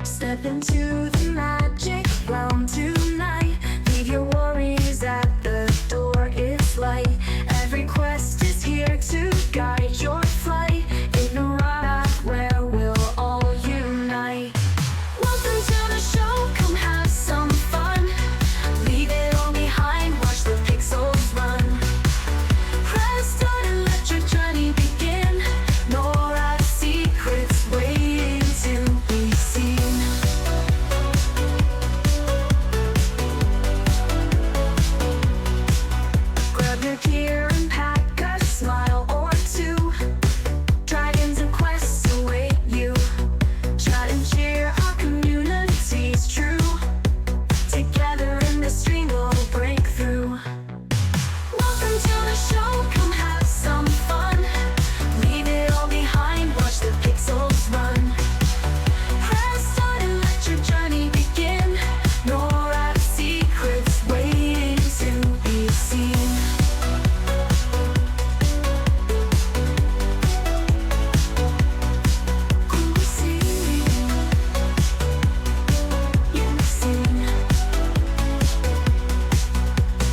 Step into the magic realm tonight. Leave your worries at the door, it's light. Every quest is here to guide your flight. In a path where we'll all unite. Welcome to the show, come have some fun. Leave it all behind, watch the pixels run. Press start and let your journey begin. Nora's secrets waiting to be seen. Grab your gear and pack a smile or two. Dragons and quests await you. Chat and cheer, our community's true. Together in this stream we'll break through. Welcome to the show, come have some fun. Leave it all behind, watch the pixels run. Press start and let your journey begin. Nora's secrets waiting to be seen.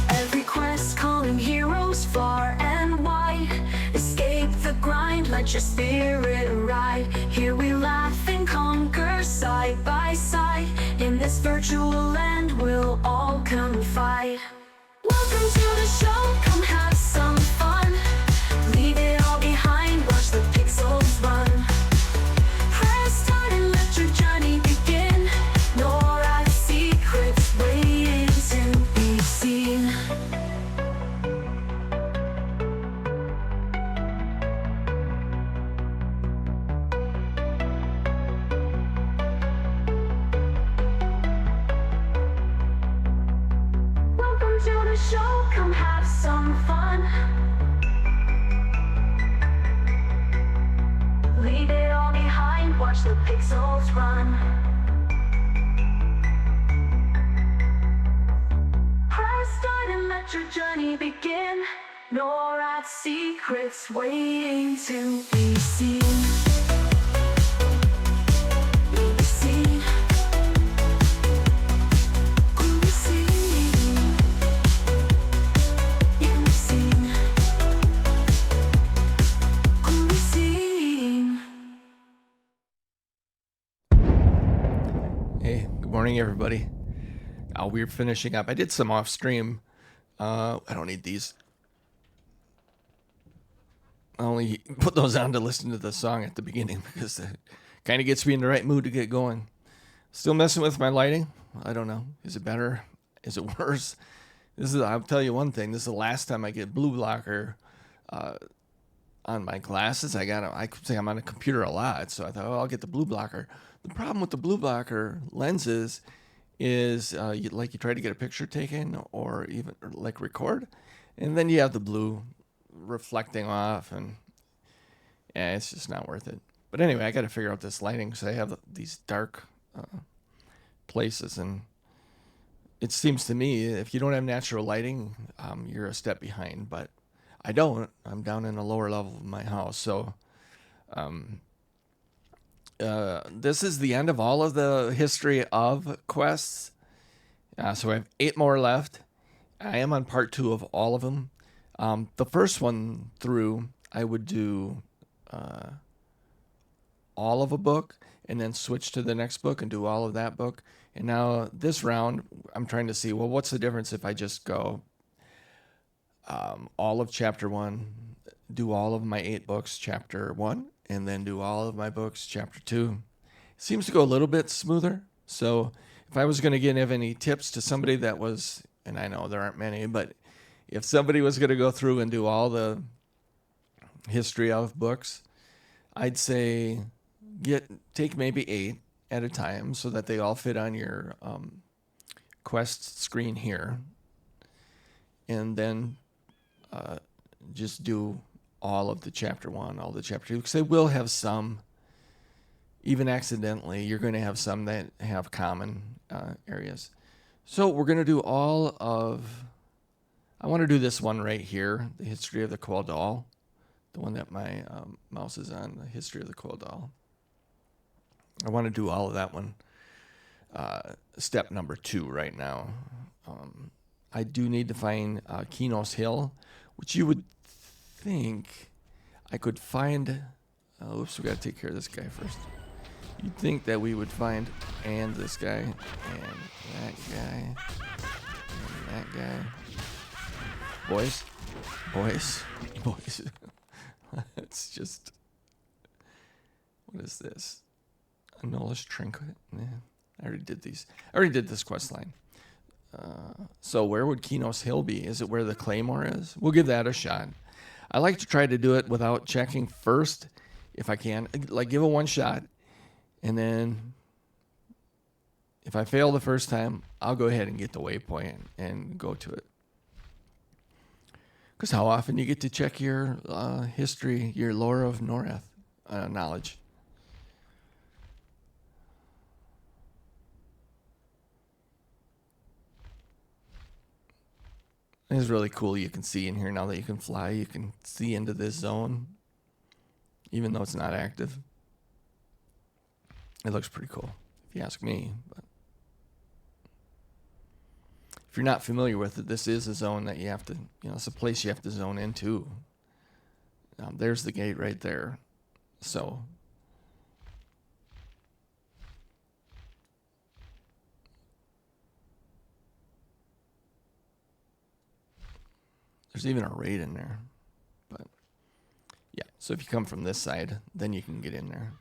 Every quest calling heroes far and wide. Escape the grind, let your spirit ride. Here we laugh and conquer side by side. In this virtual land we'll all confide. Welcome to the show, come have some fun. Leave it all behind, watch the pixels run. Press start and let your journey begin. Nora's secrets waiting to be seen. Welcome to the show, come have some fun. Leave it all behind, watch the pixels run. Press start and let your journey begin. Nora's secrets waiting to be seen. Be seen. Be seen. Be seen. Be seen. Hey, good morning, everybody. We're finishing up. I did some off stream. I don't need these. I only put those on to listen to the song at the beginning because it kind of gets me in the right mood to get going. Still messing with my lighting. I don't know. Is it better? Is it worse? I'll tell you one thing. This is the last time I get blue blocker on my glasses. I could say I'm on a computer a lot, so I thought, I'll get the blue blocker. The problem with the blue blocker lenses is you try to get a picture taken or even like record, and then you have the blue reflecting off, and yeah, it's just not worth it. But anyway, I got to figure out this lighting because I have these dark places, and it seems to me if you don't have natural lighting, you're a step behind. But I don't. I'm down in the lower level of my house, so this is the end of all of the history of quests. So I have 8 more left. I am on part 2 of all of them. The first one through, I would do all of a book and then switch to the next book and do all of that book. And now this round, I'm trying to see, well, what's the difference if I just go all of chapter 1, do all of my 8 books, chapter 1, and then do all of my books, chapter 2. It seems to go a little bit smoother. So if I was going to give any tips to somebody that was, and I know there aren't many, but if somebody was going to go through and do all the history of books, I'd say take maybe 8 at a time so that they all fit on your quest screen here. And then just do all of the chapter 1, all the chapter 2, because they will have some, even accidentally, you're going to have some that have common areas. So we're going to do all of, I want to do this one right here, the history of the Queldal, the one that my mouse is on, the history of the Queldal. I want to do all of that one. step number 2 right now. I do need to find Kinos Hill, which you would think I could find. Oops, we got to take care of this guy first. You'd think that we would find and this guy and that guy and that guy. Boys. It's just, what is this? A Nullish Trinket? Yeah, I already did these. I already did this quest line. So where would Kinos Hill be? Is it where the Claymore is? We'll give that a shot. I like to try to do it without checking first, if I can. Like, give it one shot, and then if I fail the first time, I'll go ahead and get the waypoint and go to it. Because how often you get to check your history, your lore of Noreth knowledge? It's really cool. You can see in here now that you can fly. You can see into this zone, even though it's not active. It looks pretty cool, if you ask me. But if you're not familiar with it, this is a zone that you have to, it's a place you have to zone into. There's the gate right there. So there's even a raid in there. But yeah, so if you come from this side, then you can get in there.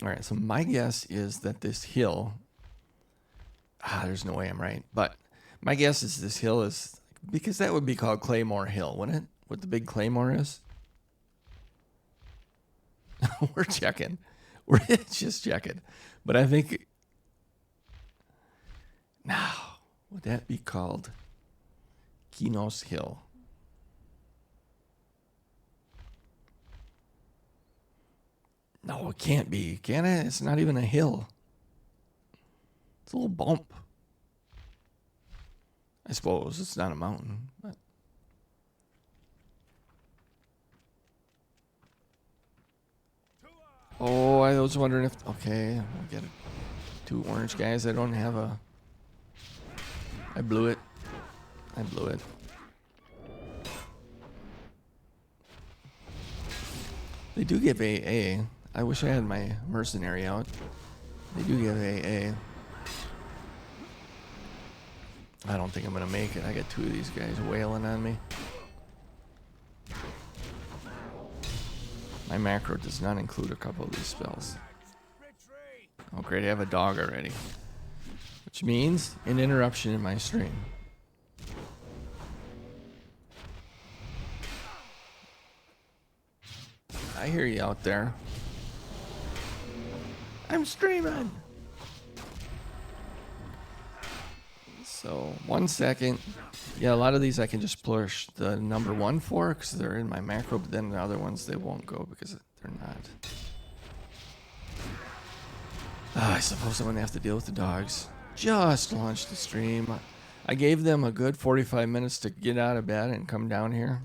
All right, so my guess is that this hill, there's no way I'm right, but my guess is this hill is, because that would be called Claymore Hill, wouldn't it? What the big Claymore is? We're checking. We're just checking. But I think, now, would that be called Kinos Hill? No, it can't be. Can it? It's not even a hill. It's a little bump. I suppose it's not a mountain, but oh, I was wondering if, okay, we'll get it. 2 orange guys. I don't have a, I blew it. They do give AA. I wish I had my mercenary out. They do give AA. I don't think I'm going to make it. I got 2 of these guys wailing on me. My macro does not include a couple of these spells. Oh great, I have a dog already. Which means an interruption in my stream. I hear you out there. I'm streaming! So, 1 second. Yeah, a lot of these I can just push the number 1 for because they're in my macro, but then the other ones they won't go because they're not. I suppose I'm going to have to deal with the dogs. Just launched the stream. I gave them a good 45 minutes to get out of bed and come down here.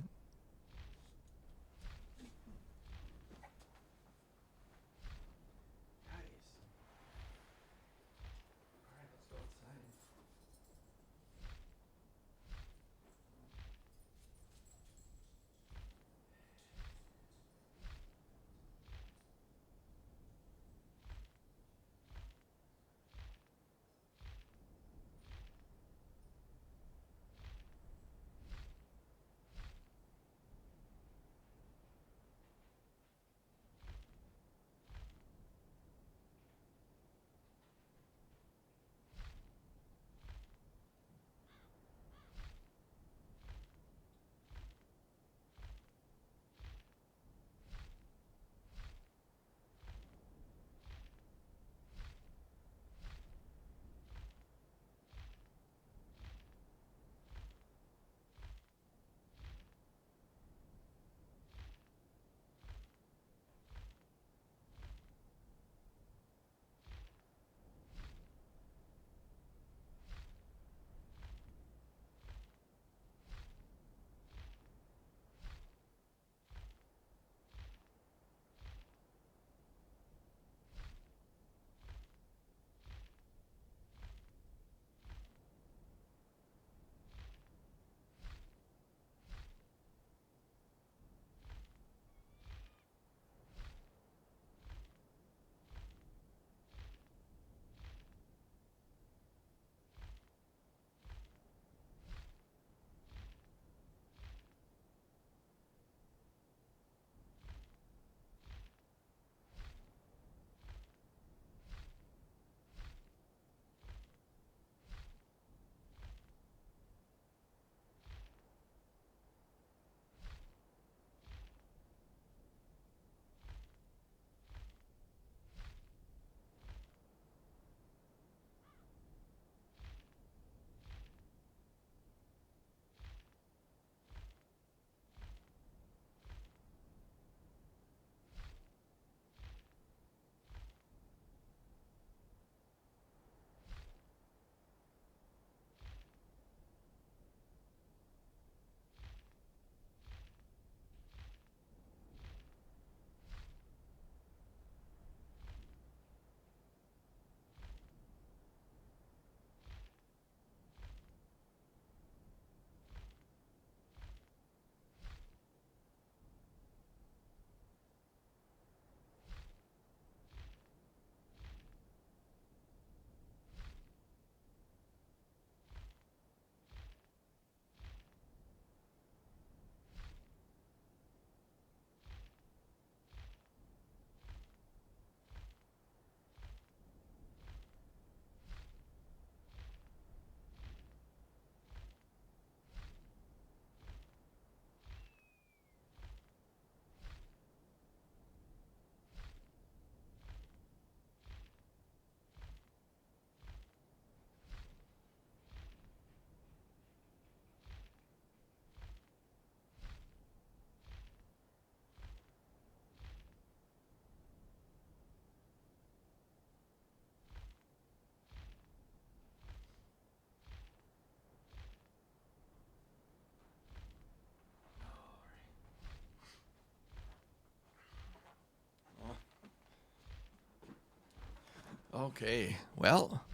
Okay, well.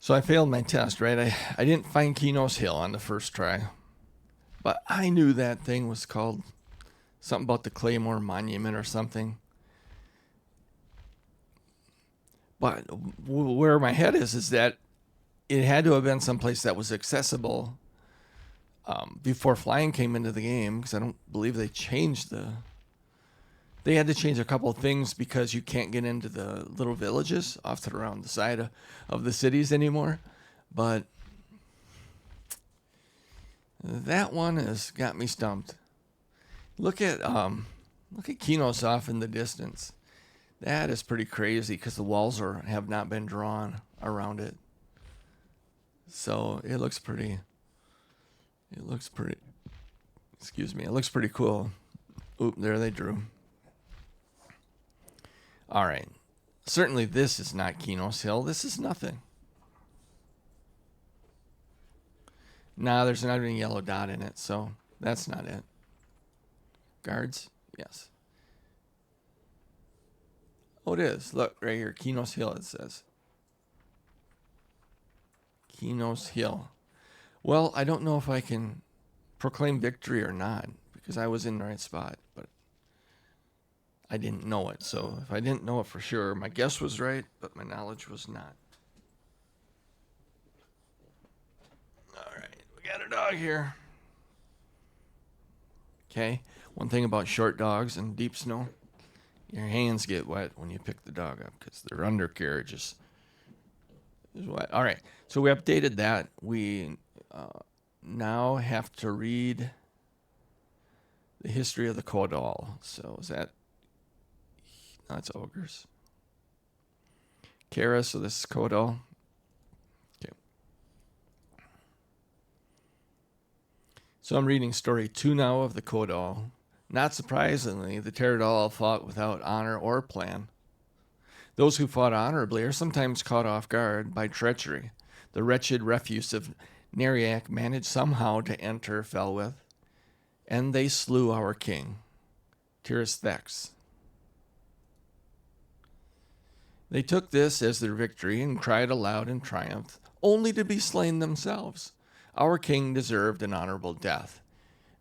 So I failed my test, right? I didn't find Kinos Hill on the first try. But I knew that thing was called something about the Claymore Monument or something. But where my head is that it had to have been someplace that was accessible before flying came into the game, because I don't believe they changed They had to change a couple of things because you can't get into the little villages off to around the side of the cities anymore. But that one has got me stumped. Look at Kinos off in the distance. That is pretty crazy because the walls have not been drawn around it. So it looks pretty. Excuse me. It looks pretty cool. Oop, there they drew. All right. Certainly this is not Kinos Hill. This is nothing. Nah, there's not any yellow dot in it, so that's not it. Guards? Yes. Oh, it is. Look, right here. Kinos Hill, it says. Kinos Hill. Well, I don't know if I can proclaim victory or not, because I was in the right spot, but I didn't know it. So if I didn't know it for sure, my guess was right, but my knowledge was not. All right, we got a dog here. Okay, one thing about short dogs in deep snow, your hands get wet when you pick the dog up because their undercarriage is wet. All right, so we updated that. We now have to read the history of the Caudal. So is that... No, it's ogres. Kara, so this is Caudal. Okay. So I'm reading story 2 now of the Caudal. Not surprisingly, the Pterodal fought without honor or plan. Those who fought honorably are sometimes caught off guard by treachery. The wretched refuse of Neriak managed somehow to enter Felwith, and they slew our king, Tirithvex. They took this as their victory and cried aloud in triumph, only to be slain themselves. Our king deserved an honorable death,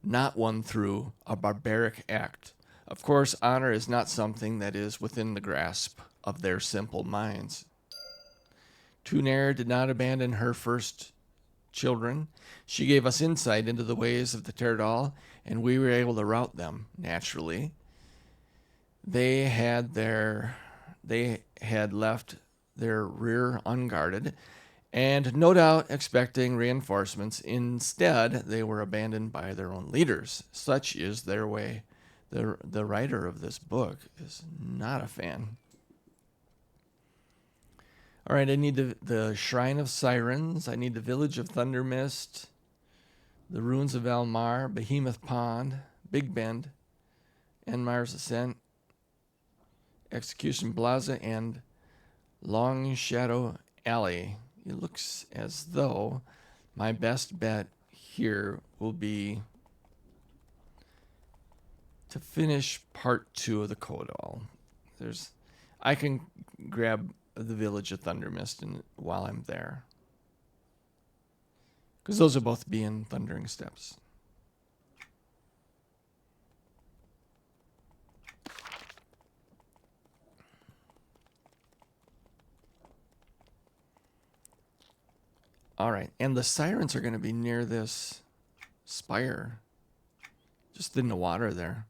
not one through a barbaric act. Of course, honor is not something that is within the grasp of their simple minds. Tuner did not abandon her first children. She gave us insight into the ways of the Pterodal, and we were able to rout them naturally. They had left their rear unguarded, and no doubt expecting reinforcements. Instead, they were abandoned by their own leaders. Such is their way. The writer of this book is not a fan. All right, I need the Shrine of Sirens. I need the Village of Thundermist, the Ruins of Almar, Behemoth Pond, Big Bend, Enmar's Ascent, Execution Plaza, and Long Shadow Alley. It looks as though my best bet here will be to finish part 2 of the Caudal. I can grab the Village of Thundermist while I'm there, because those will both be in Thundering Steps. All right, and the sirens are going to be near this spire, just in the water there.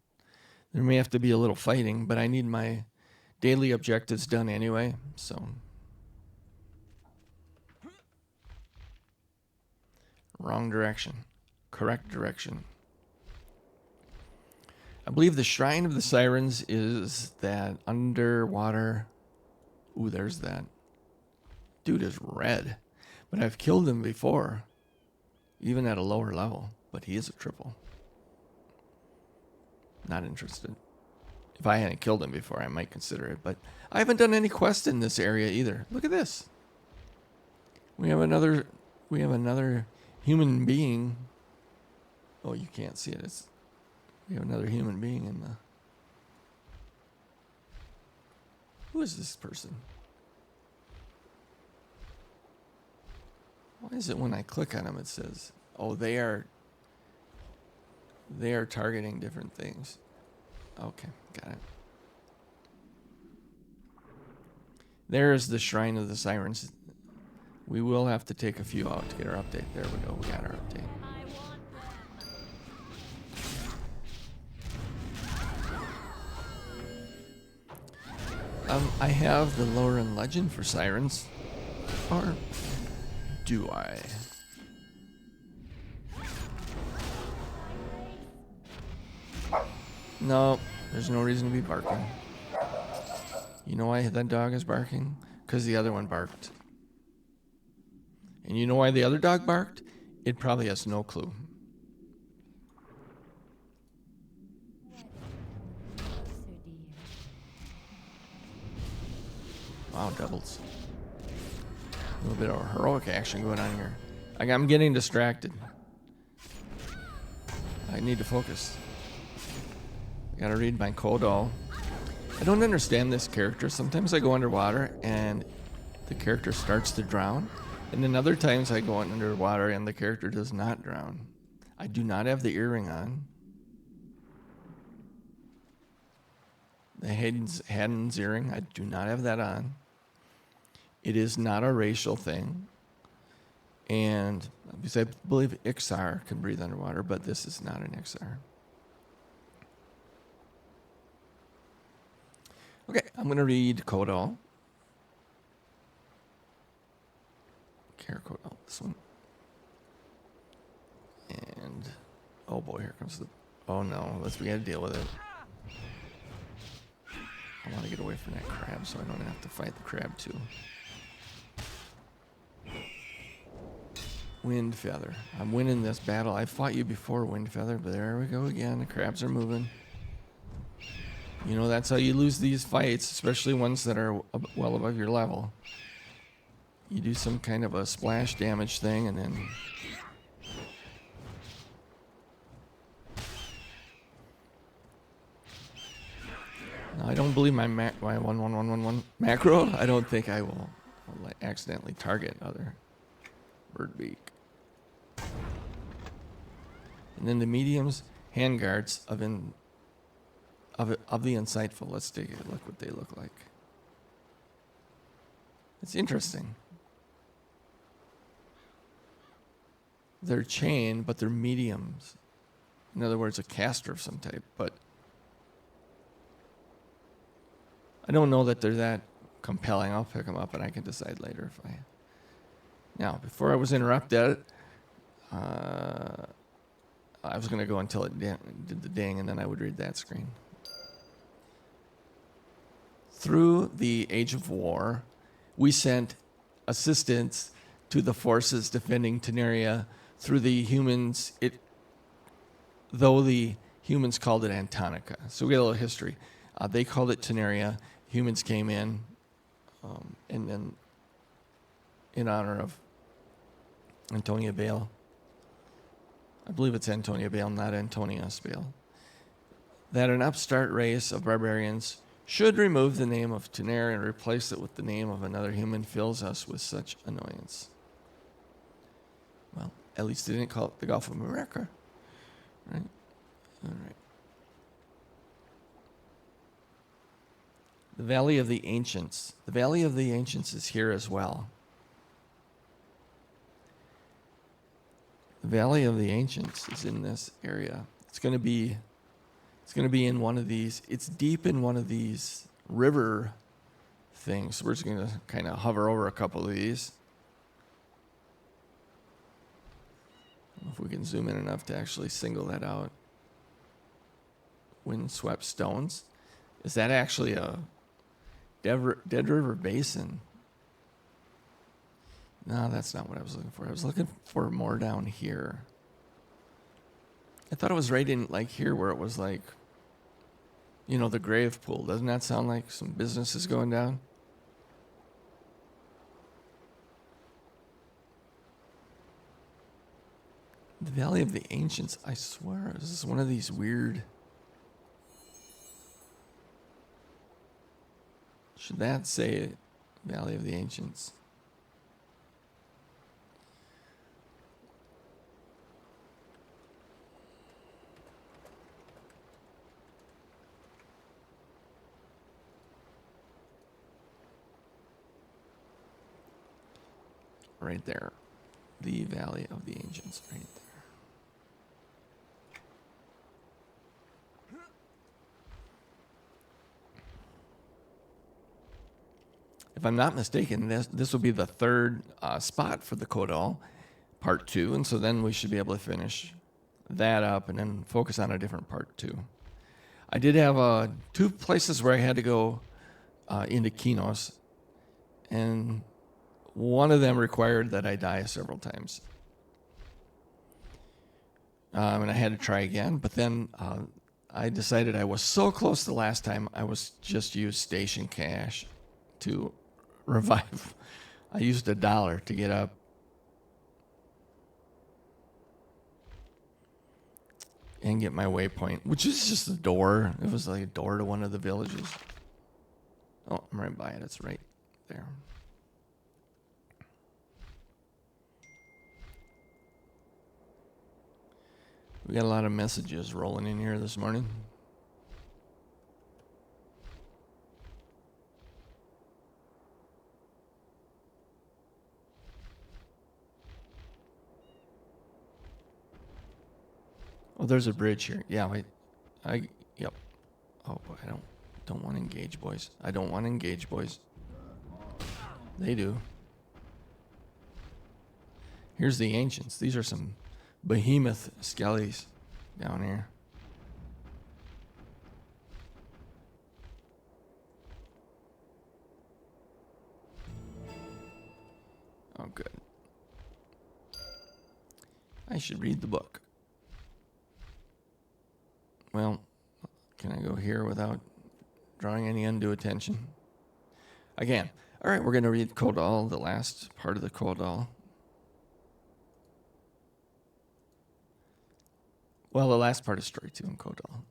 There may have to be a little fighting, but I need my daily objectives done anyway, so. Wrong direction. Correct direction. I believe the Shrine of the Sirens is that underwater. Ooh, there's that. Dude is red. But I've killed him before, even at a lower level. But he is a triple. Not interested. If I hadn't killed him before, I might consider it. But I haven't done any quests in this area either. Look at this. We have another human being. Oh, you can't see it. We have another human being in Who is this person? Why is it when I click on them it says, oh, they are targeting different things. Okay, got it. There's the Shrine of the Sirens. We will have to take a few out to get our update. There we go. We got our update. I have the lore and legend for sirens. Or do I? No, there's no reason to be barking. You know why that dog is barking? Because the other one barked. And you know why the other dog barked? It probably has no clue. Wow, doubles. A little bit of heroic action going on here. I'm getting distracted. I need to focus. I gotta read my Kodal. I don't understand this character. Sometimes I go underwater and the character starts to drown. And then other times I go underwater and the character does not drown. I do not have the earring on. The Haddon's earring, I do not have that on. It is not a racial thing. And because I believe Ixar can breathe underwater, but this is not an Ixar. Okay, I'm going to read Kodal. Care Kodal, this one. And, oh boy, here comes the, oh no, we got to deal with it. I want to get away from that crab so I don't have to fight the crab too. Wind Feather. I'm winning this battle. I fought you before, Wind Feather, but there we go again. The crabs are moving. You know, that's how you lose these fights, especially ones that are well above your level. You do some kind of a splash damage thing, and then... No, I don't believe my 1-1-1-1-1 macro. I don't think I will accidentally target other Birdbeak. And then the mediums, handguards of the insightful. Let's take a look what they look like. It's interesting. They're chained, but they're mediums. In other words, a caster of some type. But I don't know that they're that compelling. I'll pick them up and I can decide later if I... Now, before I was interrupted, I was going to go until it did the ding, and then I would read that screen. Through the Age of War, we sent assistance to the forces defending Teneria through the humans, though the humans called it Antonica. So we got a little history. They called it Teneria. Humans came in, and then in honor of Antonia Bale. I believe it's Antonia Bale, not Antonius Bale. That an upstart race of barbarians should remove the name of Teneria and replace it with the name of another human fills us with such annoyance. Well, at least they didn't call it the Gulf of America. Right? All right. The Valley of the Ancients. The Valley of the Ancients is here as well. The Valley of the Ancients is in this area. It's going to be in one of these. It's deep in one of these river things. So we're just going to kind of hover over a couple of these. I don't know if we can zoom in enough to actually single that out. Windswept Stones. Is that actually a Dead River Basin? No, that's not what I was looking for. I was looking for more down here. I thought it was right in like here where it was like, you know, the grave pool. Doesn't that sound like some business is going down? The Valley of the Ancients, I swear, this is one of these weird... Should that say Valley of the Ancients? Right there. The Valley of the Ancients, right there. If I'm not mistaken, this will be the third spot for the Kodal, part 2, and so then we should be able to finish that up and then focus on a different part 2. I did have 2 places where I had to go into Kinos, and one of them required that I die several times. And I had to try again, but then I decided I was so close the last time, I was just used station cash to revive. I used $1 to get up. And get my waypoint, which is just a door. It was like a door to one of the villages. Oh, I'm right by it. It's right there. We got a lot of messages rolling in here this morning. Oh, there's a bridge here. Yeah, wait. Yep. Oh boy, I don't want to engage, boys. I don't want to engage, boys. They do. Here's the ancients. These are some behemoth skellies down here. Oh, good. I should read the book. Well, can I go here without drawing any undue attention? Again. All right, we're going to read Kodal, the last part of the Kodal. Well, the last part of story 2 in Kodal.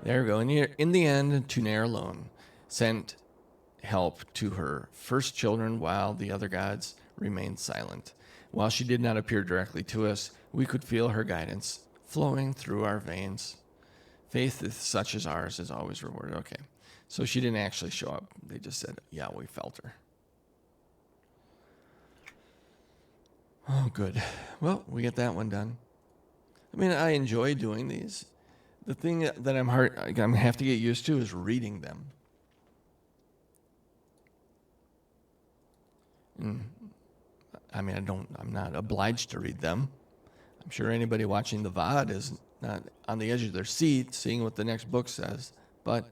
There we go. In the end, Tunair alone sent help to her first children while the other gods remained silent. While she did not appear directly to us, we could feel her guidance flowing through our veins. Faith such as ours is always rewarded. Okay, so she didn't actually show up. They just said, yeah, we felt her. Oh, good. Well, we get that one done. I mean, I enjoy doing these. The thing that I'm going to have to get used to is reading them. I mean, I'm not obliged to read them. I'm sure anybody watching the VOD is not on the edge of their seat seeing what the next book says, but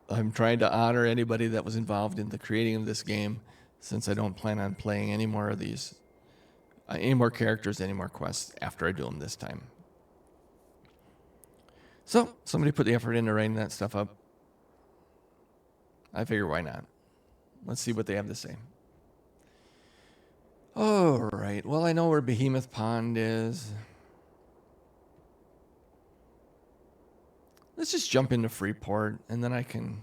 I'm trying to honor anybody that was involved in the creating of this game, since I don't plan on playing any more of these, any more characters, any more quests after I do them this time. So, somebody put the effort into writing that stuff up. I figure, why not? Let's see what they have to say. All right. Well, I know where Behemoth Pond is. Let's just jump into Freeport, and then I can...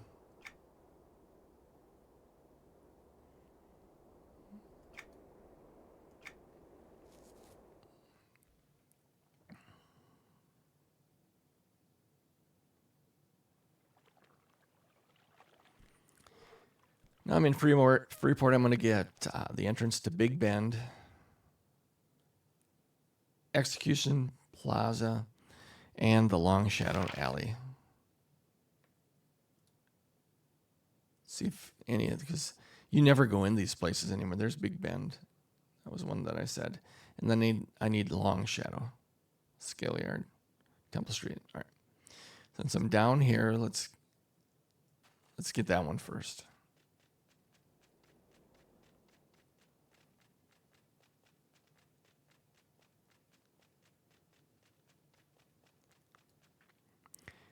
Now I'm in Freeport. I'm going to get the entrance to Big Bend, Execution Plaza, and the Long Shadow Alley. See if any of, because you never go in these places anymore. There's Big Bend. That was one that I said. And then I need Long Shadow, Scale Yard, Temple Street. All right. Since I'm down here, let's get that one first.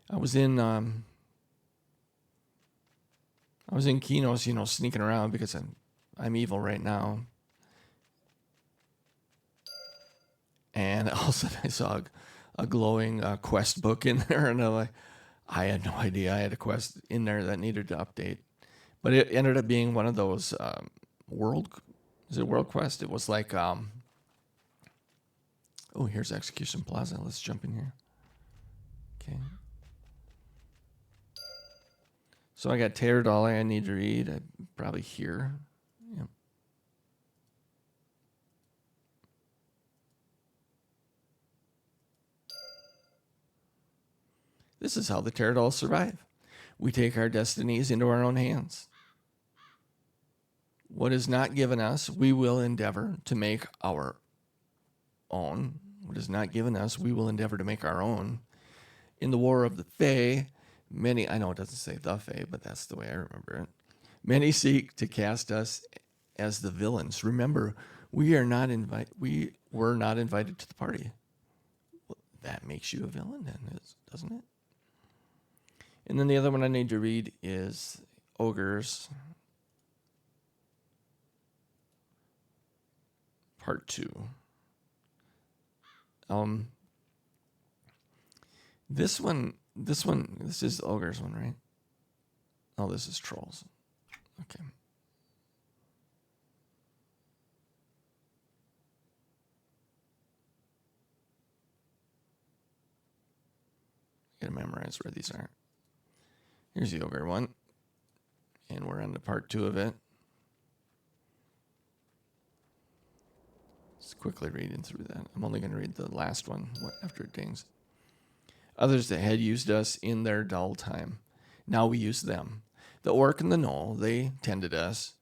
I was in Kinos, sneaking around because I'm evil right now. And all of a sudden I saw a glowing quest book in there, and I'm like, I had no idea. I had a quest in there that needed to update, but it ended up being one of those world. Is it World Quest? It was like oh, here's Execution Plaza. Let's jump in here. Okay. So I got Tater Dolly I need to read. Probably here. Yep. This is how the Teradolls survive. We take our destinies into our own hands. What is not given us, we will endeavor to make our own. What is not given us, we will endeavor to make our own. In the War of the Fae, many, I know it doesn't say the Fae, but that's the way I remember it. Many seek to cast us as the villains. Remember, we were not invited to the party. Well, that makes you a villain then, doesn't it? And then the other one I need to read is Ogres, Part 2. This is the Ogres one, right? Oh, this is Trolls. Okay. Gotta memorize where these are. Here's the Ogre one. And we're on to part 2 of it. Just quickly reading through that. I'm only going to read the last one after it dings. Others that had used us in their dull time. Now we use them. The orc and the gnoll, they tended us.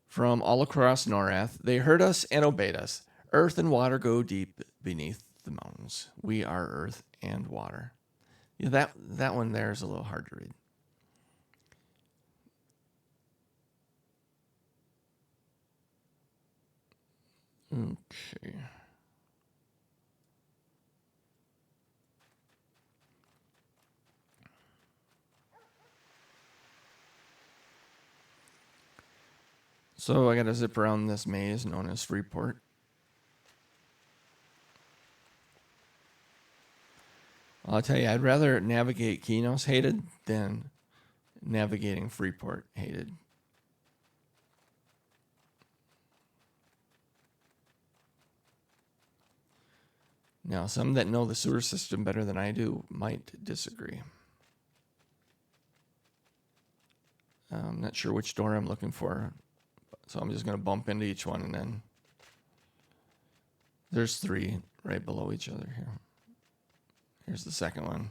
From all across Norath, they heard us and obeyed us. Earth and water go deep beneath the mountains. We are earth and water. Yeah, that one there is a little hard to read. Okay. So I got to zip around this maze known as Freeport. I'll tell you, I'd rather navigate Kinos hated than navigating Freeport hated. Now, some that know the sewer system better than I do might disagree. I'm not sure which door I'm looking for, so I'm just going to bump into each one, and then there's 3 right below each other here. Here's the second one.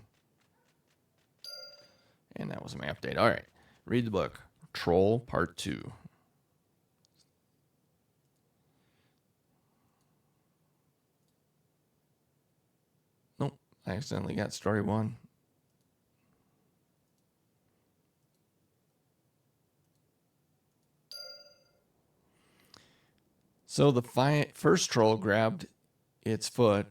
And that was my update. All right, read the book. Troll Part 2. Nope, I accidentally got story 1. So the first troll grabbed its foot,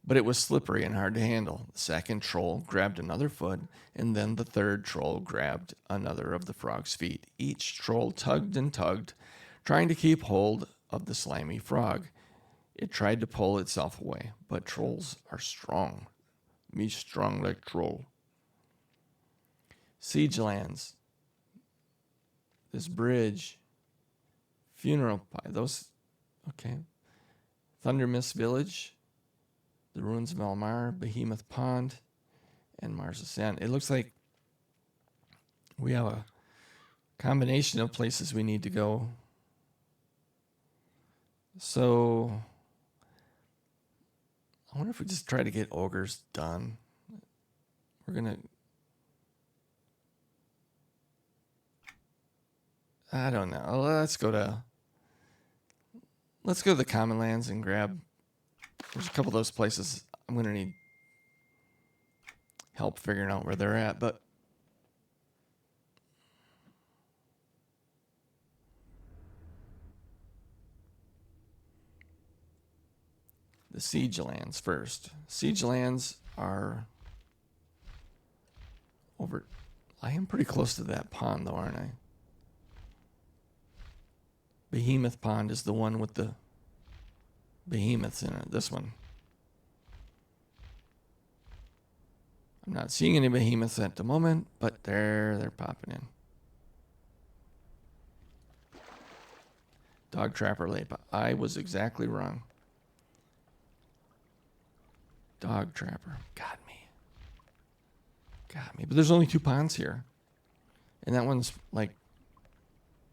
but it was slippery and hard to handle. The second troll grabbed another foot, and then the third troll grabbed another of the frog's feet. Each troll tugged and tugged, trying to keep hold of the slimy frog. It tried to pull itself away, but trolls are strong. Me strong like troll. Siege lands. This bridge. Funeral pie. Those, okay. Thunder Mist Village. The Ruins of Elmar, Behemoth Pond, and Mars Ascent. It looks like we have a combination of places we need to go. So I wonder if we just try to get Ogres done. We're going to... I don't know. Let's go to the Common Lands and grab... There's a couple of those places I'm going to need help figuring out where they're at, but the siege lands first. Siege lands are over... I am pretty close to that pond, though, aren't I? Behemoth Pond is the one with the behemoths in it. This one. I'm not seeing any behemoths at the moment, but they're popping in. Dog Trapper Lapa. I was exactly wrong. Dog Trapper. Got me. Got me. But there's only 2 ponds here. And that one's like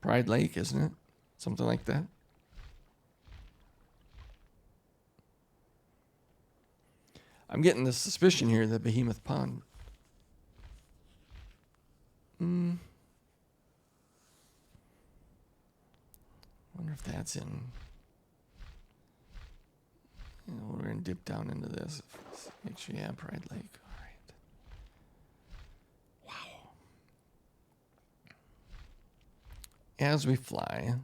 Pride Lake, isn't it? Something like that. I'm getting the suspicion here that Behemoth Pond. Wonder if that's in. You know, we're going to dip down into this. Make sure you have Pride Lake. All right. Wow. As we fly,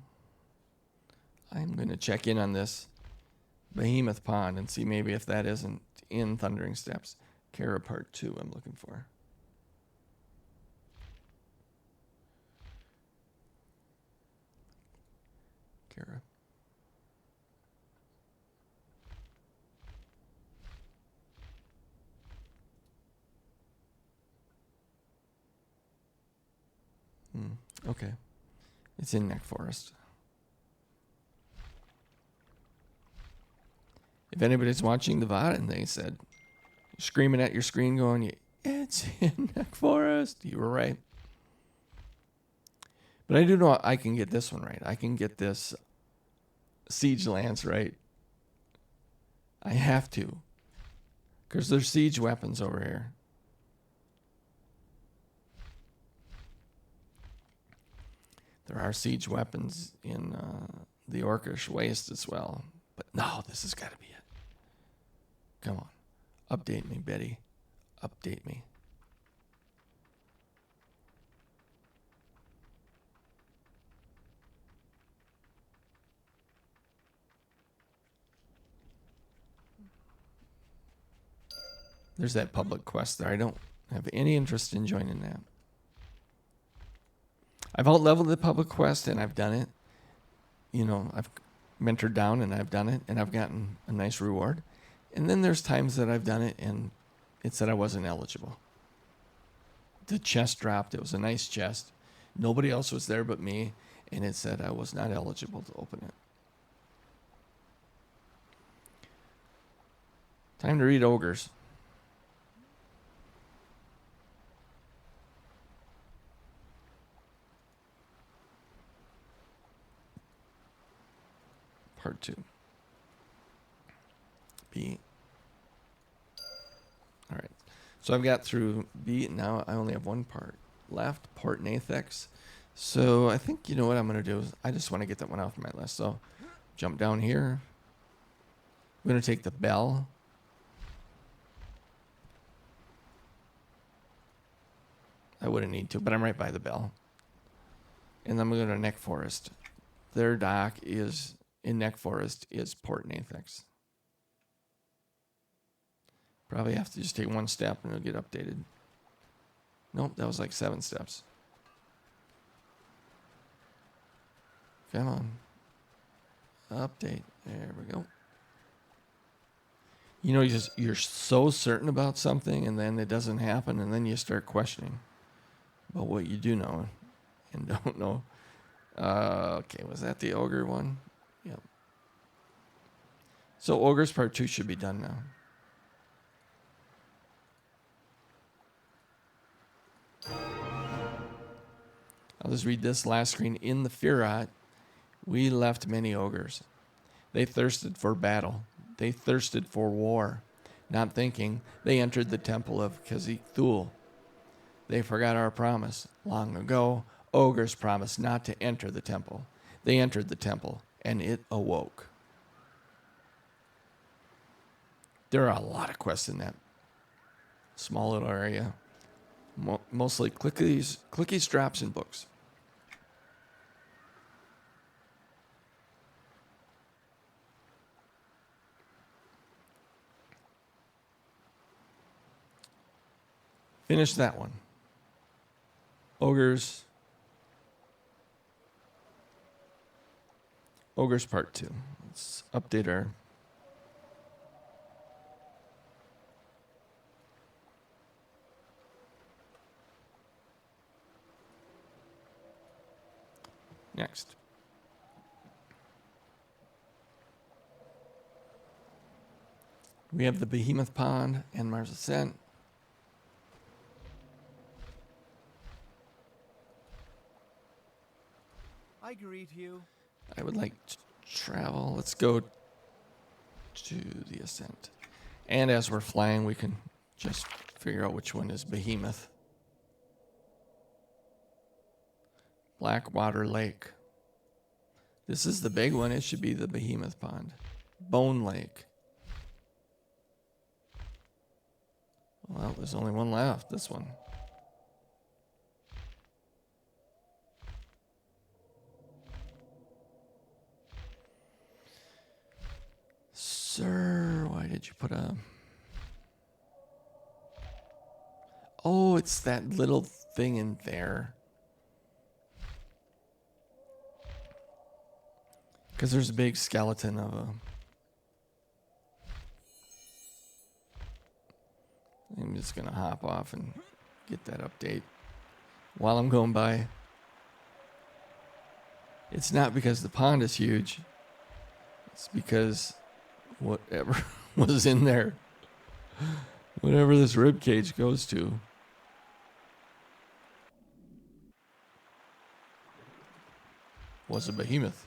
I'm going to check in on this Behemoth Pond and see maybe if that isn't in Thundering Steps. Kara Part 2 I'm looking for. Kara. Okay. It's in Neck Forest. If anybody's watching the VOD and they said, screaming at your screen going, it's in Neck Forest, you were right. But I do know I can get this one right. I can get this Siege Lance right. I have to. Because there's siege weapons over here. There are siege weapons in the Orcish Waste as well. But no, this has got to be it. Come on. Update me, Betty. Update me. There's that public quest there. I don't have any interest in joining that. I've out-leveled the public quest, and I've done it. You know, I've mentored down, and I've done it, and I've gotten a nice reward. And then there's times that I've done it, and it said I wasn't eligible. The chest dropped. It was a nice chest. Nobody else was there but me, and it said I was not eligible to open it. Time to read Ogres. Part 2. B. All right. So I've got through B. Now I only have one part left. Port Nathex. So I think, you know what I'm going to do is I just want to get that one off my list. So jump down here. I'm going to take the bell. I wouldn't need to, but I'm right by the bell. And then I'm going to Neck Forest. Their dock is in Neck Forest is Port Nathex. Probably have to just take one step and it'll get updated. Nope, that was like 7 steps. Come on. Update. There we go. You know, you're so certain about something and then it doesn't happen and then you start questioning about what you do know and don't know. Okay, was that the Ogre one? Yep. So Ogres Part 2 should be done now. I'll just read this last screen. In the Firat, we left many ogres. They thirsted for battle. They thirsted for war. Not thinking, they entered the temple of Khazik-Thul. They forgot our promise. Long ago, ogres promised not to enter the temple. They entered the temple, and it awoke. There are a lot of quests in that small little area. Mostly clickies, drops, and books. Finish that one. Ogres Part 2. Let's update our... Next. We have the Behemoth Pond and Mars Ascent. I greet you. I would like to travel. Let's go to the Ascent. And as we're flying, we can just figure out which one is Behemoth. Blackwater Lake. This is the big one. It should be the Behemoth Pond. Bone Lake. Well, there's only one left. This one. Sir, why did you put a... Oh, it's that little thing in there. Because there's a big skeleton of a... I'm just going to hop off and get that update while I'm going by. It's not because the pond is huge. It's because whatever was in there, whatever this rib cage goes to, was a behemoth.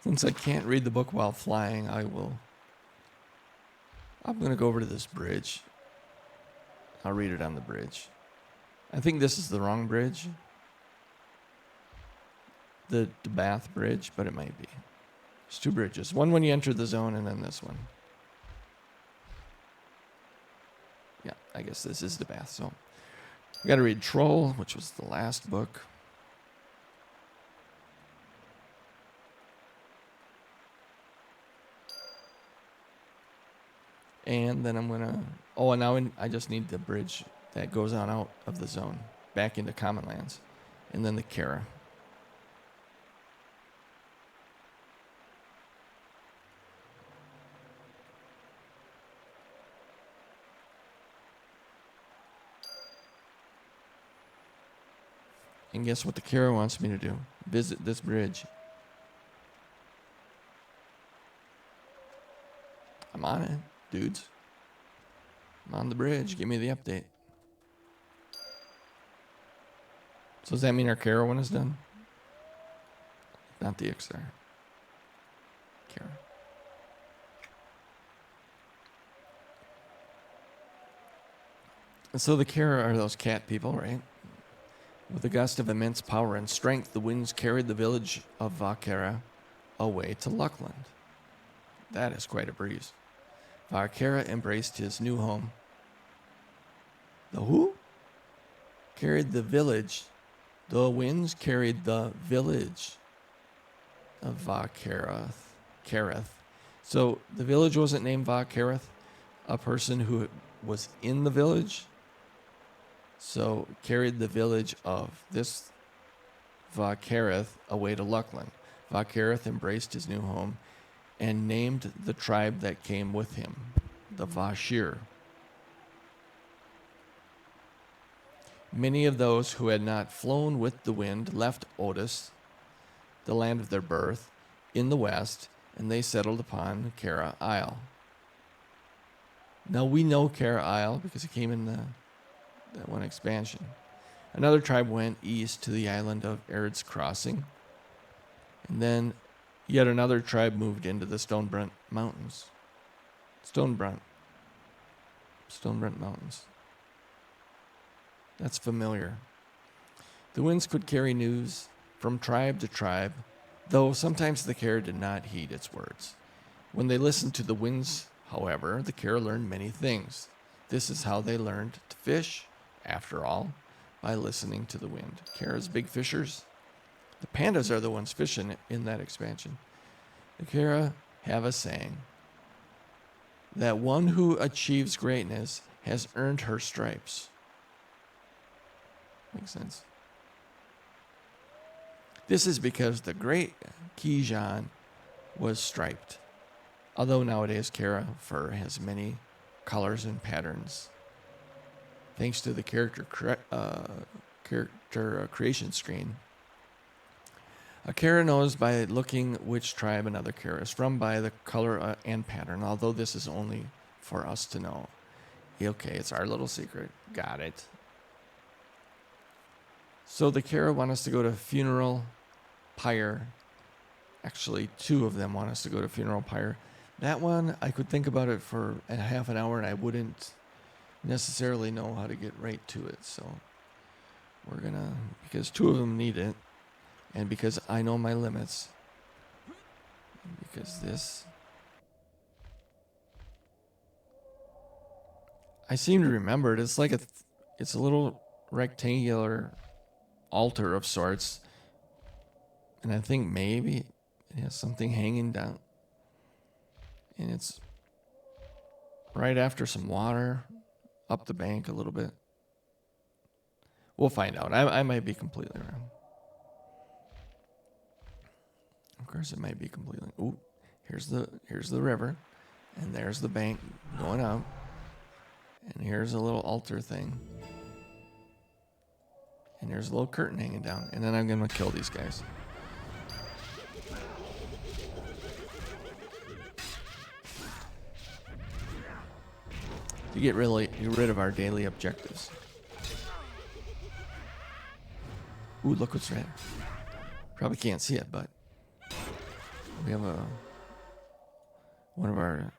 Since I can't read the book while flying, I'm going to go over to this bridge. I'll read it on the bridge. I think this is the wrong bridge. The Bath Bridge, but it might be. There's two bridges. One when you enter the zone, and then this one. Yeah, I guess this is the Bath zone. We got to read Troll, which was the last book. And then I'm going to... Oh, and now I just need the bridge that goes on out of the zone, back into Common Lands. And then the Kara. And guess what the Kara wants me to do? Visit this bridge. I'm on it, dudes. I'm on the bridge. Give me the update. So does that mean our Kara one is done? Not the Ixar. Kara. And so the Kara are those cat people, right? With a gust of immense power and strength, the winds carried the village of Vakera away to Luckland. That is quite a breeze. Vakera embraced his new home. The who? Carried the village. The winds carried the village of Kareth. So the village wasn't named Kareth, a person who was in the village. So carried the village of this Kareth away to Luckland. Kareth embraced his new home and named the tribe that came with him, the Vashir. Many of those who had not flown with the wind left Otis, the land of their birth, in the west, and they settled upon Kara Isle. Now we know Kara Isle because it came in that one expansion. Another tribe went east to the island of Erd's Crossing, and then yet another tribe moved into the Stonebrunt Mountains. Stonebrunt Mountains. That's familiar. The winds could carry news from tribe to tribe, though sometimes the Kara did not heed its words. When they listened to the winds, however, the Kara learned many things. This is how they learned to fish, after all, by listening to the wind. Kara's big fishers. The pandas are the ones fishing in that expansion. The Kara have a saying that one who achieves greatness has earned her stripes. Makes sense. This is because the great Kijan was striped. Although nowadays Kara fur has many colors and patterns. thanks to the character creation screen. A Kara knows by looking which tribe another Kara is from by the color and pattern, although this is only for us to know. Okay, it's our little secret. Got it. So the Kara want us to go to Funeral Pyre. Actually, 2 of them want us to go to Funeral Pyre. That one, I could think about it for a half an hour and I wouldn't necessarily know how to get right to it. So we're gonna, because 2 of them need it, and because I know my limits, and because this, I seem to remember it. It's like it's a little rectangular altar of sorts, and I think maybe it has something hanging down, and it's right after some water up the bank a little bit. We'll find out. I might be completely wrong. Of course, it might be completely. Ooh, here's the river, and there's the bank going out, and here's a little altar thing, and there's a little curtain hanging down, and then I'm gonna kill these guys. To get rid of our daily objectives. Ooh, look what's right. Probably can't see it, but we have one of our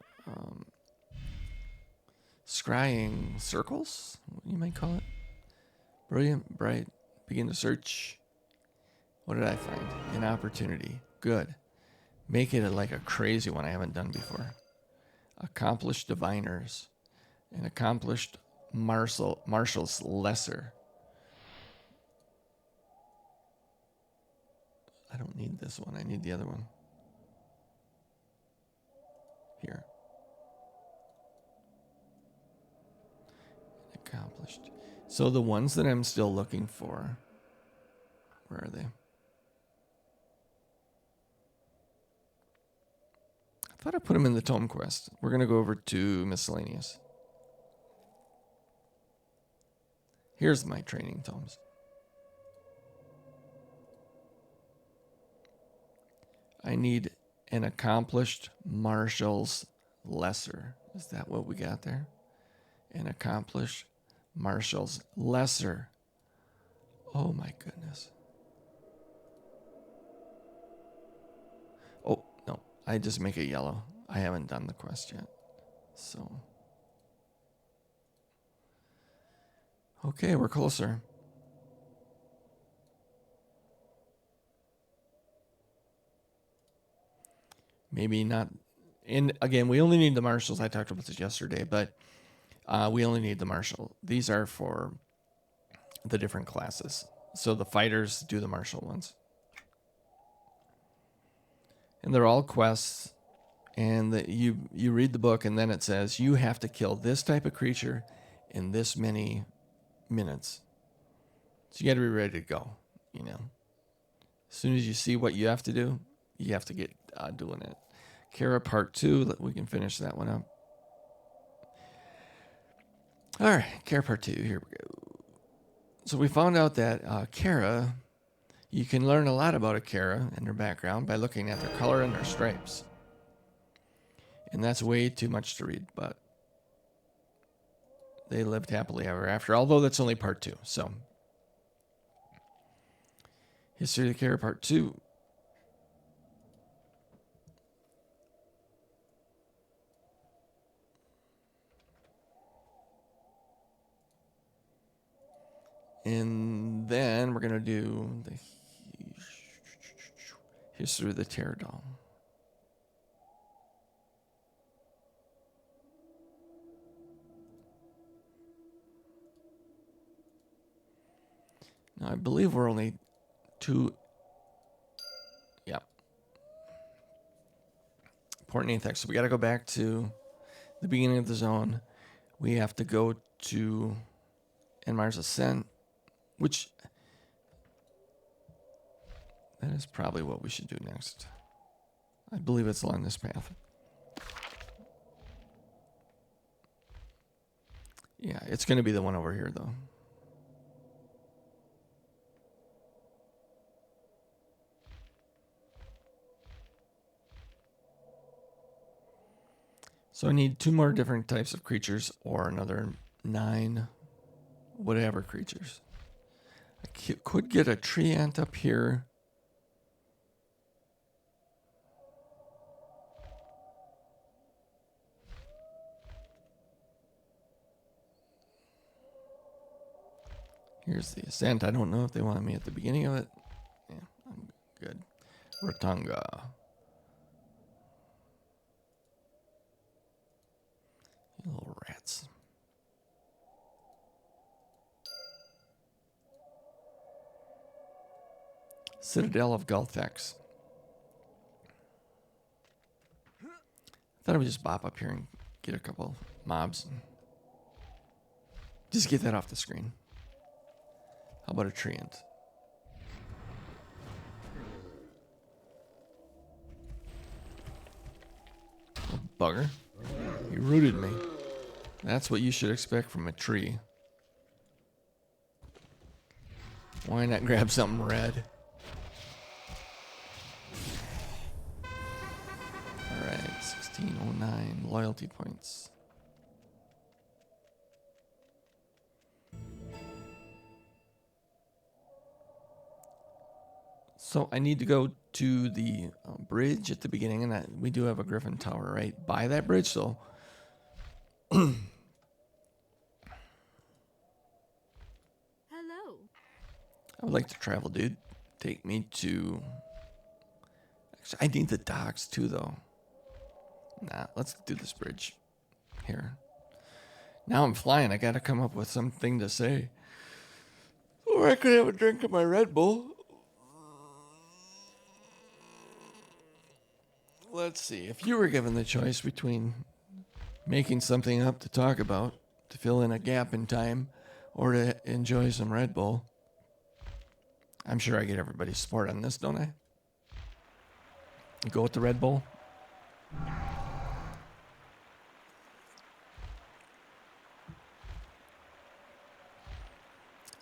scrying circles, you might call it. Brilliant, bright, begin to search. What did I find? An opportunity. Good. Make it like a crazy one I haven't done before. Accomplished diviners. An accomplished Marshall's lesser. I don't need this one. I need the other one. Here. Accomplished. So the ones that I'm still looking for, where are they? I thought I put them in the tome quest. We're going to go over to miscellaneous. Here's my training tomes. I need an accomplished Marshall's lesser. Is that what we got there? An accomplished Marshall's lesser. Oh my goodness. Oh, no. I just make it yellow. I haven't done the quest yet. So. Okay, we're closer. Maybe not. And again, we only need the marshals. I talked about this yesterday, but we only need the marshal. These are for the different classes. So the fighters do the marshal ones. And they're all quests. And you read the book, and then it says you have to kill this type of creature in this many minutes. So you got to be ready to go, you know. As soon as you see what you have to do, you have to get doing it. Kara Part 2, we can finish that one up. All right, Kara Part 2, here we go. So we found out that Kara, you can learn a lot about a Kara and their background by looking at their color and their stripes. And that's way too much to read, but they lived happily ever after, although that's only Part 2. So, History of the Kara Part 2. And then we're going to do the History of the Terror Doll. Now, I believe we're only 2. Yeah. Port Nathax. So we got to go back to the beginning of the zone. We have to go to Enmar's Ascent, which that is probably what we should do next. I believe it's along this path. Yeah, it's going to be the one over here, though. So I need 2 more different types of creatures or another 9 whatever creatures. I could get a tree ant up here. Here's the ascent. I don't know if they want me at the beginning of it. Yeah, I'm good. Rotanga. You little rats. Citadel of Gulfex. Thought I would just bop up here and get a couple mobs. And just get that off the screen. How about a treant? Oh, bugger. You rooted me. That's what you should expect from a tree. Why not grab something red? Alright, 1609 loyalty points. So I need to go to the bridge at the beginning, and we do have a Griffin Tower right by that bridge, so Hello. I would like to travel, dude. Take me to... Actually, I need the docks too, though. Nah, let's do this bridge here. Now I'm flying. I gotta come up with something to say. Or I could have a drink of my Red Bull. Let's see. If you were given the choice between making something up to talk about, to fill in a gap in time, or to enjoy some Red Bull, I'm sure I get everybody's support on this, don't I? Go with the Red Bull.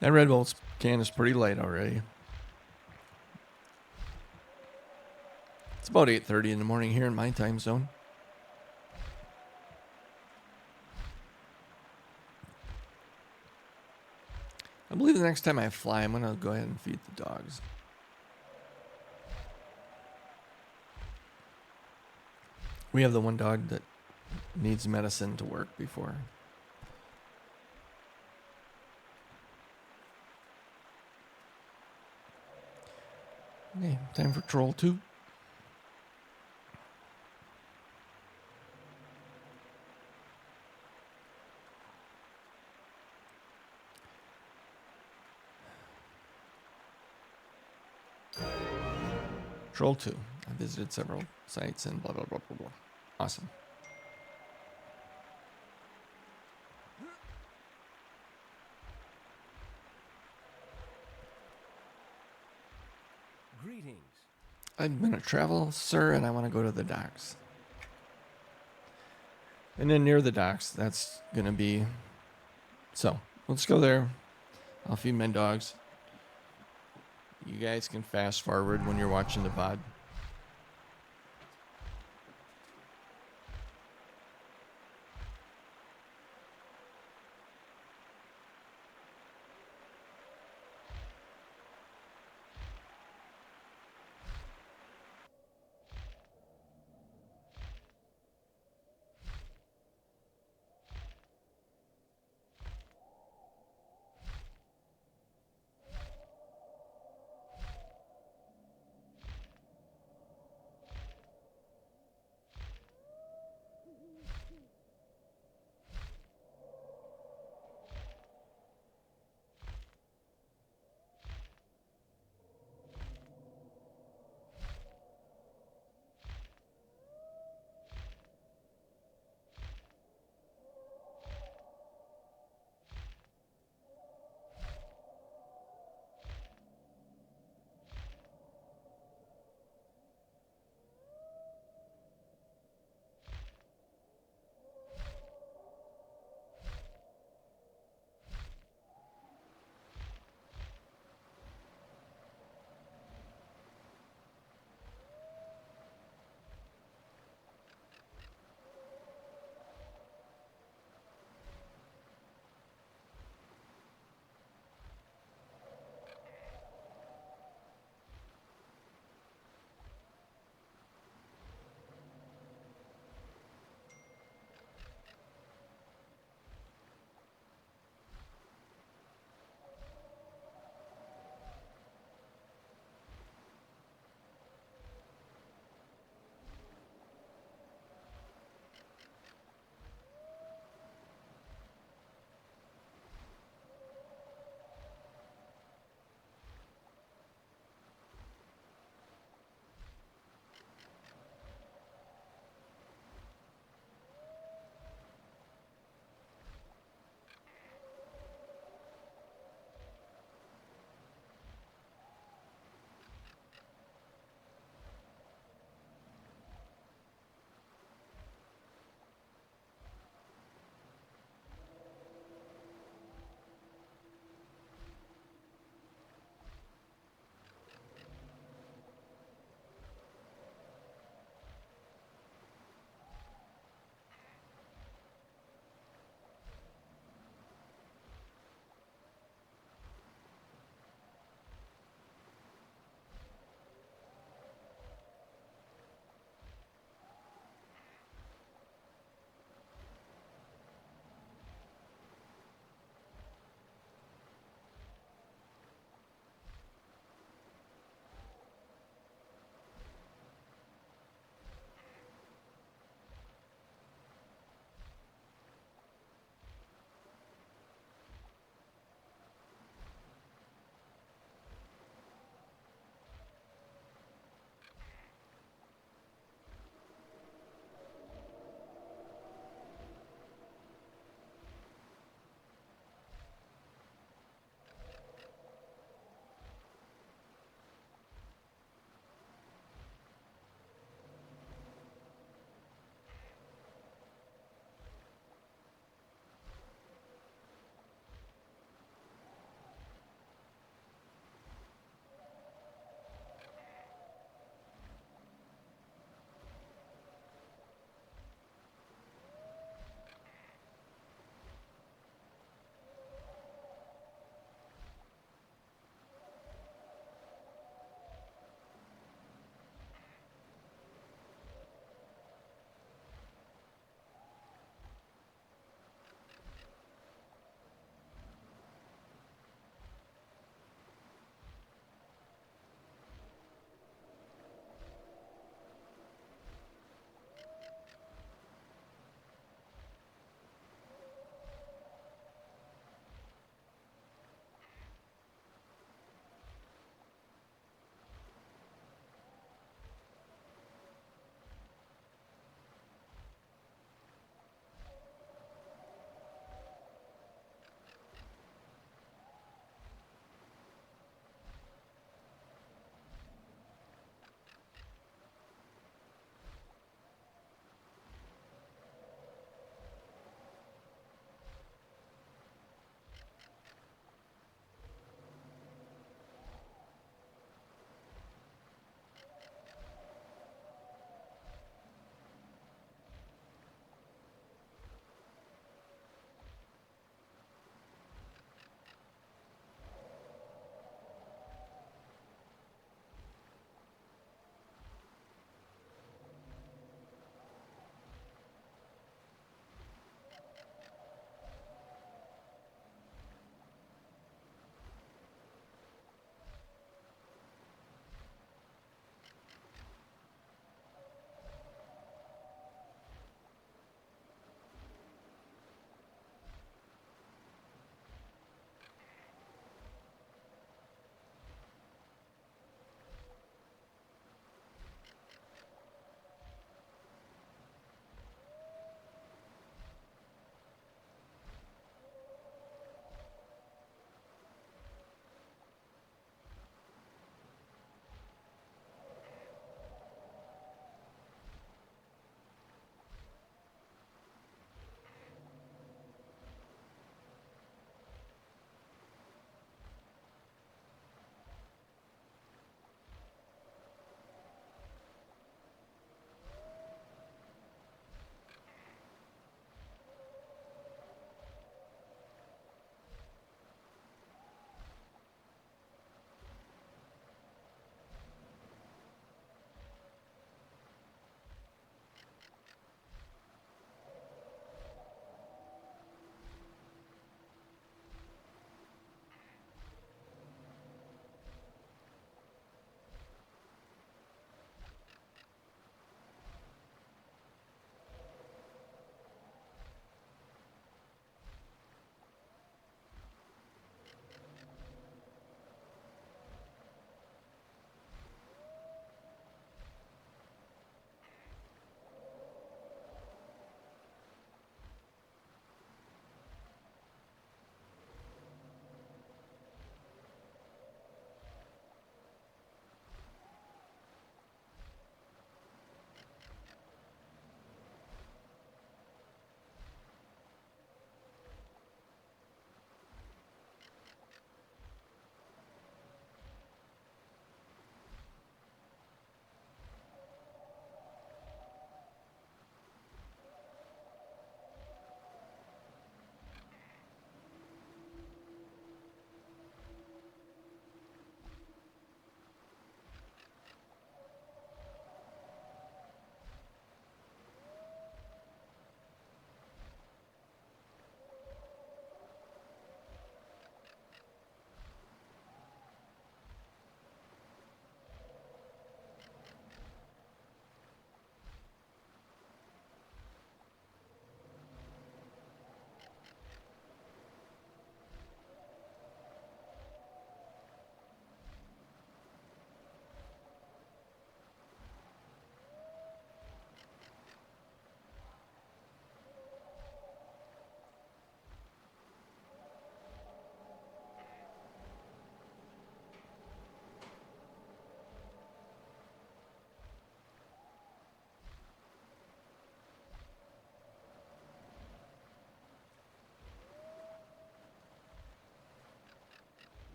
That Red Bull can is pretty light already. It's about 8:30 in the morning here in my time zone. I believe the next time I fly, I'm going to go ahead and feed the dogs. We have the one dog that needs medicine to work before. Okay, time for Troll 2. Troll 2. I visited several sites and blah, blah, blah, blah, blah. Awesome. Greetings. I'm going to travel, sir, and I want to go to the docks. And then near the docks, that's going to be... So, let's go there. I'll feed my dogs. You guys can fast forward when you're watching the VOD.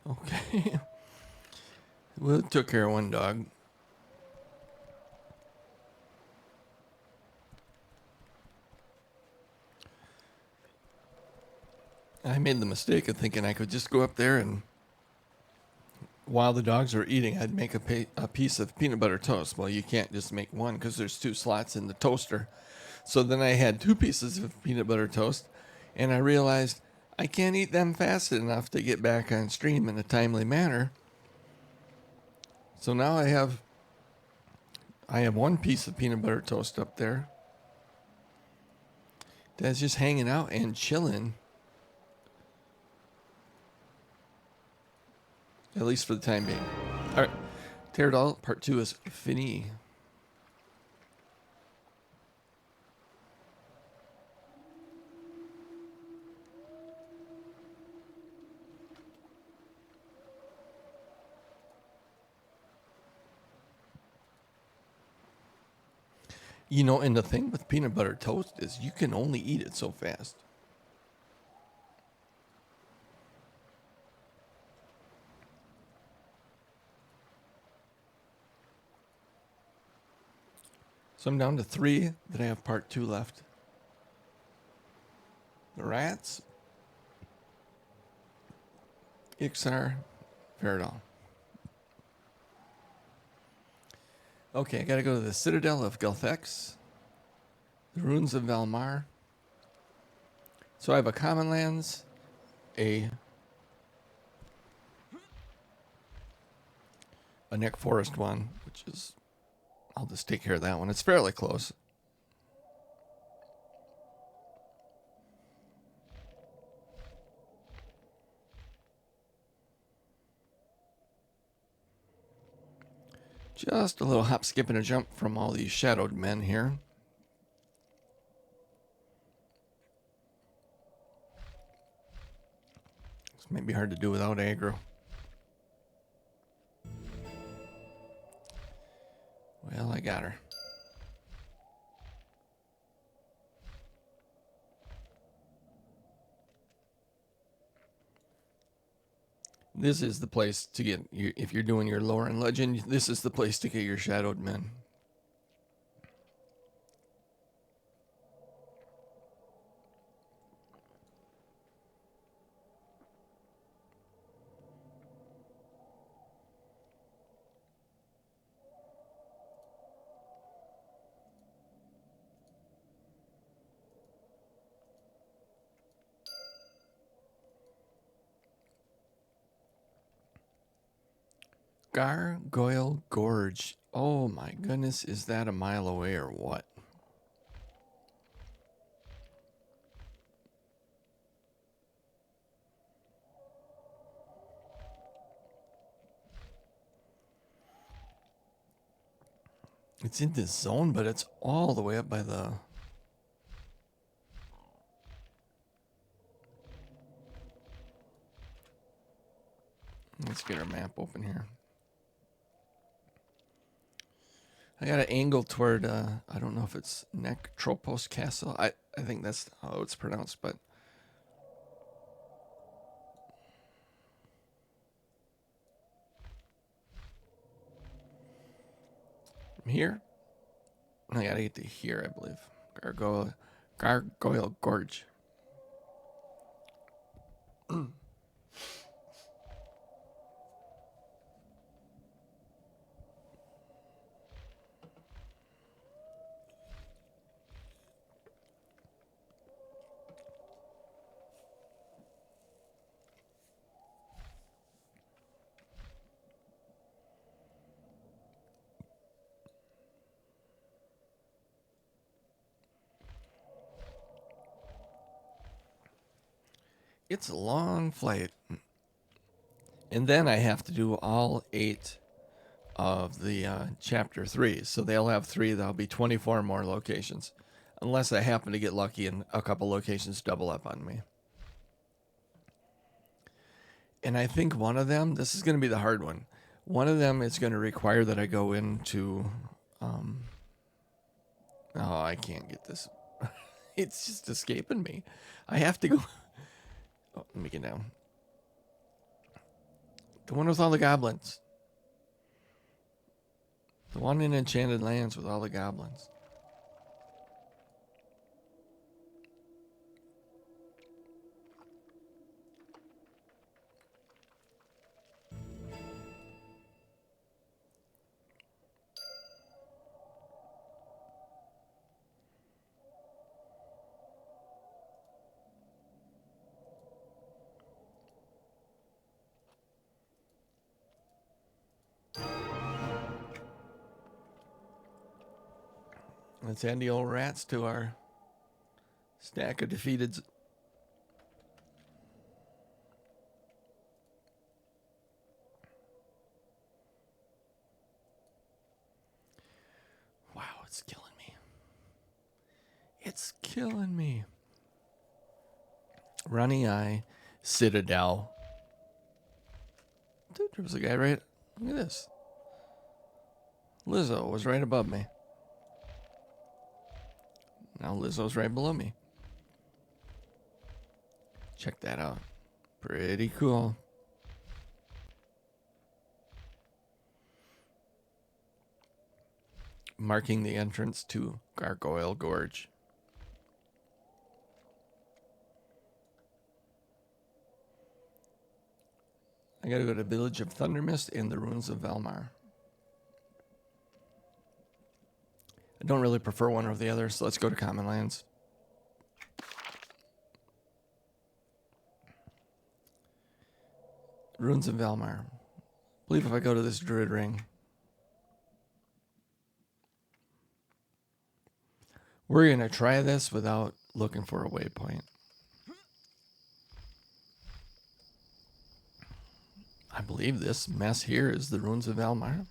Okay. We took care of one dog. I made the mistake of thinking I could just go up there and while the dogs were eating, I'd make a piece of peanut butter toast. Well, you can't just make one because there's 2 slots in the toaster. So then I had 2 pieces of peanut butter toast, and I realized I can't eat them fast enough to get back on stream in a timely manner. So now I have 1 piece of peanut butter toast up there that's just hanging out and chilling. At least for the time being. All right. Tear it all. Part 2 is fini. You know, and the thing with peanut butter toast is you can only eat it so fast. So I'm down to 3 that I have part 2 left. The rats, Ixar, Faradol. Okay, I gotta go to the Citadel of Gelthex, the Ruins of Valmar. So I have a Common Lands, a Neck Forest one, which is, I'll just take care of that one. It's fairly close. Just a little hop, skip, and a jump from all these shadowed men here. This may be hard to do without aggro. Well, I got her. This is the place to get, if you're doing your lore and legend, this is the place to get your shadowed men. Gargoyle Gorge. Oh my goodness, is that a mile away or what? It's in this zone, but it's all the way up by the... Let's get our map open here. I got an angle toward, I don't know if it's Nectropos Castle. I think that's how it's pronounced, but... From here, I gotta get to here, I believe. Gargoyle Gorge. It's a long flight. And then I have to do all 8 of the chapter 3. So they'll have 3. That'll be 24 more locations. Unless I happen to get lucky and a couple locations double up on me. And I think one of them, this is going to be the hard one. One of them is going to require that I go into... oh, I can't get this. It's just escaping me. I have to go... Oh, let me get down. The one with all the goblins. The one in Enchanted Lands with all the goblins. Let's add the old rats to our stack of defeateds. Wow, it's killing me. It's killing me. Runny Eye Citadel. Dude, there was a guy right. Look at this. Lizzo was right above me. Now Lizzo's right below me. Check that out. Pretty cool. Marking the entrance to Gargoyle Gorge. I gotta go to Village of Thundermist and the Ruins of Valmar. I don't really prefer one over the other, so let's go to Common Lands. Ruins of Valmar. I believe if I go to this Druid Ring, we're going to try this without looking for a waypoint. I believe this mess here is the Ruins of Valmar.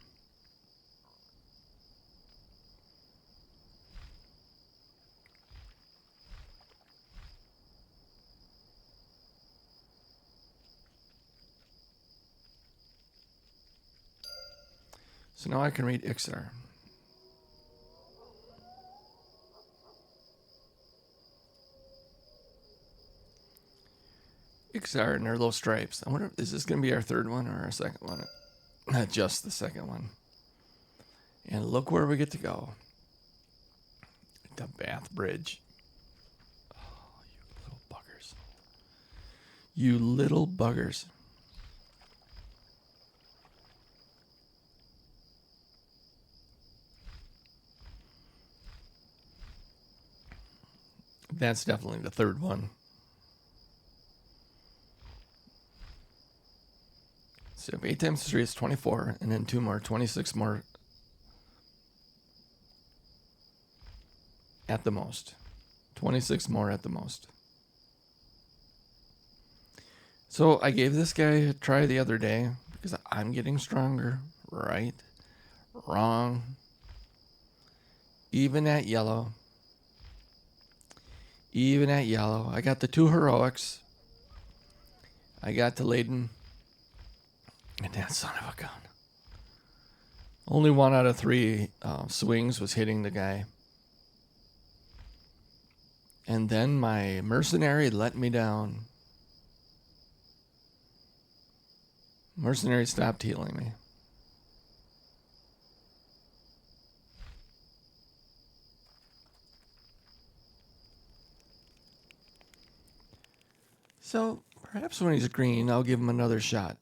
So now I can read Ixar. Ixar and their little stripes. I wonder, is this going to be our third one or our second one? Not just the second one. And look where we get to go. The Bath Bridge. Oh, you little buggers. You little buggers. That's definitely the third one. So if 8 times 3 is 24, and then 2 more, 26 more at the most. 26 more at the most. So I gave this guy a try the other day because I'm getting stronger. Right? Wrong. Even at yellow. Even at yellow. I got the 2 heroics. I got to Laden. And that son of a gun. Only 1 out of 3 swings was hitting the guy. And then my mercenary let me down. Mercenary stopped healing me. So perhaps when he's green, I'll give him another shot.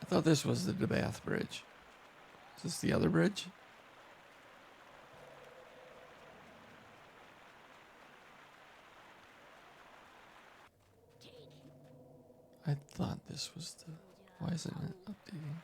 I thought this was the Bath Bridge. Is this the other bridge? I thought this was the... Why isn't it updating?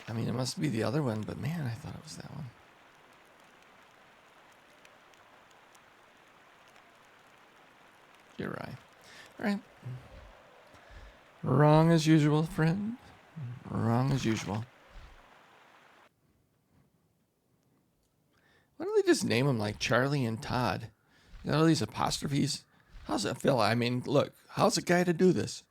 I mean, it must be the other one, but man, I thought it was that one. You're right. All right. Wrong as usual, friend. Wrong as usual. Why don't they just name them like Charlie and Todd? You got all these apostrophes. How's that feel? I mean, look, how's a guy to do this?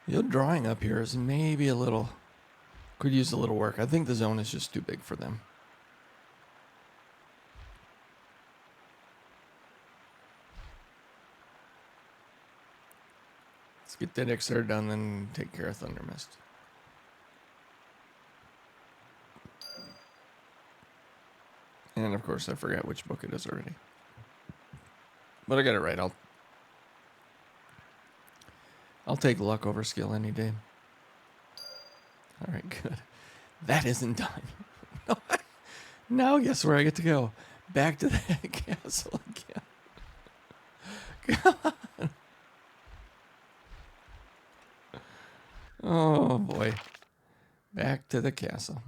The drawing up here is maybe a little, could use a little work. I think the zone is just too big for them. Let's get that XR done, then take care of Thunder Mist. And of course, I forgot which book it is already. But I got it right. I'll take luck over skill any day. All right, good. That isn't done. Now guess where I get to go? Back to that castle again. Come on. Oh boy. Back to the castle.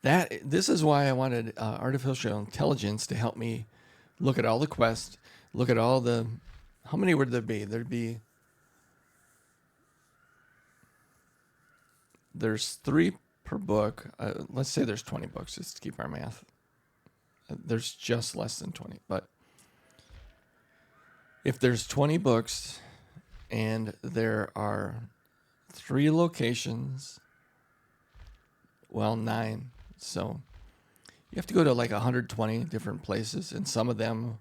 This is why I wanted artificial intelligence to help me look at all the quests, look at all the... How many would there be? There's 3 per book. Let's say there's 20 books, just to keep our math. There's just less than 20. But if there's 20 books and there are 3 locations, well, 9. So you have to go to like 120 different places, and some of them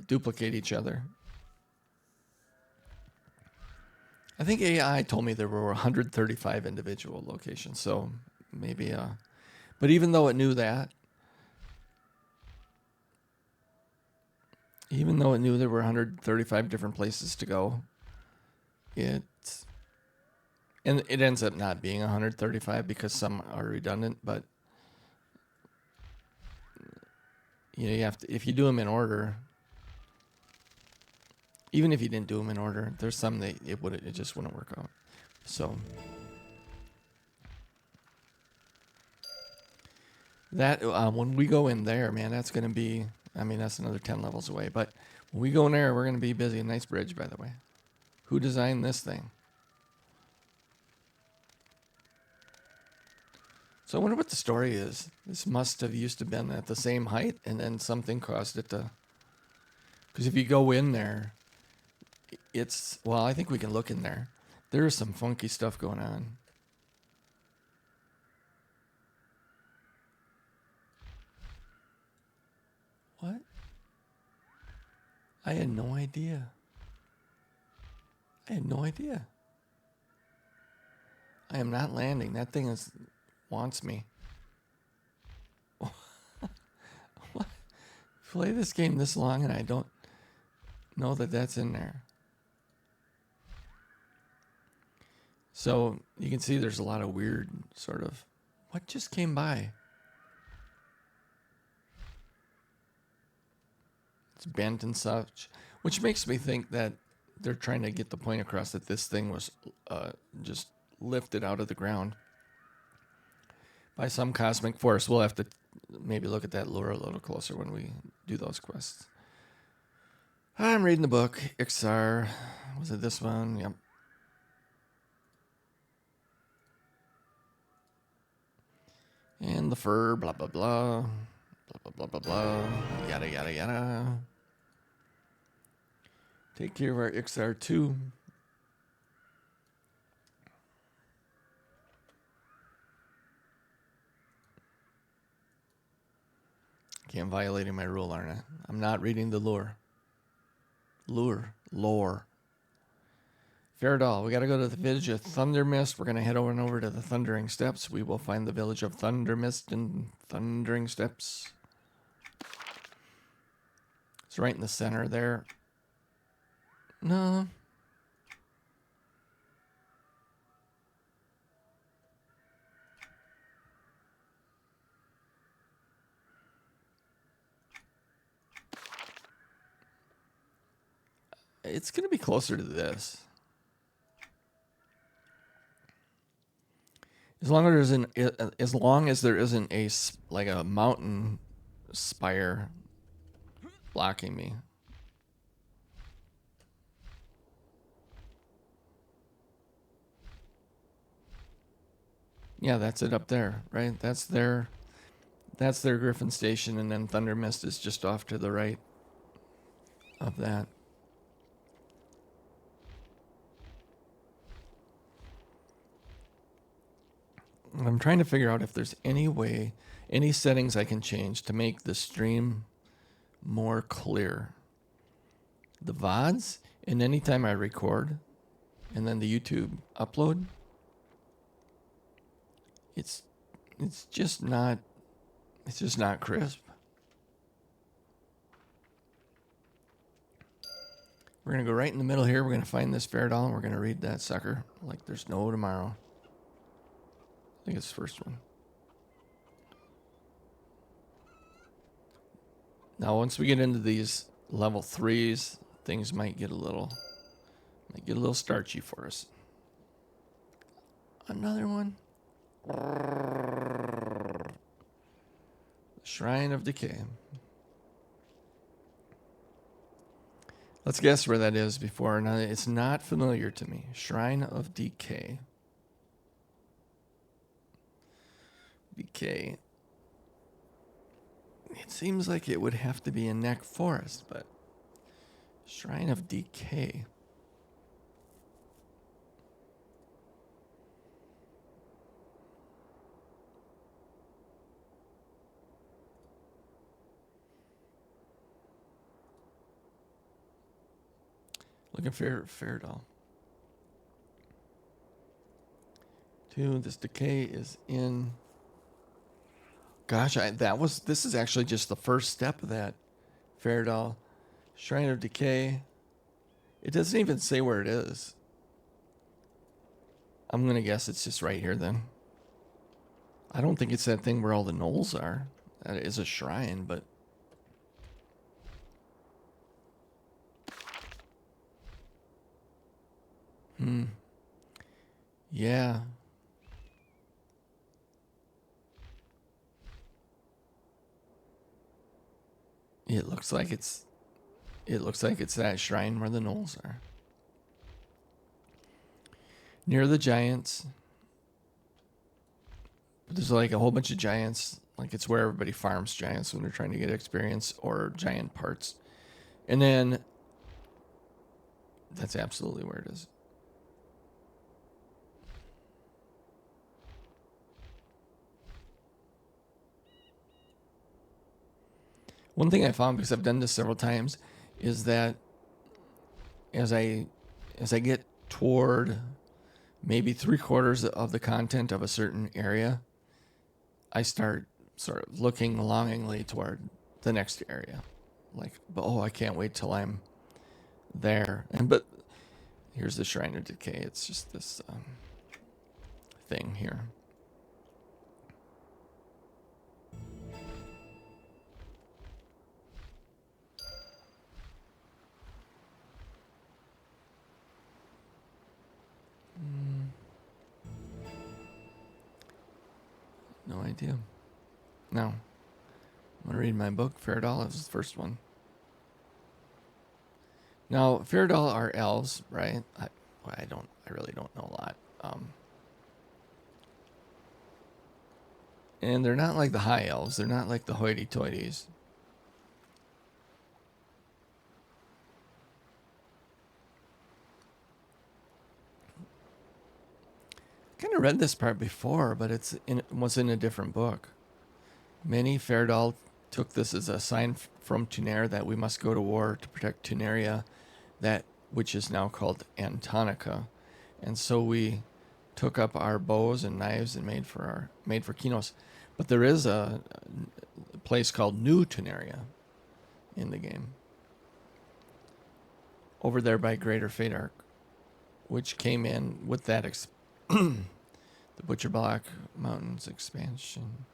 duplicate each other. I think AI told me there were 135 individual locations, so maybe, but even though it knew that, even though it knew there were 135 different places to go, and it ends up not being 135 because some are redundant, but you know, you have to, if you do them in order, even if you didn't do them in order, there's some that it just wouldn't work out. So that when we go in there, man, that's going to be, I mean, that's another 10 levels away. But when we go in there, we're going to be busy. A nice bridge, by the way. Who designed this thing? So I wonder what the story is. This must have used to been at the same height, and then something caused it to... Because if you go in there, it's... Well, I think we can look in there. There's some funky stuff going on. What? I had no idea. I had no idea. I am not landing. That thing wants me. What? Play this game this long and I don't know that that's in there. So you can see there's a lot of weird sort of... What just came by? It's bent and such, which makes me think that they're trying to get the point across that this thing was just lifted out of the ground by some cosmic force. We'll have to maybe look at that lore a little closer when we do those quests. I'm reading the book, Ixar. Was it this one? Yep. And the fur, blah, blah, blah. Blah, blah, blah, blah, blah. Yada, yada, yada. Take care of our Ixar too. Okay, I'm violating my rule, aren't I? I'm not reading the lore. Lore. Faradol, we got to go to the village of Thunder Mist. We're going to head over to the Thundering Steps. We will find the village of Thunder Mist and Thundering Steps. It's right in the center there. No. It's going to be closer to this. as long as there isn't like a mountain spire blocking me. Yeah, that's it up there, right? That's their Griffin Station, and then Thunder Mist is just off to the right of that. And I'm trying to figure out if there's any way, any settings I can change to make the stream more clear. The VODs, and anytime I record, and then the YouTube upload, it's just not crisp. We're gonna go right in the middle here. We're gonna find this Fair Doll, and we're gonna read that sucker like there's no tomorrow. I think it's the first one. Now, once we get into these level 3s, things might get a little starchy for us. Another one. Shrine of Decay. Let's guess where that is before. Now, it's not familiar to me. Shrine of Decay. Decay. It seems like it would have to be in Neck Forest, but Shrine of Decay. Looking for Fair Doll. 2, this Decay is in. Gosh, this is actually just the first step of that Fair Doll. Shrine of Decay. It doesn't even say where it is. I'm going to guess it's just right here then. I don't think it's that thing where all the gnolls are. That is a shrine, but. Yeah. It looks like it's that shrine where the gnolls are. Near the giants. There's like a whole bunch of giants. Like it's where everybody farms giants when they're trying to get experience or giant parts. And then that's absolutely where it is. One thing I found, because I've done this several times, is that as I get toward maybe 3/4 of the content of a certain area, I start sort of looking longingly toward the next area. Like, oh, I can't wait till I'm there. But here's the Shrine of Decay. It's just this thing here. No idea. No. I'm going to read my book. Fair Doll is the first one. Now, Fair Doll are elves, right? I really don't know a lot. And they're not like the high elves. They're not like the hoity-toities. Kind of read this part before, but it was in a different book. Many Fair Doll took this as a sign from Tuner that we must go to war to protect Tuneria, that which is now called Antonica, and so we took up our bows and knives and made for Kinos. But there is a place called New Tuneria in the game, over there by Greater Fadark, which came in with that the Butcher Block Mountains expansion.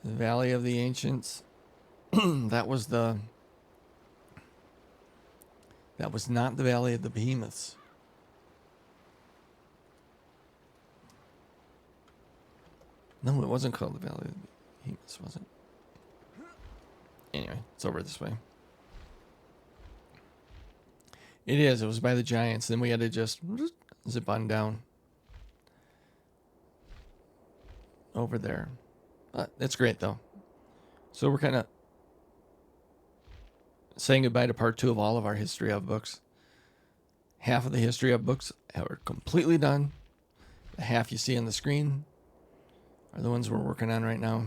The Valley of the Ancients. That was not the Valley of the Behemoths. No, it wasn't called the Valley of the Behemoths, was it? Anyway, it's over this way. It is. It was by the giants. Then we had to just zip on down over there. That's great, though. So we're kind of saying goodbye to part 2 of all of our history of books. Half of the history of books are completely done. The half you see on the screen are the ones we're working on right now.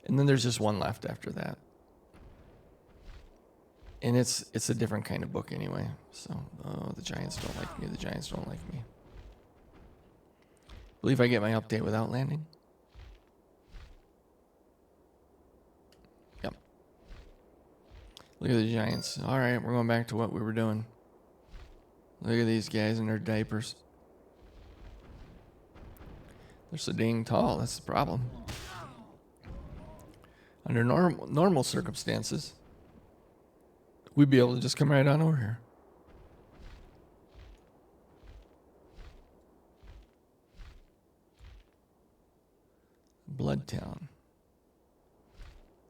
And then there's just one left after that. And it's a different kind of book anyway. So, the giants don't like me. The giants don't like me. Believe I get my update without landing. Yep. Look at the giants. All right, we're going back to what we were doing. Look at these guys in their diapers. They're so dang tall. That's the problem. Under normal circumstances, we'd be able to just come right on over here. Bloodtown.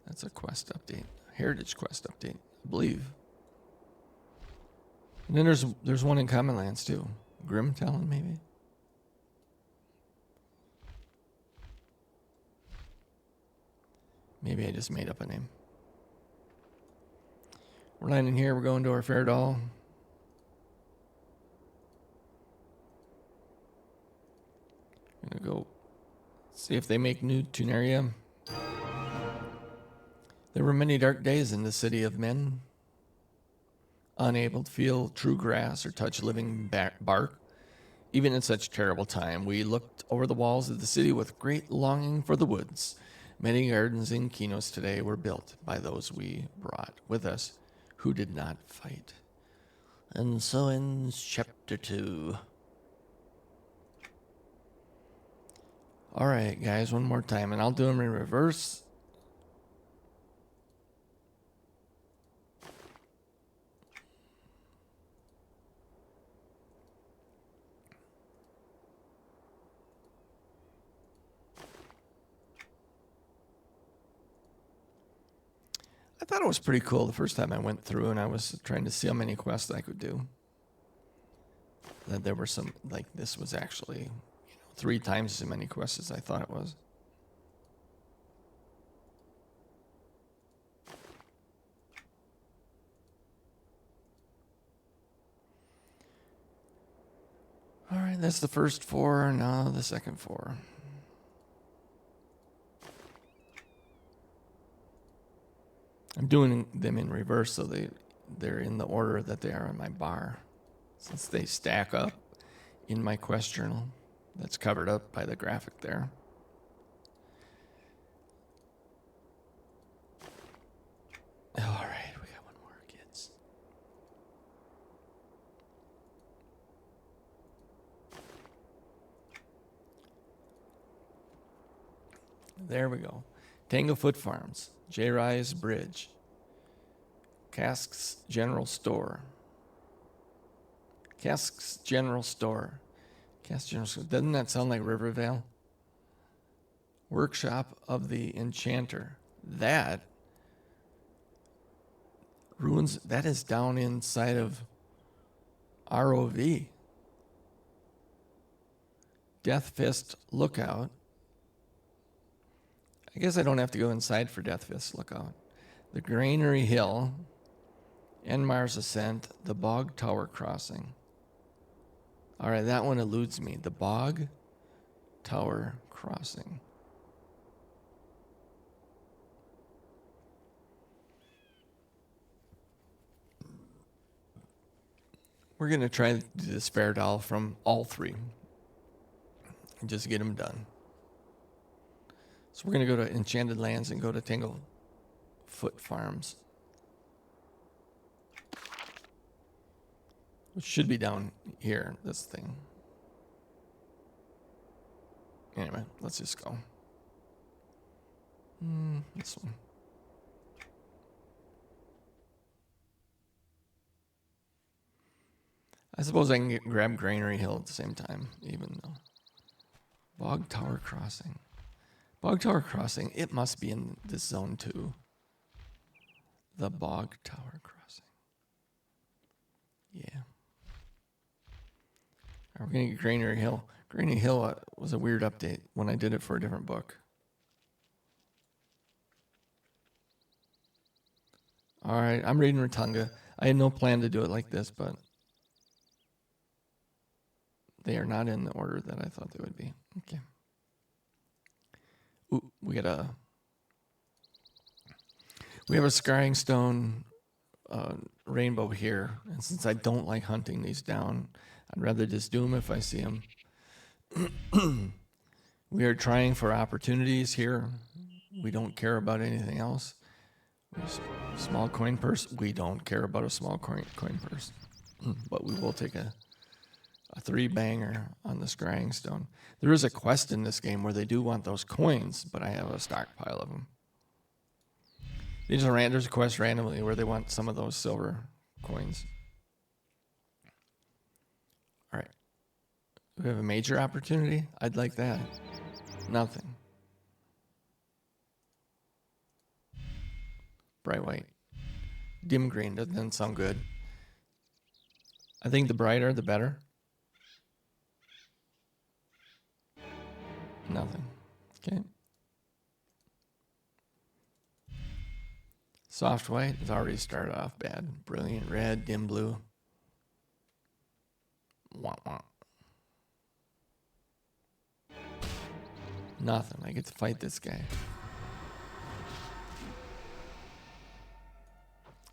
That's a quest update. Heritage quest update, I believe. And then there's one in Common Lands too. Grimtalon, maybe? Maybe I just made up a name. We're landing here. We're going to our fair doll. I'm going to go see if they make new Tunaria. There were many dark days in the city of men, unable to feel true grass or touch living bark. Even in such terrible time, we looked over the walls of the city with great longing for the woods. Many gardens in Kinos today were built by those we brought with us who did not fight. And so ends chapter 2. All right, guys, one more time, and I'll do them in reverse. I thought it was pretty cool the first time I went through and I was trying to see how many quests I could do. That there were some, like this was actually 3 times as many quests as I thought it was. All right, that's the first 4, now the second 4. I'm doing them in reverse so they're in the order that they are in my bar. Since they stack up in my quest journal that's covered up by the graphic there. All right, we got one more, kids. There we go. Tanglefoot Farms, J. Rise Bridge, Casks General Store. Casks General Store. Casks General Store. Doesn't that sound like Rivervale? Workshop of the Enchanter. That ruins. That is down inside of ROV. Death Fist Lookout. I guess I don't have to go inside for Death Fist Lookout. The Granary Hill. Enmar's Ascent. The Bog Tower Crossing. All right, that one eludes me. The Bog Tower Crossing. We're going to try to do this fair doll from all 3 and just get them done. So we're going to go to Enchanted Lands and go to Tanglefoot Farms. Which should be down here, this thing. Anyway, let's just go. This one. I suppose I can grab Granary Hill at the same time, even though. Bog Tower Crossing. Bog Tower Crossing, it must be in this zone too. The Bog Tower Crossing. Yeah. We're going to get Granary Hill. Granary Hill was a weird update when I did it for a different book. All right, I'm reading Rotunda. I had no plan to do it like this, but they are not in the order that I thought they would be. Okay. Ooh, we have a scrying stone rainbow here, and since I don't like hunting these down, I'd rather just do them if I see them. We are trying for opportunities here. We don't care about anything else. Small coin purse. We don't care about a small coin purse, but we will take a 3-banger on the scrying stone. There is a quest in this game where they do want those coins, but I have a stockpile of them. There's a quest randomly where they want some of those silver coins. All right. We have a major opportunity. I'd like that. Nothing. Bright white. Dim green doesn't sound good. I think the brighter, the better. Nothing. Okay. Soft white has already started off bad. Brilliant red, dim blue. Wah, wah. Nothing. I get to fight this guy.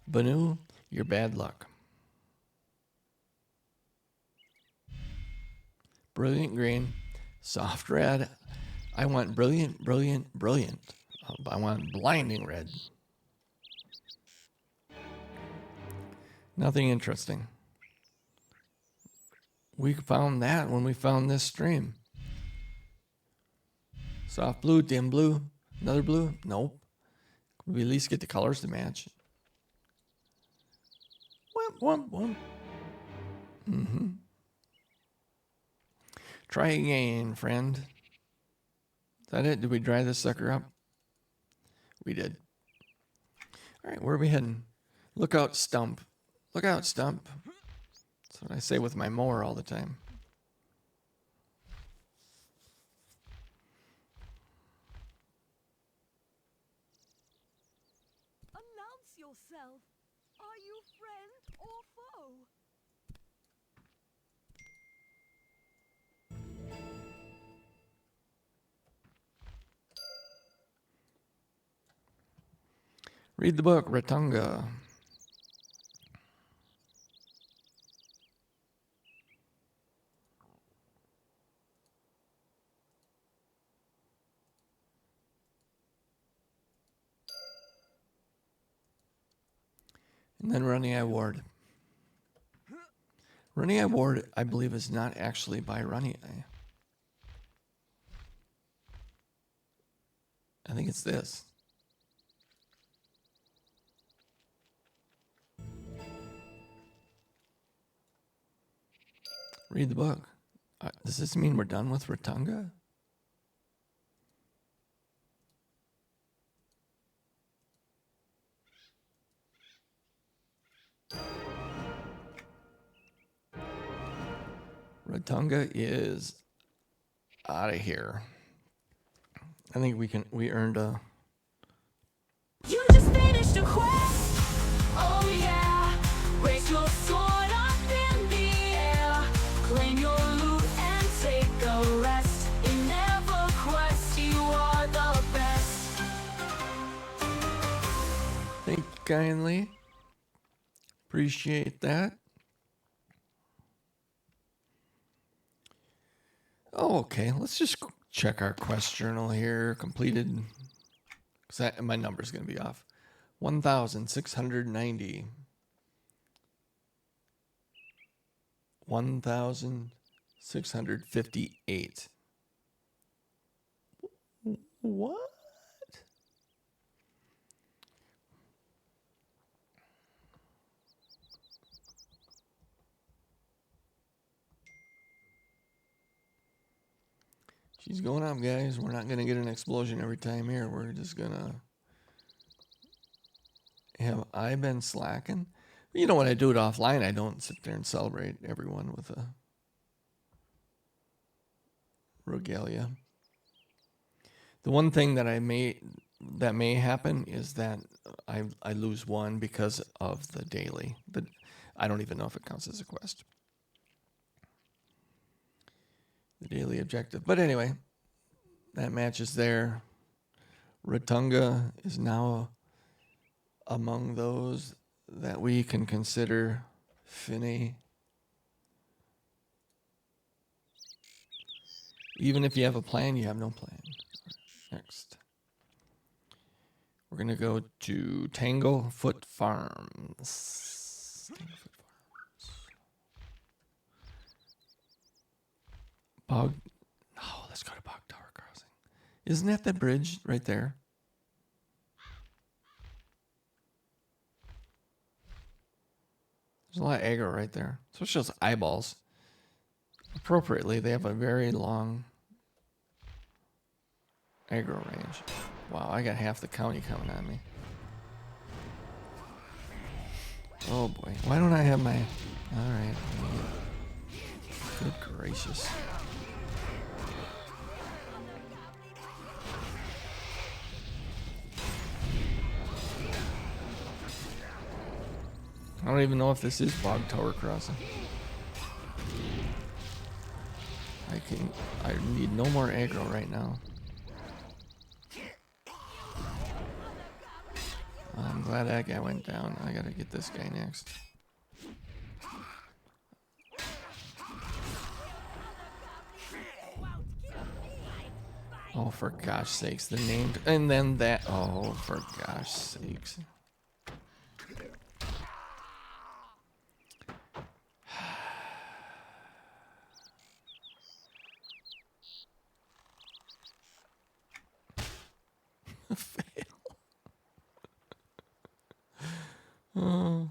Banu, you're bad luck. Brilliant green. Soft red. I want brilliant, brilliant, brilliant. I want blinding red. Nothing interesting. We found that when we found this stream. Soft blue, dim blue, another blue? Nope. We at least get the colors to match. Womp, womp, womp. Mm-hmm. Try again, friend. Is that it? Did we dry this sucker up? We did. All right, where are we heading? Look out, stump. Look out, stump. That's what I say with my mower all the time. Announce yourself. Are you friend or foe? Read the book, Rotunda. And then Running Eye Ward. Running Eye Ward, I believe, is not actually by Running Eye. I think it's this. Read the book. Does this mean we're done with Rotunda? Rotunda is out of here. I think we earned a... You just finished a quest. Oh yeah. Raise your sword up in the air. Claim your loot and take a rest. In EverQuest, you are the best. Thank you kindly. Appreciate that. Oh, okay. Let's just check our quest journal here. Completed. Because my number's going to be off. 1,690. 1,658. What? She's going up, guys. We're not going to get an explosion every time here. We're just going to... Have I been slacking? You know, when I do it offline, I don't sit there and celebrate everyone with a regalia. The one thing that may happen is that I lose one because of the daily. I don't even know if it counts as a quest. The daily objective. But anyway, that match is there. Ratunga is now among those that we can consider Finny. Even if you have a plan, you have no plan. Next. We're going to go to Tanglefoot Farms. Bog. Oh, let's go to Bog Tower Crossing. Isn't that the bridge right there? There's a lot of aggro right there. Especially those eyeballs. Appropriately, they have a very long aggro range. Wow, I got half the county coming on me. Oh boy. Why don't I have my... Alright. Good gracious. I don't even know if this is Bog Tower Crossing. I need no more aggro right now. I'm glad that guy went down. I gotta get this guy next. Oh, for gosh sakes, the name, and then that, oh, for gosh sakes. Fail. Oh,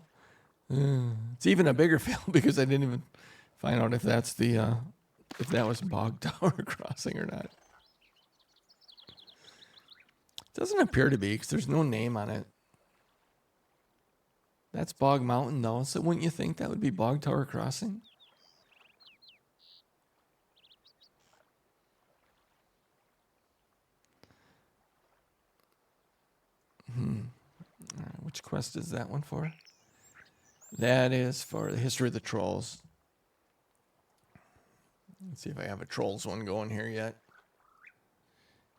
it's even a bigger fail because I didn't even find out if that's the if that was Bog Tower Crossing or not. It doesn't appear to be because there's no name on it. That's Bog Mountain though, so wouldn't you think that would be Bog Tower Crossing? All right, which quest is that one for? That is for the history of the trolls. Let's see if I have a trolls one going here yet.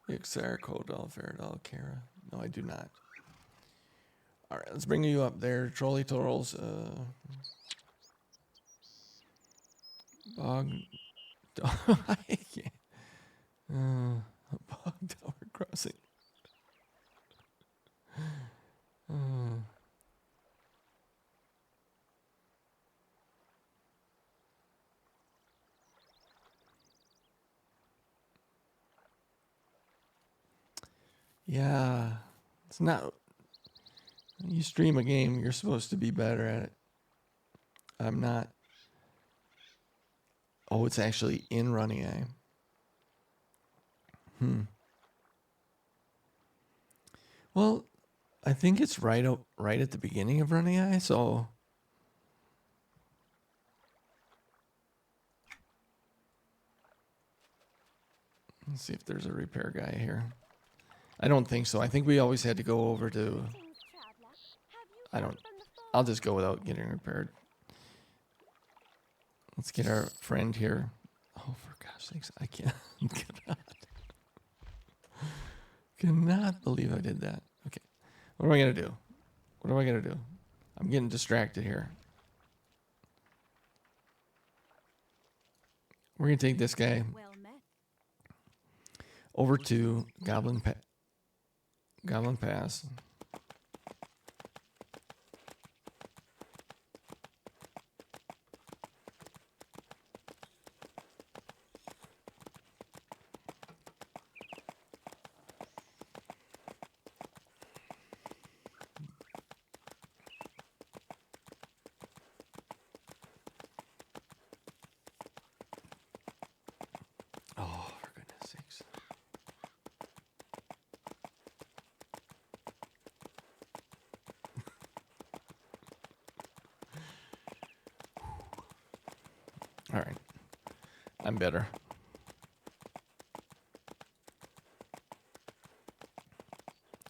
Ixar, Kodal, Faradal, Kara. No, I do not. All right, let's bring you up there. Trolley trolls. Bog. I can't. Bog Tower Crossing. Yeah, it's not. You stream a game, you're supposed to be better at it. I'm not. Oh, it's actually in Running Eye. Well, I think it's right at the beginning of Running Eye, so let's see if there's a repair guy here. I don't think so. I think we always had to go over to... I'll just go without getting repaired. Let's get our friend here. Oh, for gosh sakes, I cannot believe I did that. Okay, what am I gonna do? What am I gonna do? I'm getting distracted here. We're gonna take this guy Well met. over to Goblin Pass. Oh, for goodness sakes. Alright. I'm better.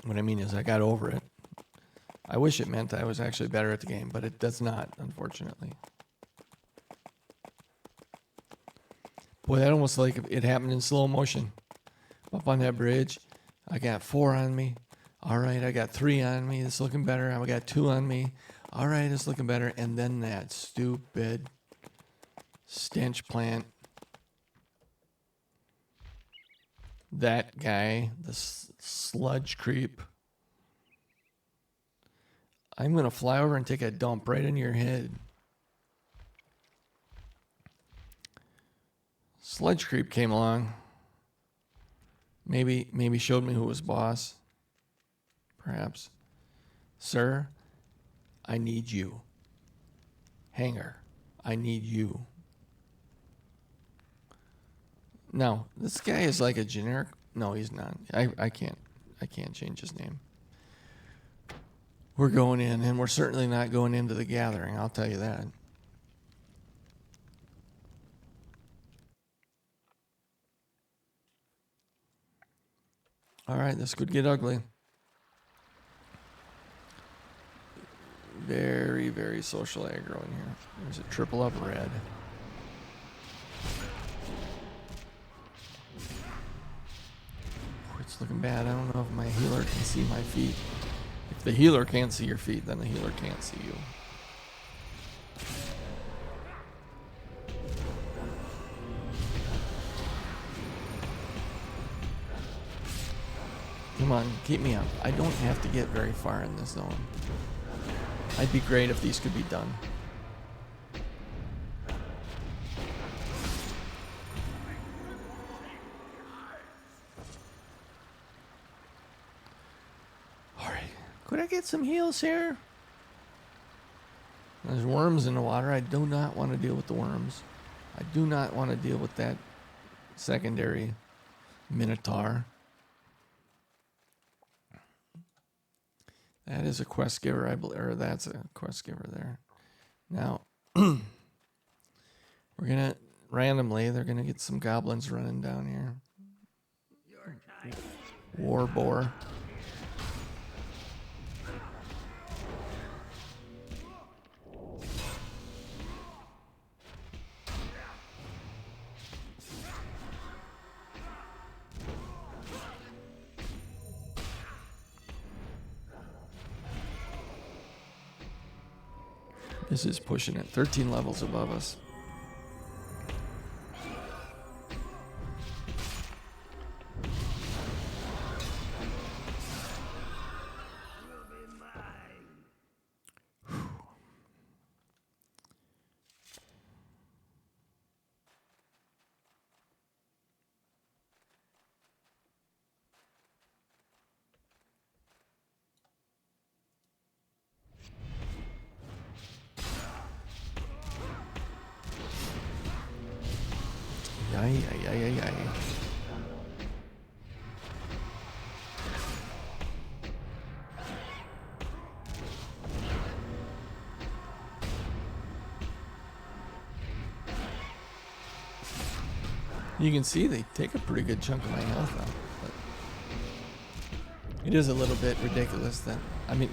What I mean is I got over it. I wish it meant I was actually better at the game, but it does not, unfortunately. Boy, that almost like it happened in slow motion. Up on that bridge, I got 4 on me. All right, I got 3 on me. It's looking better. I got 2 on me. All right, it's looking better. And then that stupid stench plant. That guy, the sludge creep. I'm going to fly over and take a dump right in your head. Sludge creep came along. Maybe showed me who was boss. Perhaps. Sir, I need you. Hanger, I need you. No, this guy is like a generic. No, he's not. I can't change his name. We're going in, and we're certainly not going into the gathering, I'll tell you that. All right, this could get ugly. Very, very social aggro in here. There's a triple up red. It's looking bad. I don't know if my healer can see my feet. If the healer can't see your feet, then the healer can't see you. Come on, keep me up. I don't have to get very far in this zone. I'd be great if these could be done. Alright, could I get some heals here? There's worms in the water. I do not want to deal with the worms. I do not want to deal with that secondary minotaur. That is a quest giver, I believe, or that's a quest giver there. Now, we're gonna randomly, they're gonna get some goblins running down here. War boar. This is pushing it. 13 levels above us. Ay, ay, ay, ay, ay. You can see they take a pretty good chunk of my health out. But it is a little bit ridiculous that, I mean,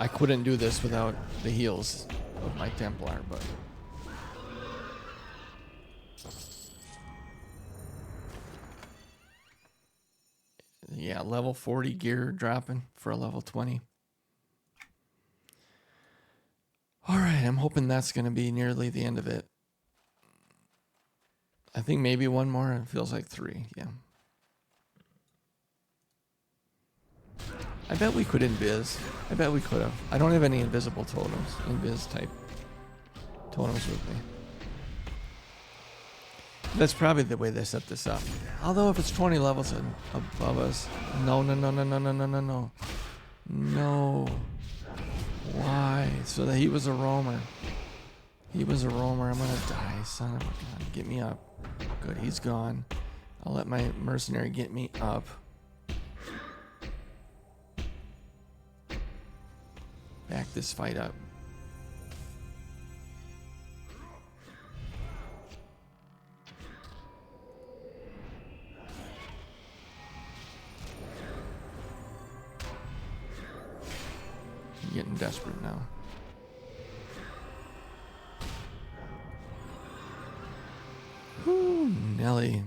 I couldn't do this without the heals of my Templar, but... Yeah, level 40 gear dropping for a level 20. Alright, I'm hoping that's going to be nearly the end of it. I think maybe one more. It feels like 3, yeah. I bet we could invis. I bet we could have. I don't have any invisible totems, invis type totems with me. That's probably the way they set this up. Although if it's 20 levels above us, no. No. Why? So that he was a roamer. He was a roamer. I'm gonna die, son of a gun. Get me up. Good, he's gone. I'll let my mercenary get me up. Back this fight up. I'm desperate now. Whew, Nelly.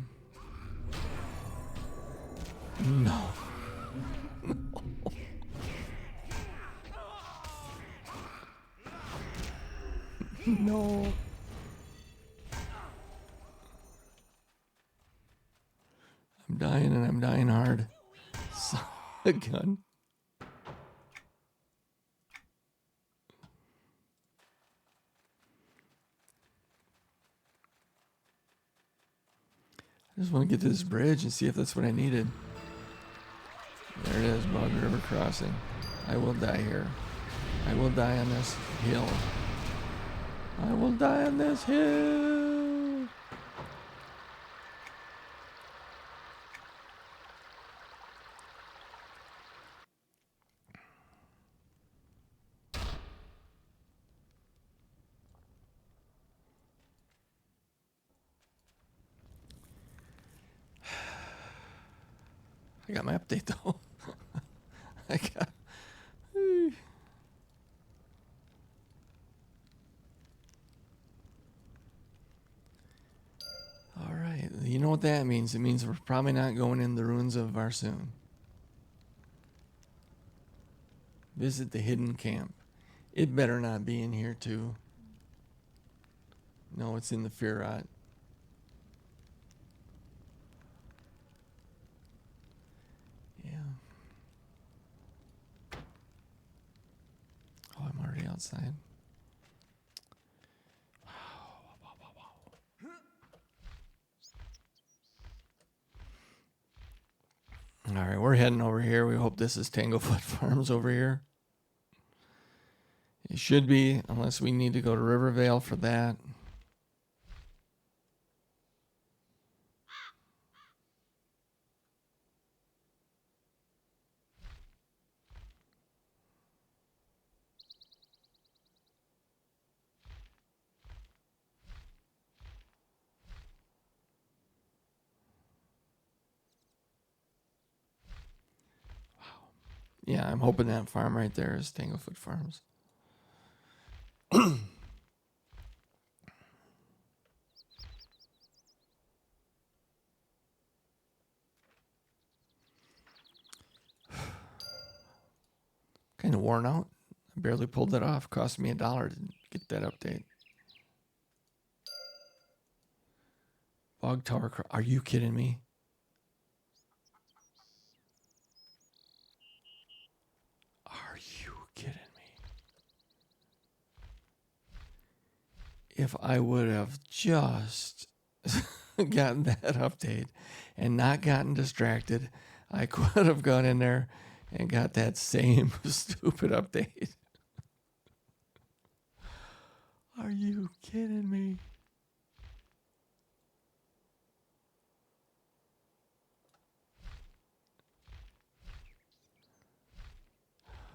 No. No. I'm dying and I'm dying hard. Son of a gun. I just want to get to this bridge and see if that's what I needed. There it is, Bog River Crossing. I will die here. I will die on this hill. I will die on this hill. I got my update though. I got. All right. You know what that means? It means we're probably not going in the ruins of Varsoon. Visit the hidden camp. It better not be in here too. No, it's in the Firot. Yeah. Oh, I'm already outside. All right, we're heading over here. We hope this is Tanglefoot Farms over here. It should be, unless we need to go to Rivervale for that. Yeah, I'm hoping that farm right there is Tanglefoot Farms. Kind of worn out. I barely pulled that off. Cost me $1 to get that update. Bog Tower. Are you kidding me? Are you kidding me? If I would have just gotten that update and not gotten distracted, I could have gone in there and got that same stupid update. Are you kidding me?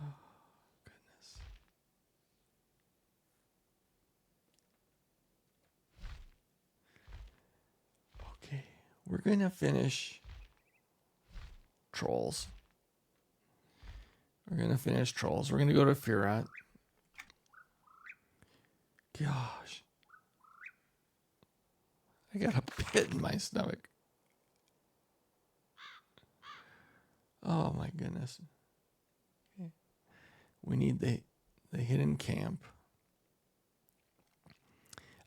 Oh, goodness. Okay, we're going to finish Trolls. We're going to finish Trolls. We're going to go to Firot. Gosh. I got a pit in my stomach. Oh my goodness. Okay. We need the hidden camp.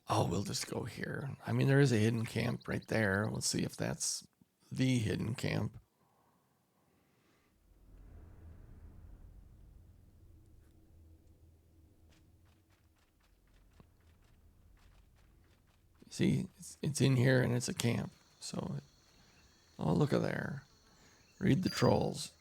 Oh, we'll just go here. I mean, there is a hidden camp right there. Let's see if that's the hidden camp. See, it's in here and it's a camp. So, oh, look at there. Read the trolls.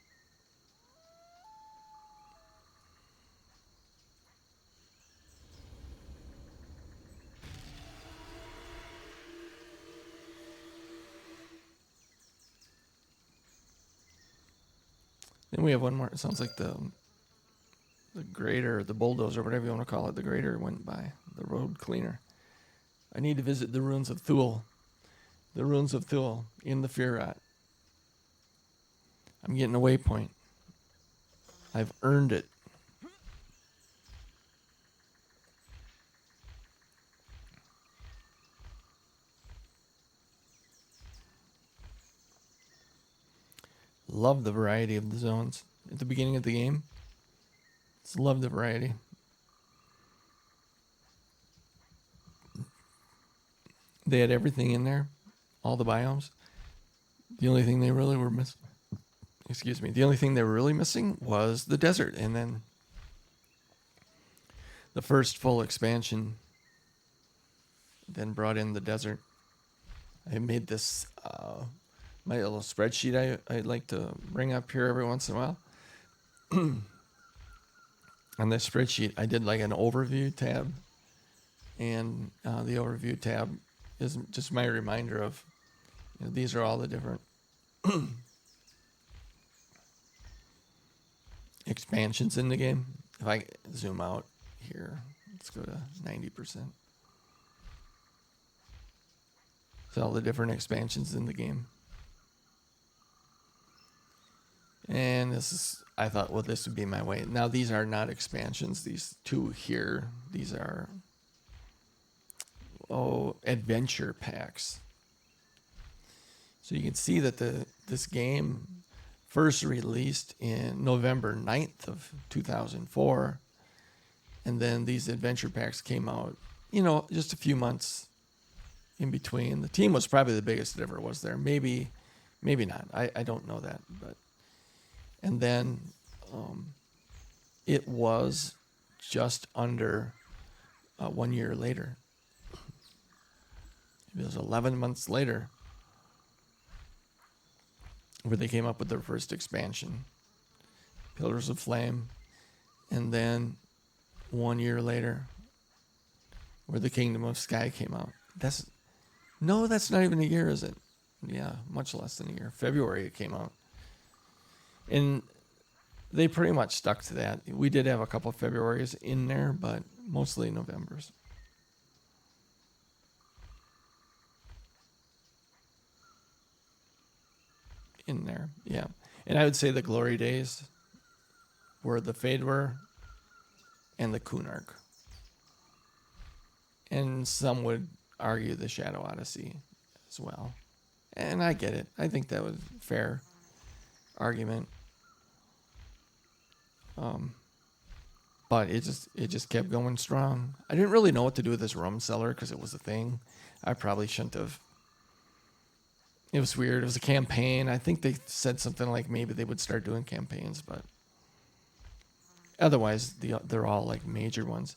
Then we have one more. It sounds like the grader, the bulldozer, whatever you want to call it. The grader went by. The road cleaner. I need to visit the ruins of Thule. The ruins of Thule in the Firot. I'm getting a waypoint. I've earned it. love the variety of the zones at the beginning of the game. Just love the variety. They had everything in there, all the biomes. The only thing they really were missing, the only thing they were really missing was the desert. And then the first full expansion then brought in the desert. I made this, my little spreadsheet I like to bring up here every once in a while. On this spreadsheet, I did like an overview tab. And the overview tab is just my reminder of, these are all the different expansions in the game. If I zoom out here, let's go to 90%. So all the different expansions in the game. And this is, I thought, well, this would be my way. Now, these are not expansions. These two here, these are, adventure packs. So you can see that this game first released in November 9th of 2004. And then these adventure packs came out, just a few months in between. The team was probably the biggest it ever was there. Maybe not. I don't know that. And then it was just under 1 year later. It was 11 months later where they came up with their first expansion, Pillars of Flame. And then 1 year later, where the Kingdom of Sky came out. That's not even a year, is it? Yeah, much less than a year. February it came out. And they pretty much stuck to that. We did have a couple of Februarys in there, but mostly Novembers. In there, yeah. And I would say the glory days were the Fadewar and the Kunark. And some would argue the Shadow Odyssey as well. And I get it. I think that was a fair argument. But it just kept going strong. I didn't really know what to do with this rum cellar because it was a thing. I probably shouldn't have. It was weird. It was a campaign. I think they said something like maybe they would start doing campaigns, but otherwise they're all like major ones.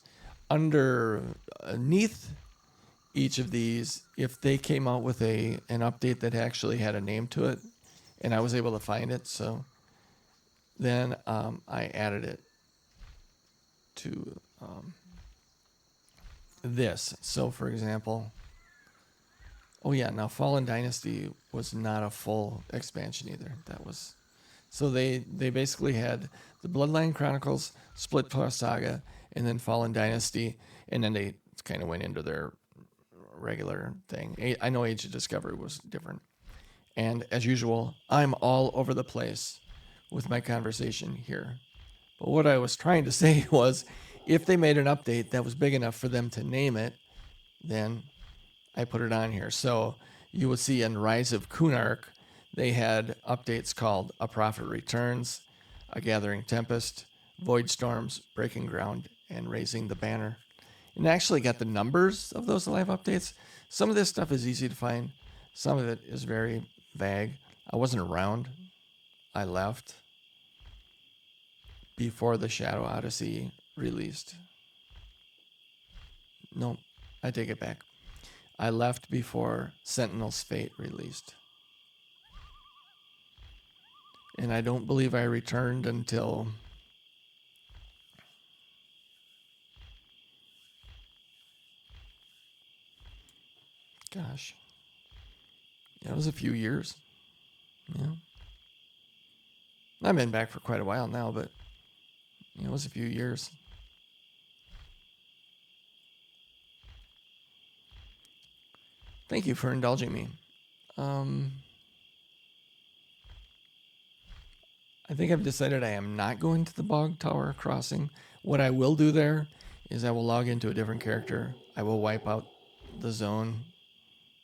Underneath each of these, if they came out with an update that actually had a name to it, and I was able to find it, so then I added it to this. So, for example, now Fallen Dynasty was not a full expansion either. So they basically had the Bloodline Chronicles, Split Plus Saga, and then Fallen Dynasty, and then they kind of went into their regular thing. I know Age of Discovery was different. And as usual, I'm all over the place with my conversation here. But what I was trying to say was, if they made an update that was big enough for them to name it, then I put it on here. So you will see in Rise of Kunark, they had updates called A Prophet Returns, A Gathering Tempest, Void Storms, Breaking Ground, and Raising the Banner. And I actually got the numbers of those live updates. Some of this stuff is easy to find. Some of it is very vague. I wasn't around. I left before the Shadow Odyssey released. No, I take it back. I left before Sentinel's Fate released. And I don't believe I returned until gosh. Yeah, it was a few years. Yeah. I've been back for quite a while now, but it was a few years. Thank you for indulging me. I think I've decided I am not going to the Bog Tower Crossing. What I will do there is I will log into a different character. I will wipe out the zone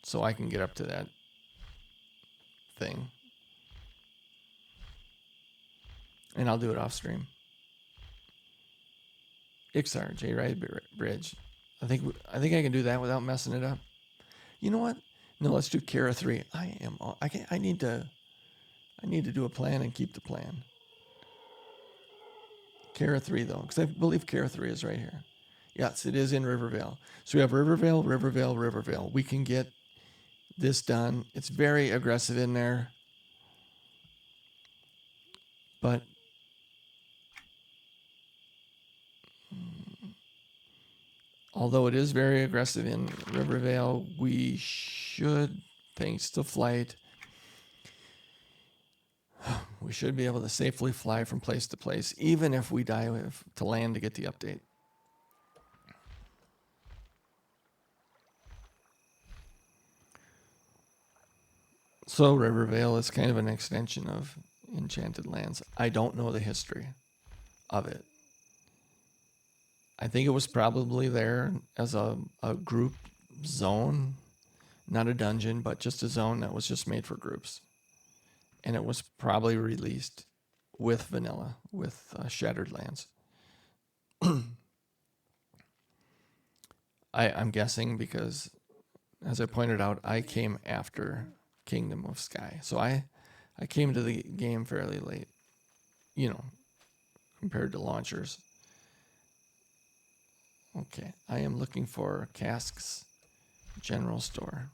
so I can get up to that thing. And I'll do it off stream. Ixar, J. Ride Bridge. I think I can do that without messing it up. You know what? No, let's do Kara 3. I need to do a plan and keep the plan. Kara 3 though, because I believe Kara 3 is right here. Yes, it is in Rivervale. So we have Rivervale. We can get this done. It's very aggressive in there. But although it is very aggressive in Rivervale, we should, thanks to flight, we should be able to safely fly from place to place, even if we dive to land to get the update. So Rivervale is kind of an extension of Enchanted Lands. I don't know the history of it. I think it was probably there as a group zone, not a dungeon, but just a zone that was just made for groups. And it was probably released with vanilla, with Shattered Lands. I'm guessing because, as I pointed out, I came after Kingdom of Sky. So I came to the game fairly late, compared to launchers. Okay, I am looking for Casks General Store.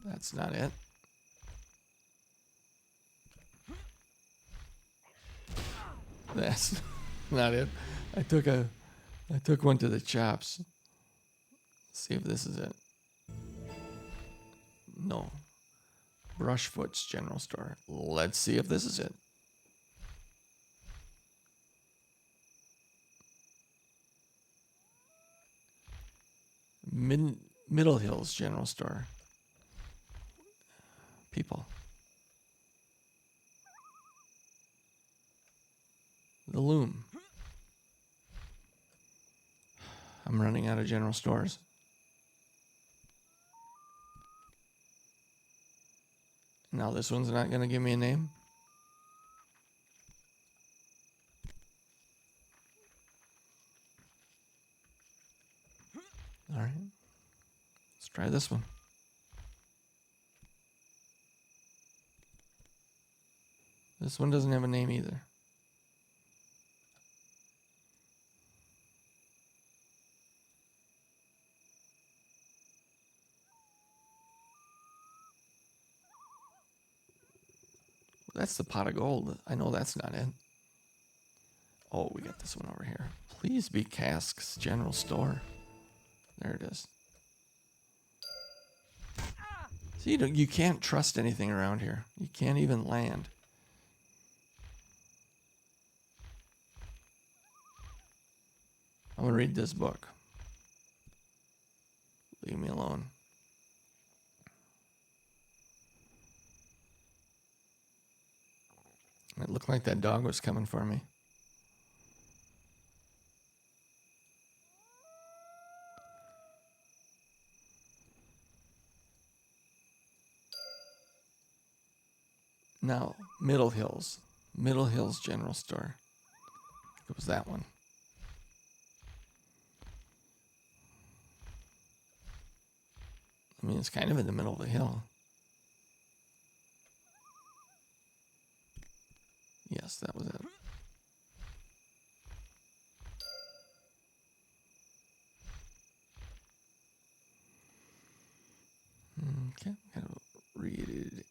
That's not it. That's not it. I took one to the chops. Let's see if this is it. No. Brushfoot's General Store. Let's see if this is it. Middle Hills General Store. People. The Loom. I'm running out of general stores. Now this one's not going to give me a name. All right. Let's try this one. This one doesn't have a name either. That's the pot of gold. I know that's not it. Oh, we got this one over here. Please be Casks General Store. There it is. See, you can't trust anything around here. You can't even land. I'm going to read this book. Leave me alone. It looked like that dog was coming for me. Now, Middle Hills. Middle Hills General Store. It was that one. I mean, it's kind of in the middle of the hill. Yes, that was it. Okay, gotta read it.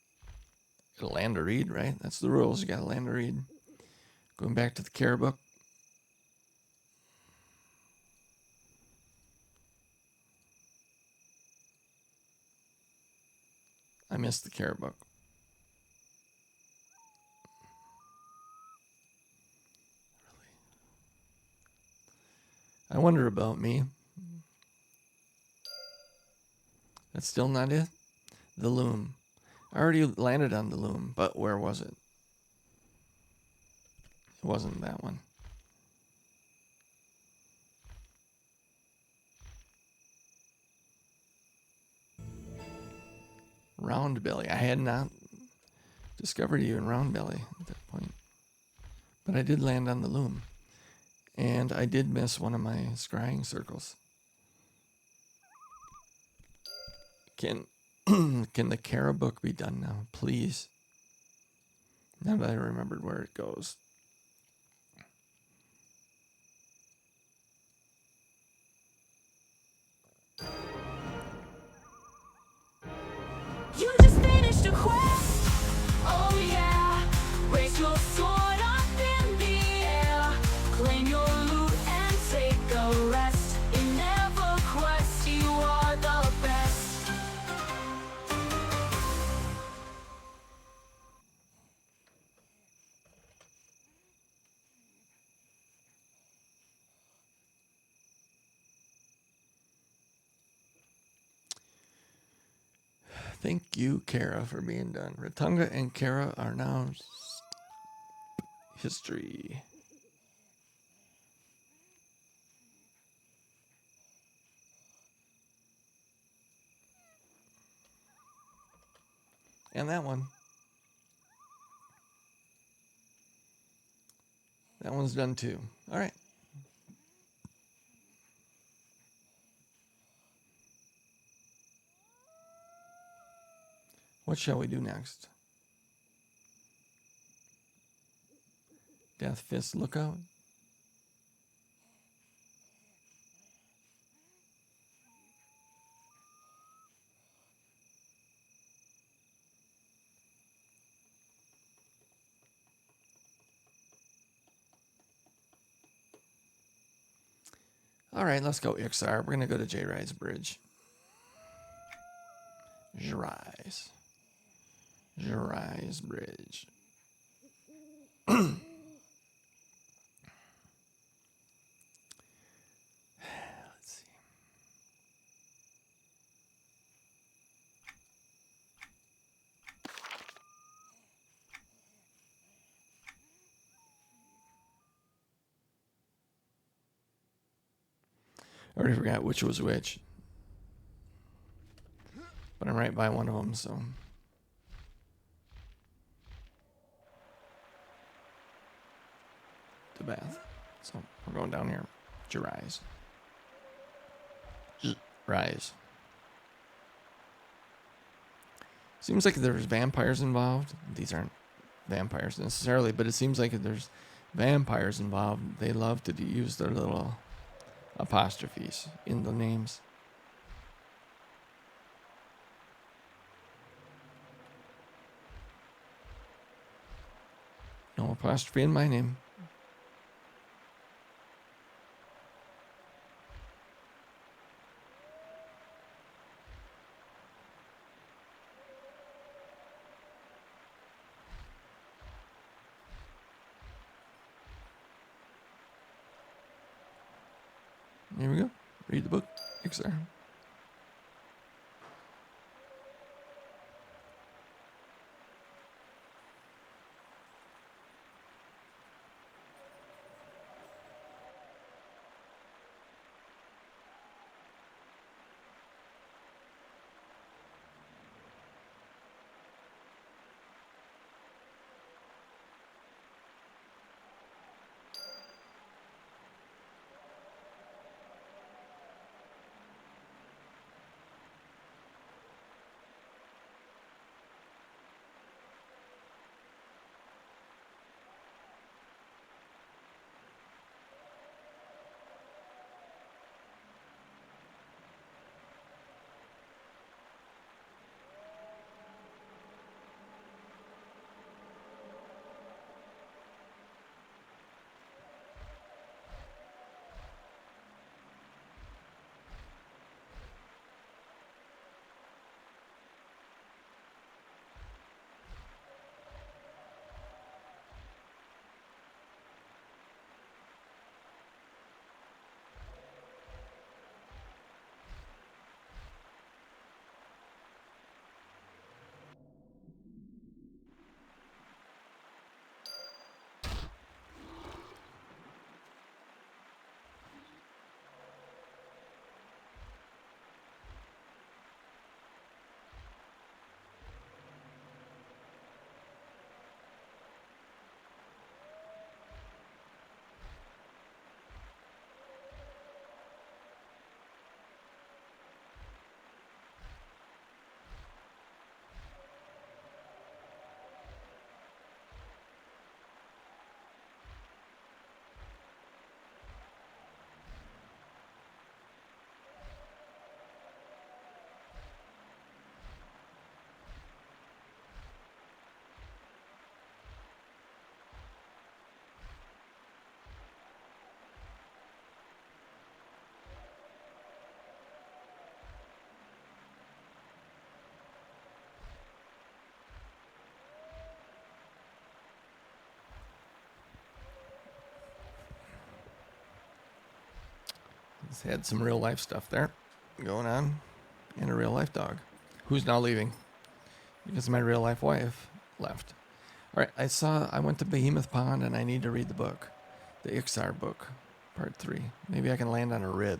Gotta land to read, right? That's the rules. You gotta land to read. Going back to the care book. I missed the care book. I wonder about me. That's still not it? The Loom. I already landed on the Loom, but where was it? It wasn't that one. Round Belly. I had not discovered you in Round Belly at that point. But I did land on the loom. And I did miss one of my scrying circles. Can the Kara book be done now, please? Now that I remembered where it goes. You just finished a quest. Oh yeah. Raise your sword up in the air. Claim your loot and take a rest. In EverQuest, you are the best. Thank you, Kara, for being done. Ratunga and Kara are now history. And that one. That one's done too. All right. What shall we do next? Death Fist Lookout? All right, let's go Ixar. We're going to go to J-Ride's Bridge. J-Rise. J-Rise Bridge. Let's see. I already forgot which was which. But I'm right by one of them, so. The bath. So we're going down here. Rise. Rise. Seems like there's vampires involved. These aren't vampires necessarily, but it seems like there's vampires involved. They love to use their little apostrophes in the names. No apostrophe in my name. Here we go. Read the book. Ixar. It's had some real life stuff there going on, and a real life dog who's now leaving because my real life wife left. All right, I went to Behemoth Pond and I need to read the book, the Ixar book, part 3. Maybe I can land on a rib.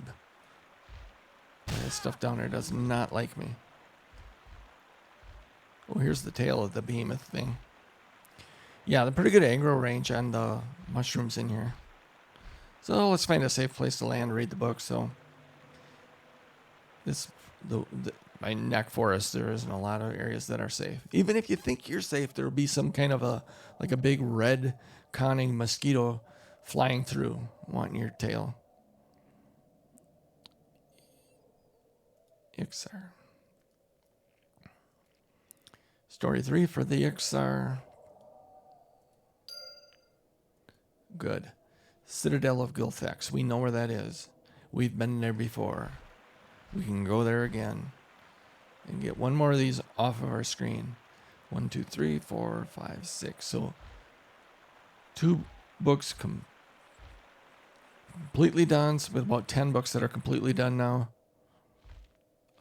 That stuff down there does not like me. Oh, here's the tail of the behemoth thing. Yeah, the pretty good aggro range on the mushrooms in here. So let's find a safe place to land, read the book. So my neck forest, there isn't a lot of areas that are safe. Even if you think you're safe, there will be some kind of a big red conning mosquito flying through, wanting your tail. Ixar. Story 3 for the Ixar. Good. Citadel of Gilthex. We know where that is. We've been there before. We can go there again and get one more of these off of our screen. 1, 2, 3, 4, 5, 6. So 2 books completely done, with about 10 books that are completely done now.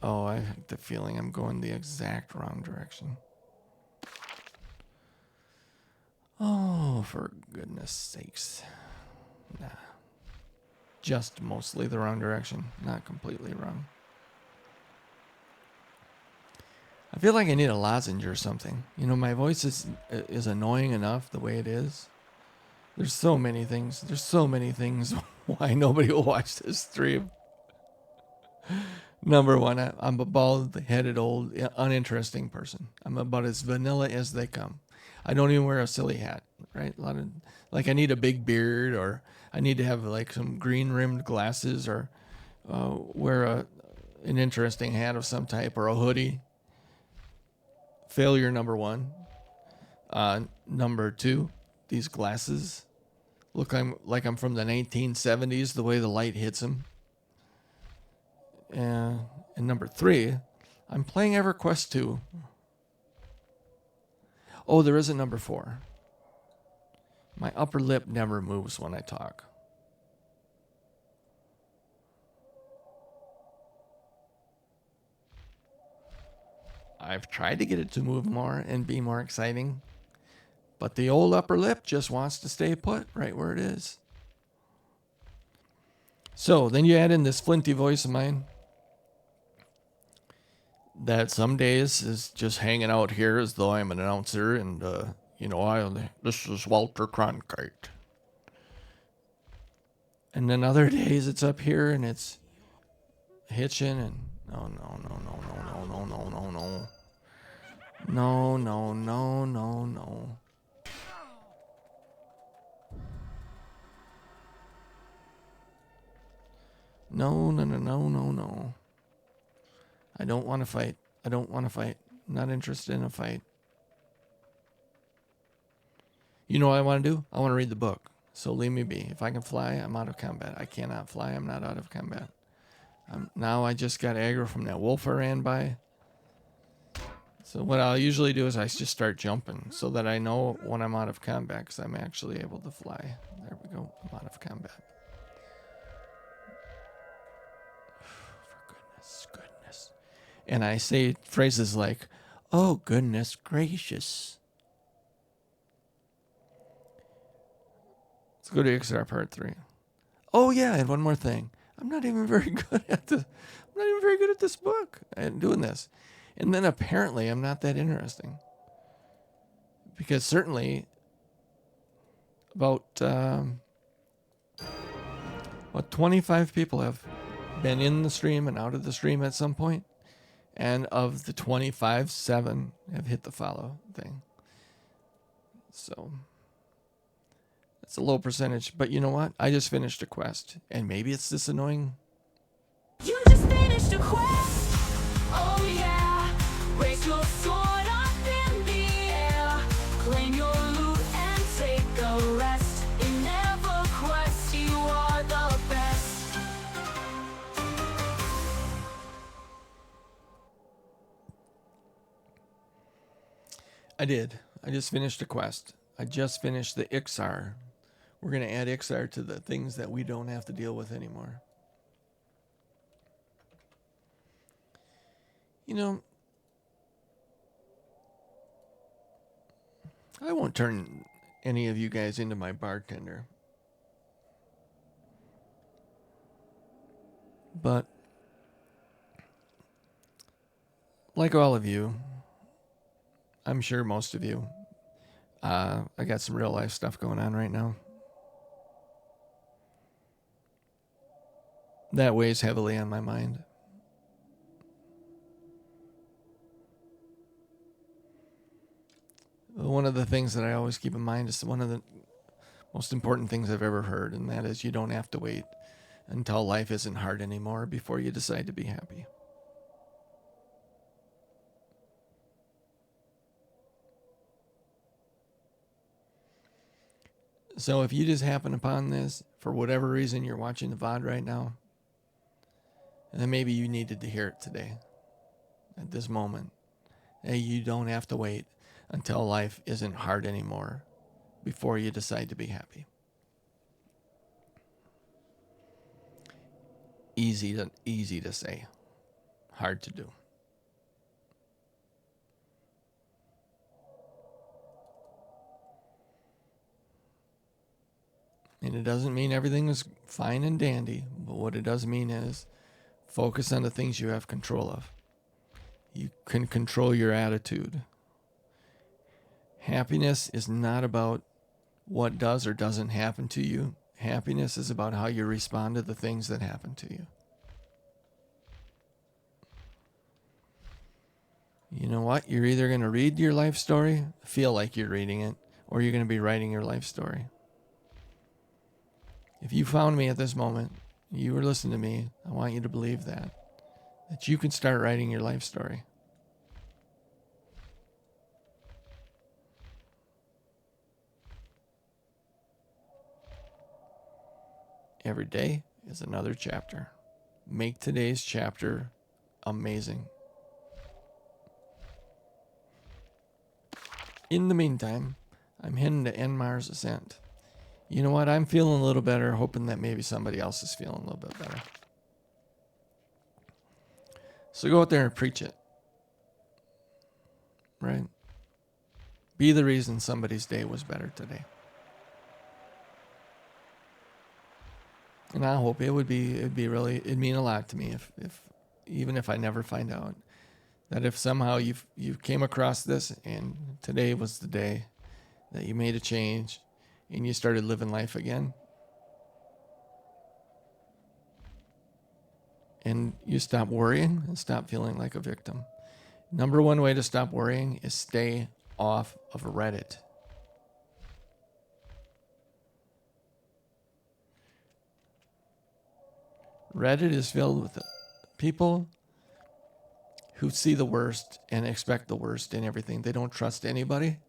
Oh, I have the feeling I'm going the exact wrong direction. Oh, for goodness sakes. Nah. Just mostly the wrong direction, not completely wrong. I feel like I need a lozenge or something. You know, my voice is annoying enough the way it is. There's so many things. There's so many things why nobody will watch this stream. Number one, I'm a bald-headed, old, uninteresting person. I'm about as vanilla as they come. I don't even wear a silly hat, right? I need a big beard, or I need to have like some green-rimmed glasses, or wear an interesting hat of some type, or a hoodie. Failure number 1. Number 2, these glasses look like I'm from the 1970s, the way the light hits them. And number 3, I'm playing EverQuest II. Oh, there is a number 4. My upper lip never moves when I talk. I've tried to get it to move more and be more exciting, but the old upper lip just wants to stay put right where it is. So then you add in this flinty voice of mine that some days is just hanging out here as though I'm an announcer, and this is Walter Cronkite. And then other days it's up here and it's hitching and no. No. No. I don't want to fight. I'm not interested in a fight. You know what I want to do? I want to read the book. So leave me be. If I can fly, I'm out of combat. I cannot fly. I'm not out of combat. Now I just got aggro from that wolf I ran by. So what I'll usually do is I just start jumping so that I know when I'm out of combat, because I'm actually able to fly. There we go. I'm out of combat. For goodness. And I say phrases like, oh, goodness gracious. Let's go to Ixar Part 3. Oh, yeah, and one more thing. I'm not even very good at this book and doing this. And then apparently I'm not that interesting. Because certainly about 25 people have been in the stream and out of the stream at some point. And of the 25, 7 have hit the follow thing. So that's a low percentage. But you know what? I just finished a quest. And maybe it's this annoying. You just finished a quest. Oh yeah. Raise your sword up in the air. Claim your loot and take a rest. In EverQuest, you are the best. I did. I just finished a quest. I just finished the Ixar. We're going to add Ixar to the things that we don't have to deal with anymore. You know, I won't turn any of you guys into my bartender. But like all of you, I'm sure most of you, I got some real life stuff going on right now. That weighs heavily on my mind. One of the things that I always keep in mind is one of the most important things I've ever heard, and that is you don't have to wait until life isn't hard anymore before you decide to be happy. So if you just happen upon this, for whatever reason you're watching the VOD right now, and then maybe you needed to hear it today, at this moment, hey, you don't have to wait until life isn't hard anymore before you decide to be happy. Easy to say, hard to do. And it doesn't mean everything is fine and dandy, but what it does mean is focus on the things you have control of. You can control your attitude. Happiness is not about what does or doesn't happen to you. Happiness is about how you respond to the things that happen to you. You know what? You're either going to read your life story, feel like you're reading it, or you're going to be writing your life story. If you found me at this moment, you were listening to me, I want you to believe that you can start writing your life story. Every day is another chapter. Make today's chapter amazing. In the meantime, I'm heading to end Mars Ascent. You know what? I'm feeling a little better, hoping that maybe somebody else is feeling a little bit better. So go out there and preach it. Right? Be the reason somebody's day was better today. And I hope it'd mean a lot to me if even if I never find out, that if somehow you came across this and today was the day that you made a change and you started living life again, and you stop worrying and stop feeling like a victim. Number one way to stop worrying is stay off of Reddit. Reddit is filled with people who see the worst and expect the worst in everything. They don't trust anybody.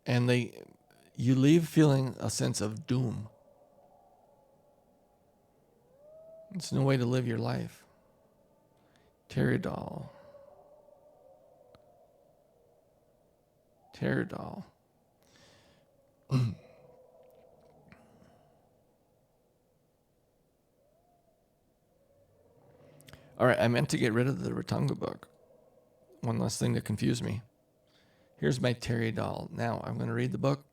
And you leave feeling a sense of doom. It's no way to live your life. Pterodol. All right, I meant to get rid of the Ratunga book. One less thing to confuse me. Here's my Pterodol. Now, I'm going to read the book.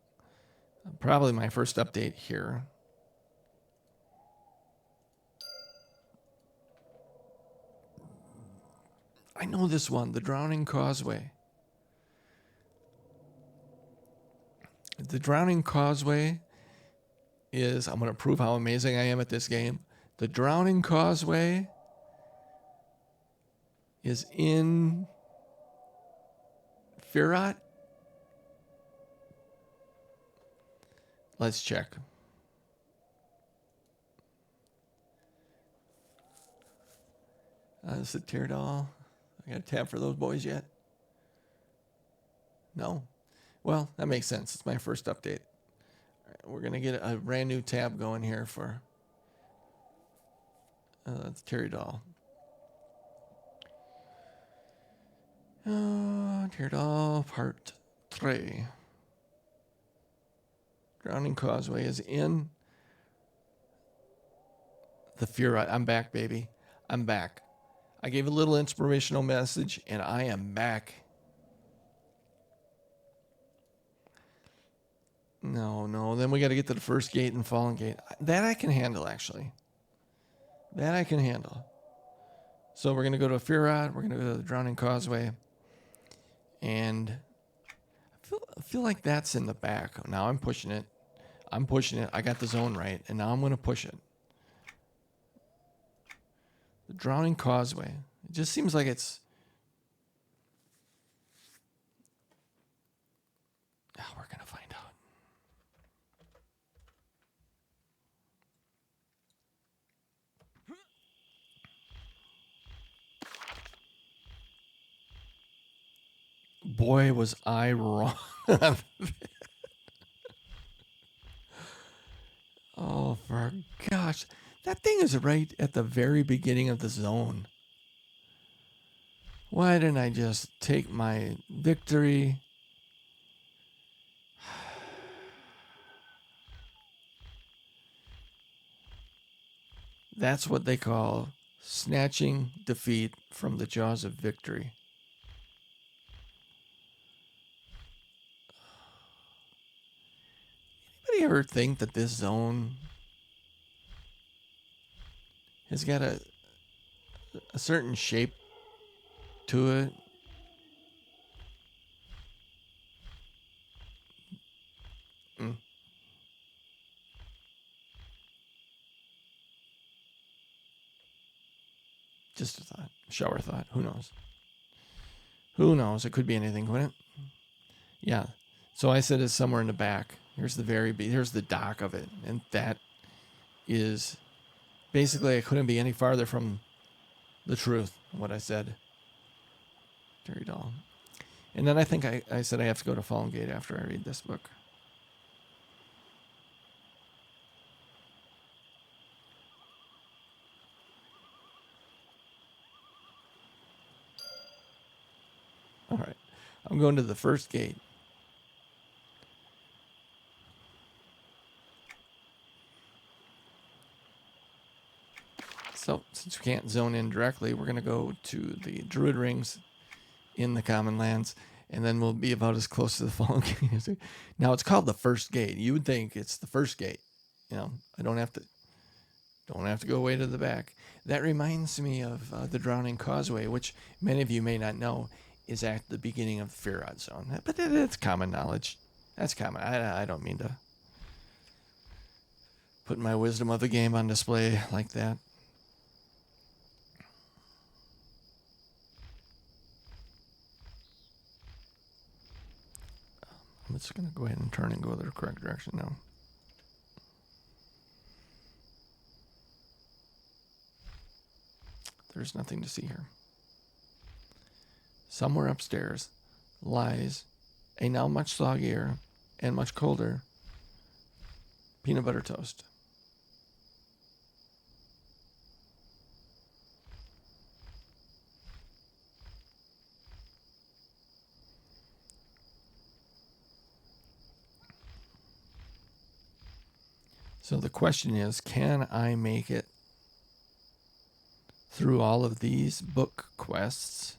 Probably my first update here. I know this one, The Drowning Causeway. The Drowning Causeway is, I'm going to prove how amazing I am at this game. The Drowning Causeway is in Firat. Let's check. Is it Pterodol? I got a tab for those boys yet? No? Well, that makes sense. It's my first update. All right, we're going to get a brand new tab going here for Pterodol. Pterodol Part 3. Drowning Causeway is in the Firat. I'm back, baby. I'm back. I gave a little inspirational message, and I am back. No. Then we got to get to the first gate and Fallen Gate. That I can handle, actually. That I can handle. So we're going to go to Firod. We're going to go to the Drowning Causeway. And I feel like that's in the back. Now I'm pushing it. I got the zone right. And now I'm going to push it. The Drowning Causeway. It just seems like it's... Oh, we're going to find out. Boy, was I wrong. Oh, for gosh. That thing is right at the very beginning of the zone. Why didn't I just take my victory? That's what they call snatching defeat from the jaws of victory. Anybody ever think that this zone has got a certain shape to it? Just a thought. Shower thought. Who knows? Who knows? It could be anything, couldn't it? Yeah. So I said it's somewhere in the back. Here's the dock of it. And that is basically, I couldn't be any farther from the truth, what I said. Very dull. And then I think I said I have to go to Fallen Gate after I read this book. All right. I'm going to the first gate. So, since we can't zone in directly, we're going to go to the Druid Rings in the Common Lands, and then we'll be about as close to the Fallen Gate as we... Now, it's called the first gate. You would think it's the first gate. You know, I don't have to go way to the back. That reminds me of the Drowning Causeway, which many of you may not know is at the beginning of the Firod Zone. But it's common knowledge. That's common. I don't mean to put my wisdom of the game on display like that. I'm just going to go ahead and turn and go the correct direction now. There's nothing to see here. Somewhere upstairs lies a now much soggier and much colder peanut butter toast. So the question is, can I make it through all of these book quests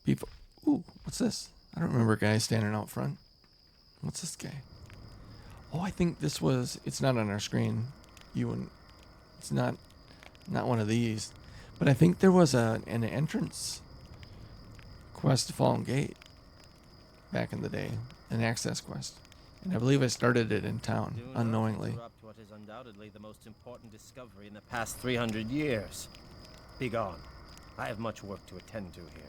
before... Ooh, what's this? I don't remember a guy standing out front. What's this guy? Oh, I think this was... It's not on our screen. You wouldn't... It's not one of these. But I think there was an entrance quest to Fallen Gate back in the day. An access quest. And I believe I started it in town, unknowingly. We're up to what is undoubtedly the most important discovery in the past 300 years. Be gone. I have much work to attend to here.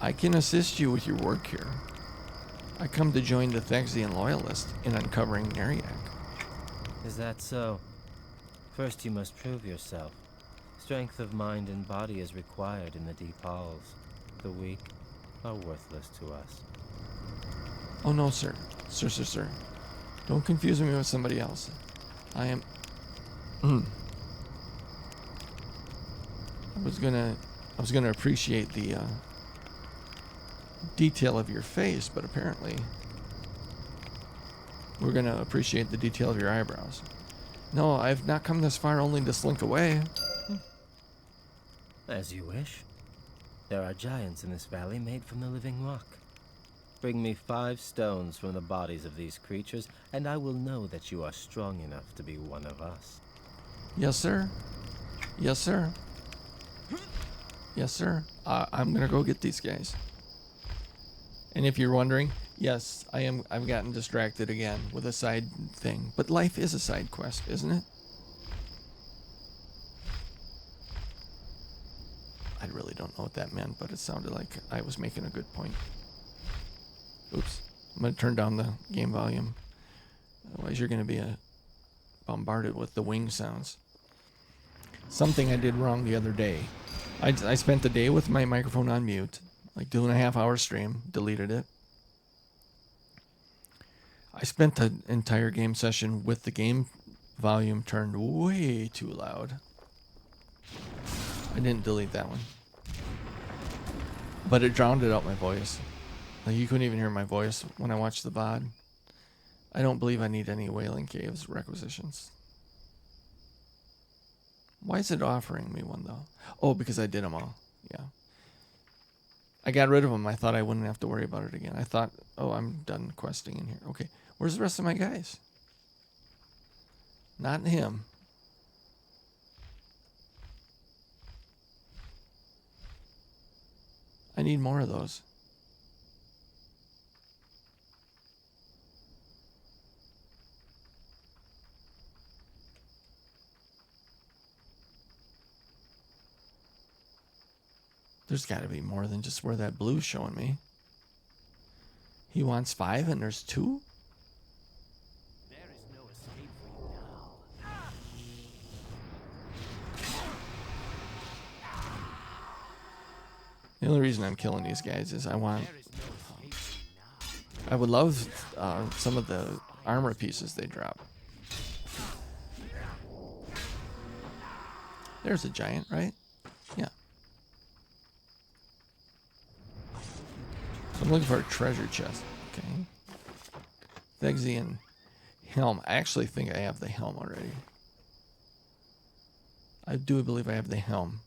I can assist you with your work here. I come to join the Thexian Loyalist in uncovering Neriak. Is that so? First you must prove yourself. Strength of mind and body is required in the deep halls. The weak are worthless to us. Oh no, sir. Sir. Don't confuse me with somebody else. I am... I was gonna appreciate the detail of your face, but apparently We're going to appreciate the detail of your eyebrows. No, I've not come this far only to slink away. As you wish. There are giants in this valley made from the living rock. Bring me 5 stones from the bodies of these creatures, and I will know that you are strong enough to be one of us. Yes, sir. Yes, sir. Yes, sir. I'm going to go get these guys. And if you're wondering, yes, I've gotten distracted again with a side thing. But life is a side quest, isn't it? I really don't know what that meant, but it sounded like I was making a good point. Oops. I'm going to turn down the game volume. Otherwise, you're going to be bombarded with the wing sounds. Something I did wrong the other day. I spent the day with my microphone on mute, like doing a half-hour stream, deleted it. I spent the entire game session with the game volume turned way too loud. I didn't delete that one. But it drowned out my voice. Like, you couldn't even hear my voice when I watched the VOD. I don't believe I need any Wailing Caves requisitions. Why is it offering me one, though? Oh, because I did them all. Yeah. I got rid of them. I thought I wouldn't have to worry about it again. I thought, oh, I'm done questing in here. Okay. Where's the rest of my guys? Not him. I need more of those. There's got to be more than just where that blue's showing me. He wants 5 and there's 2? There is no escape for you now. The only reason I'm killing these guys is I want... There is no escape for you now. I would love some of the armor pieces they drop. There's a giant, right? Yeah. I'm looking for a treasure chest. Okay. Thexian helm. I actually think I have the helm already. I do believe I have the helm.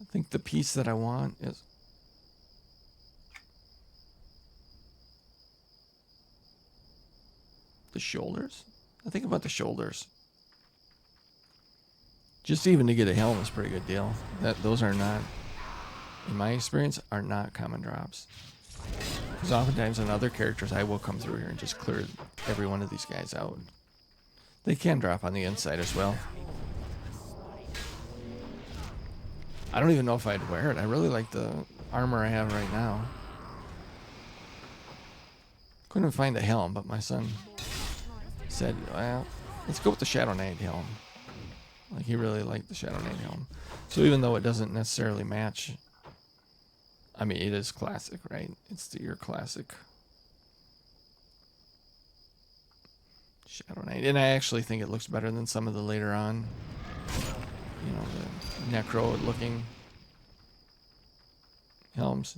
I think the piece that I want is... the shoulders? I think about the shoulders. Just even to get a helm is a pretty good deal. Those are not, in my experience, are not common drops. Because oftentimes in other characters, I will come through here and just clear every one of these guys out. They can drop on the inside as well. I don't even know if I'd wear it. I really like the armor I have right now. Couldn't find a helm, but my son said, well, let's go with the Shadow Knight helm. Like, he really liked the Shadow Knight helm. So even though it doesn't necessarily match, I mean, it is classic, right? It's your classic Shadow Knight. And I actually think it looks better than some of the later on, you know, the necro-looking helms.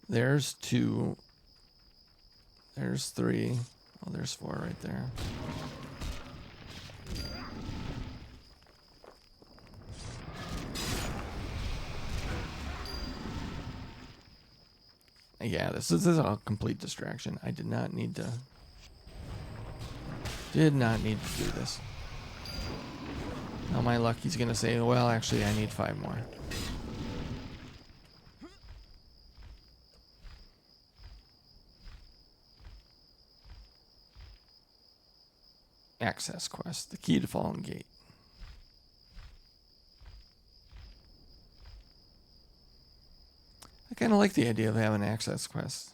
There's 2. There's 3. Oh, there's 4 right there. Yeah, this is a complete distraction. I did not need to do this. Now my luck, he's gonna say, well, actually I need 5 more. Access quest, the key to Fallen Gate. I kind of like the idea of having access quests.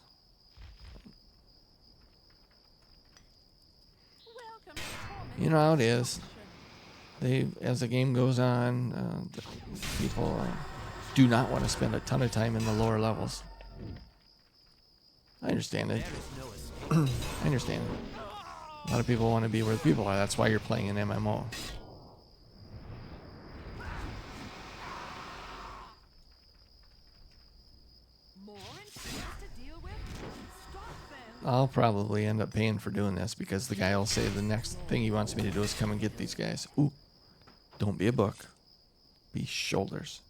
You know how it is. As the game goes on, people do not want to spend a ton of time in the lower levels. I understand it. I understand it. A lot of people want to be where the people are. That's why you're playing an MMO. More and to I'll probably end up paying for doing this because the guy will say the next thing he wants me to do is come and get these guys. Ooh, don't be a book. Be shoulders.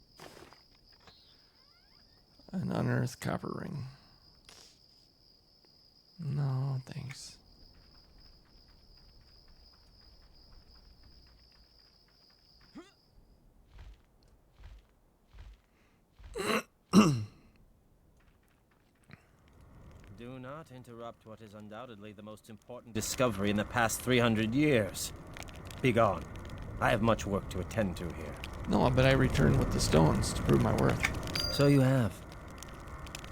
An unearthed copper ring. No, thanks. Do not interrupt what is undoubtedly the most important discovery in the past 300 years. Begone. I have much work to attend to here. No, but I returned with the stones to prove my worth. So you have.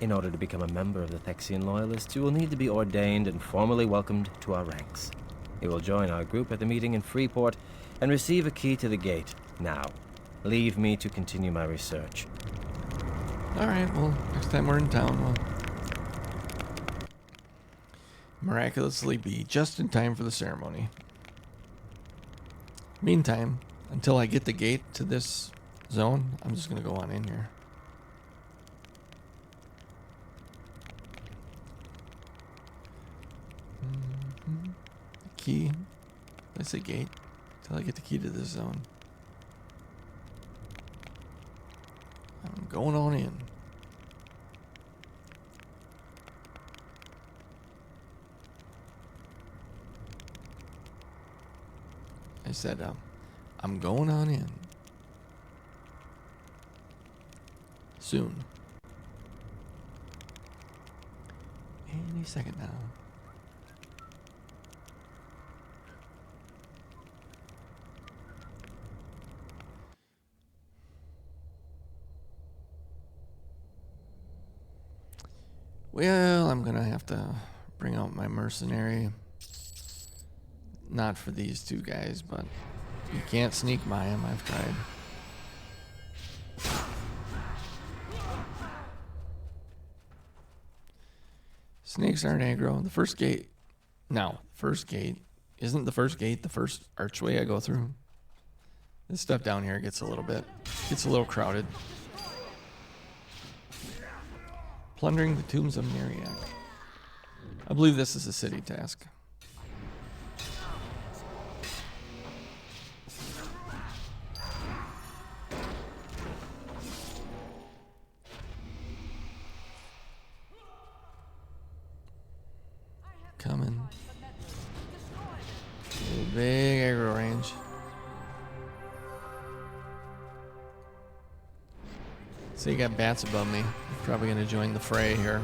In order to become a member of the Thexian Loyalists, you will need to be ordained and formally welcomed to our ranks. You will join our group at the meeting in Freeport and receive a key to the gate. Now, leave me to continue my research. Alright, well, next time we're in town, we'll miraculously be just in time for the ceremony. Meantime, until I get the gate to this zone, I'm just going to go on in here. Key. Did I say gate? Until I get the key to this zone. I'm going on in. I said, I'm going on in. Soon. Any second now. Well, I'm gonna have to bring out my mercenary. Not for these two guys, but you can't sneak by them. I've tried. Snakes aren't aggro. The first gate. No, first gate. Isn't the first gate the first archway I go through? This stuff down here gets a little crowded. Plundering the tombs of Miriak. I believe this is a city task. Coming. Big aggro range. So you got bats above me. Probably gonna join the fray here.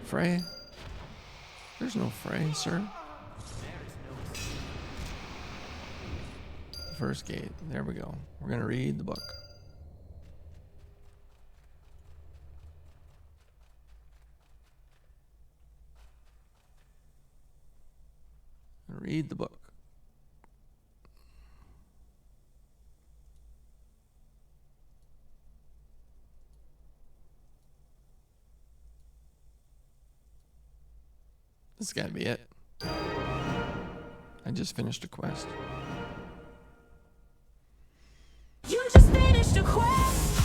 Fray? There's no fray, sir. The first gate. There we go. We're gonna read the book. Read the book. This has got to be it. I just finished a quest. You just finished a quest.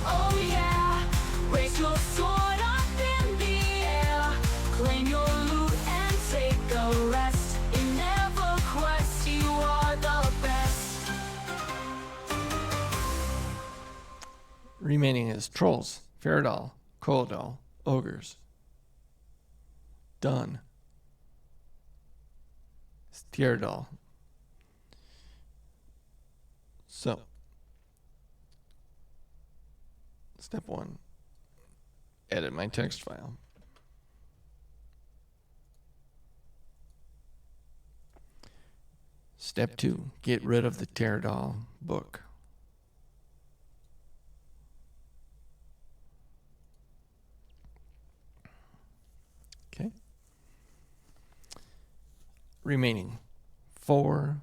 Oh yeah. Raise your sword up in the air. Claim your loot and take a rest. In EverQuest, you are the best. Remaining is trolls, Faradol, Koldal, ogres. Done. Teardal. So, step 1, edit my text file. Step 2, get rid of the Teardal book. Okay. Remaining 4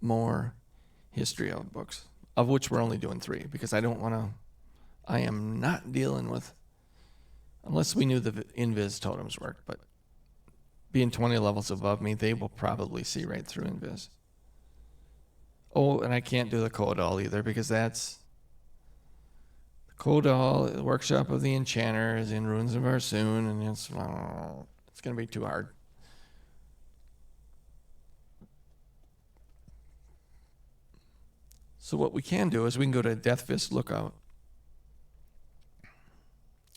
more history out books, of which we're only doing 3 because I am not dealing with, unless we knew the invis totems worked, but being 20 levels above me, they will probably see right through invis. Oh, and I can't do the Kodal either because that's Kodal, the workshop of the enchanter, is in Ruins of Arsoon, and it's going to be too hard. So what we can do is we can go to Deathfist Lookout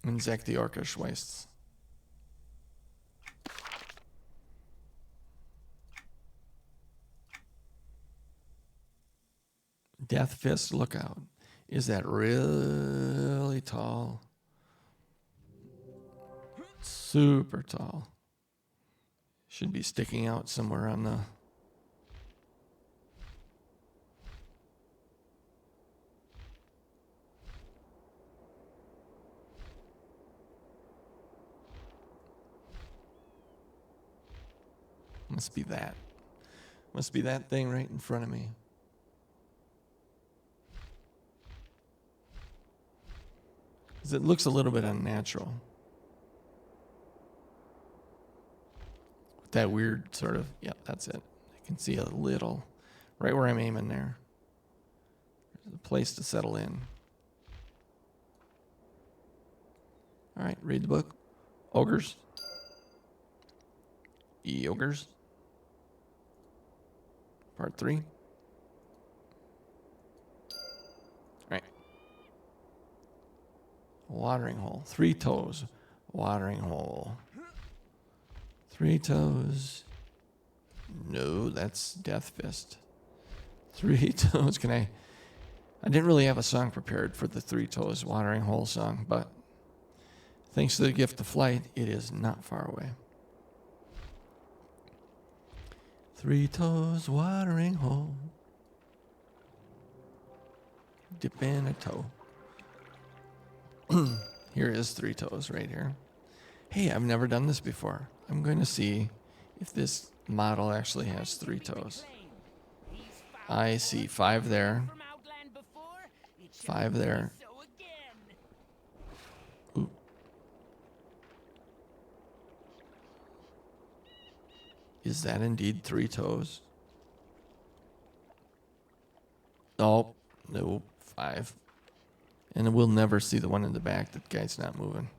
and Zek the Orcish Wastes. Deathfist Lookout. Is that really tall? Super tall. Should be sticking out somewhere on the... Must be that. Must be that thing right in front of me. Because it looks a little bit unnatural. With that weird sort of, yeah, that's it. I can see a little, right where I'm aiming there. There's a place to settle in. All right, read the book. Ogres. Ogres. Part 3. All right. Watering hole. 3 toes. Watering hole. 3 toes. No, that's Death Fist. 3 toes. I didn't really have a song prepared for the 3 toes watering hole song, but thanks to the gift of flight, it is not far away. 3 toes, watering hole. Dip in a toe. Here is 3 toes right here. Hey, I've never done this before. I'm going to see if this model actually has 3 toes. I see 5 there. 5 there. Ooh. Is that indeed 3 toes? Oh, no, 5. And we'll never see the one in the back. That guy's not moving.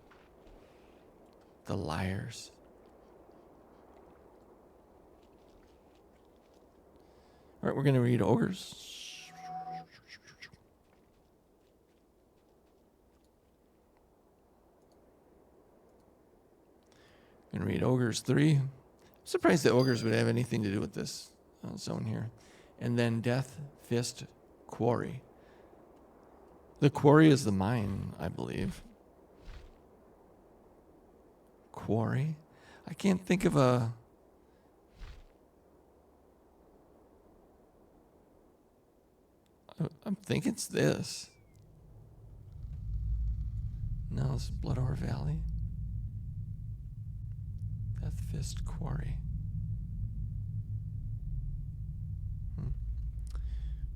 The liars. All right, we're going to read Ogres. Going to read Ogres 3. I'm surprised the Ogres would have anything to do with this zone here. And then Death Fist Quarry. The quarry is the mine, I believe. Quarry? I can't think of a... I think it's this. No, it's Bloodore Valley. Death Fist Quarry.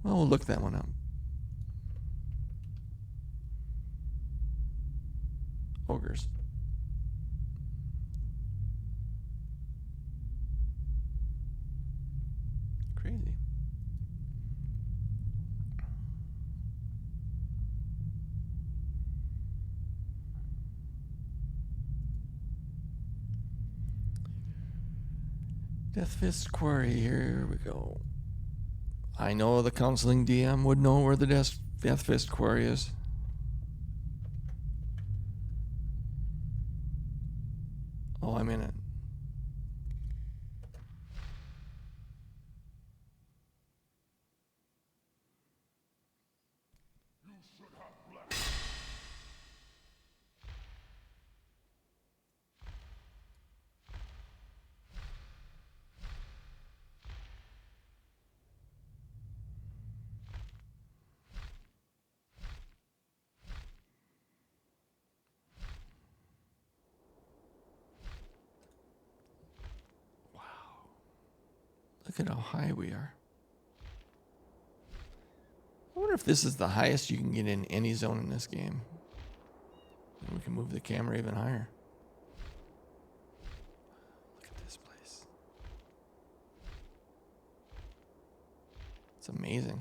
Well, we'll look that one up. Ogres. Crazy. Death Fist Quarry, here we go. I know the counseling DM would know where the Death Fist Quarry is. Oh, I'm in it. Look at how high we are. I wonder if this is the highest you can get in any zone in this game. And we can move the camera even higher. Look at this place. It's amazing.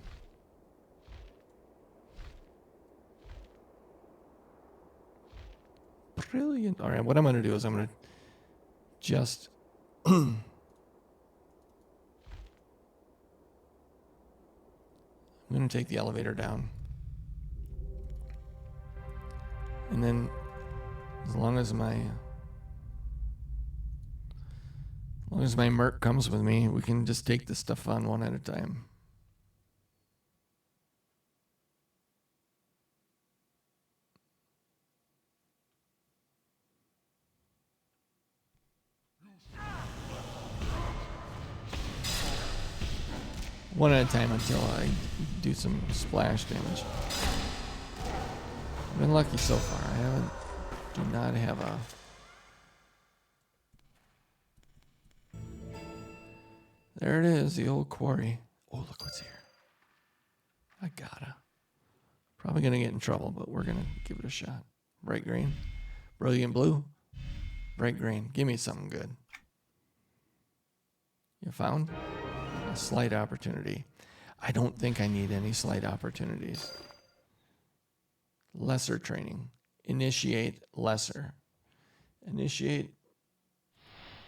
Brilliant. All right, what I'm going to do is I'm going to just... I'm going to take the elevator down. And then, as long as my merc comes with me, we can just take this stuff on one at a time. One at a time until I do some splash damage. I've been lucky so far. Do not have a... There it is, the old quarry. Oh, look what's here. I gotta. Probably gonna get in trouble, but we're gonna give it a shot. Bright green. Brilliant blue. Bright green. Give me something good. You found? A slight opportunity. I don't think I need any slight opportunities. Lesser training. Initiate lesser. Initiate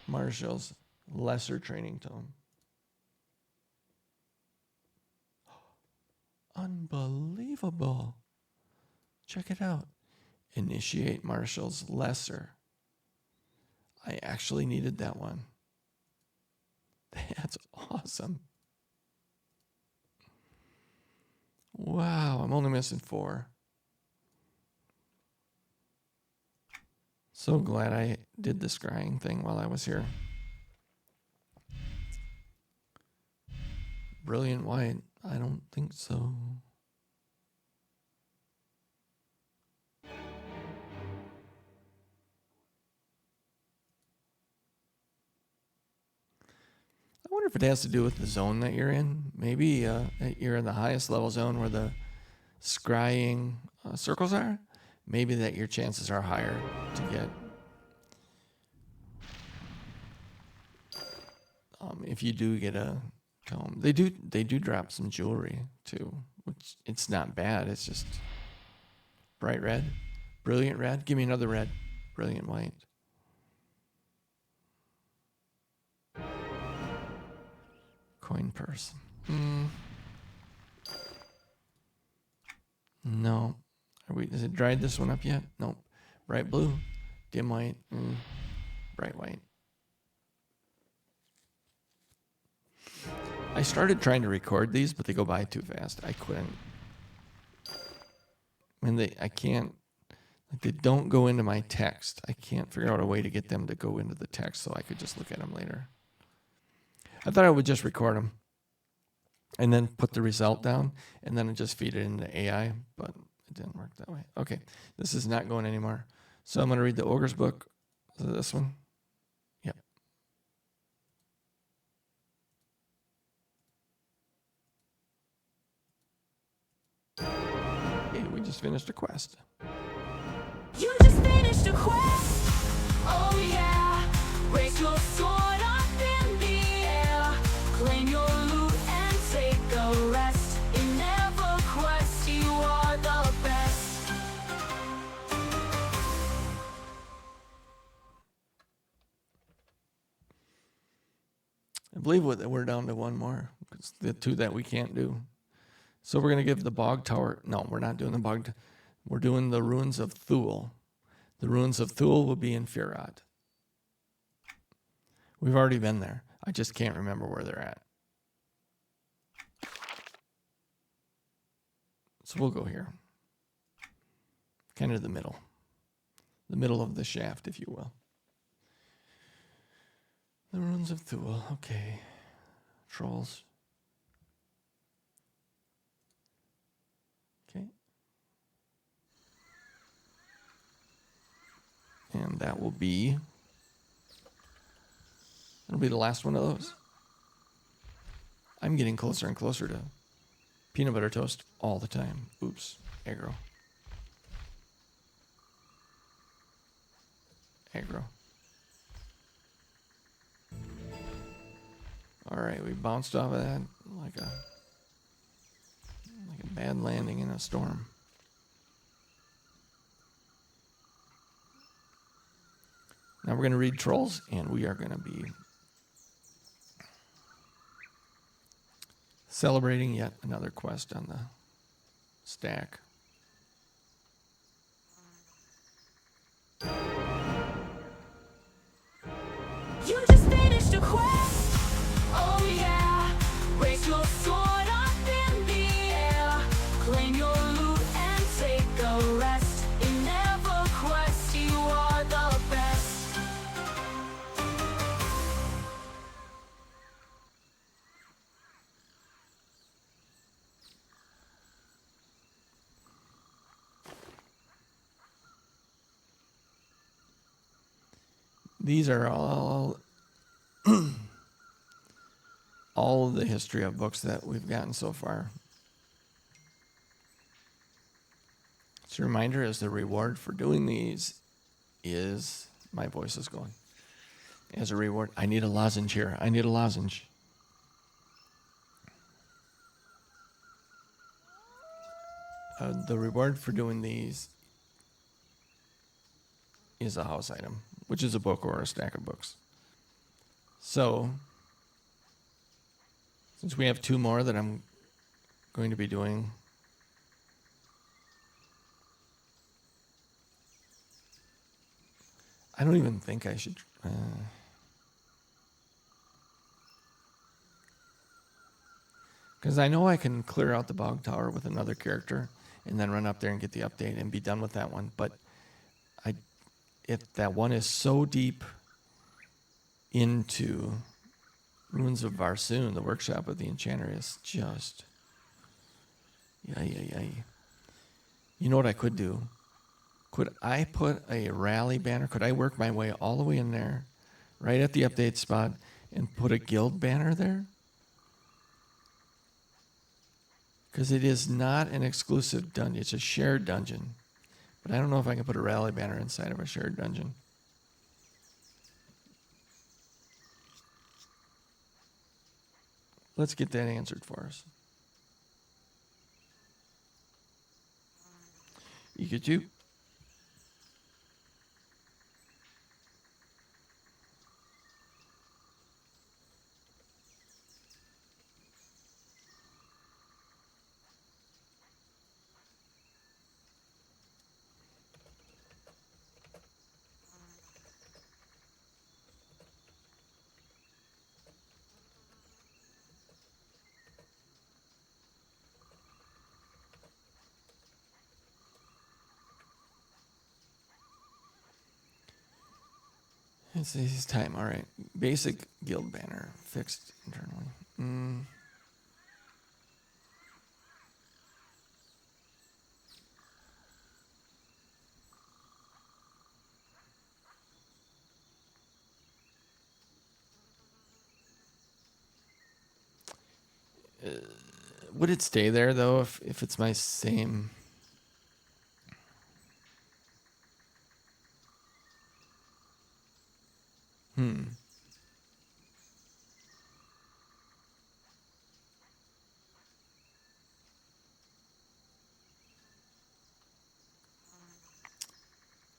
Marshall's lesser training tome. Unbelievable. Check it out. Initiate Marshall's lesser. I actually needed that one. That's awesome. Wow, I'm only missing 4. So glad I did the scrying thing while I was here. Brilliant white. I don't think so. I wonder if it has to do with the zone that you're in. Maybe you're in the highest level zone where the scrying circles are. Maybe that your chances are higher to get. If you do get a tome, they do drop some jewelry too, which it's not bad. It's just bright red, brilliant red. Give me another red, brilliant white. Coin purse. No. Is it dried this one up yet? Nope. Bright blue, dim white, bright white. I started trying to record these, but they go by too fast. I couldn't. I can't. Like, they don't go into my text. I can't figure out a way to get them to go into the text so I could just look at them later. I thought I would just record them and then put the result down and then just feed it into AI, but it didn't work that way. Okay, this is not going anymore. So I'm going to read the Ogre's book. Is it this one? Yep. Hey, we just finished a quest. You just finished a quest. Oh yeah. Raise your sword up in the air. Claim your loot and take a rest. In EverQuest, you are the best. I believe we're down to one more. It's the 2 that we can't do. So we're going to give the Bog Tower... No, we're not doing the Bog... We're doing the Ruins of Thule. The Ruins of Thule will be in Firot. We've already been there. I just can't remember where they're at. So we'll go here. Kind of the middle. The middle of the shaft, if you will. The Ruins of Thule. Okay. Trolls. Okay. And that will be... That'll be the last one of those. I'm getting closer and closer to peanut butter toast all the time. Oops. Aggro. Aggro. Alright, we bounced off of that like a bad landing in a storm. Now we're going to read Trolls, and we are going to be celebrating yet another quest on the stack. You just finished a quest. Oh yeah. Raise your sword up in the air. Claim your loot and take a rest. In EverQuest, you are the best. These are all all of the history of books that we've gotten so far. Just a reminder, as the reward for doing these is, my voice is going. As a reward, I need a lozenge here. I need a lozenge. The reward for doing these is a house item, which is a book or a stack of books. So, since we have 2 more that I'm going to be doing, I don't even think I should. Because I know I can clear out the bog tower with another character and then run up there and get the update and be done with that one. But if that one is so deep into Ruins of Varsoon, the workshop of the enchanter, is just yay. You know what I could do? Could I put a rally banner? Could I work my way all the way in there, right at the update spot, and put a guild banner there? Because it is not an exclusive dungeon. It's a shared dungeon. But I don't know if I can put a rally banner inside of a shared dungeon. Let's get that answered for us. You get you? It's his time. All right. Basic guild banner. Fixed internally. Would it stay there, though, if it's my same...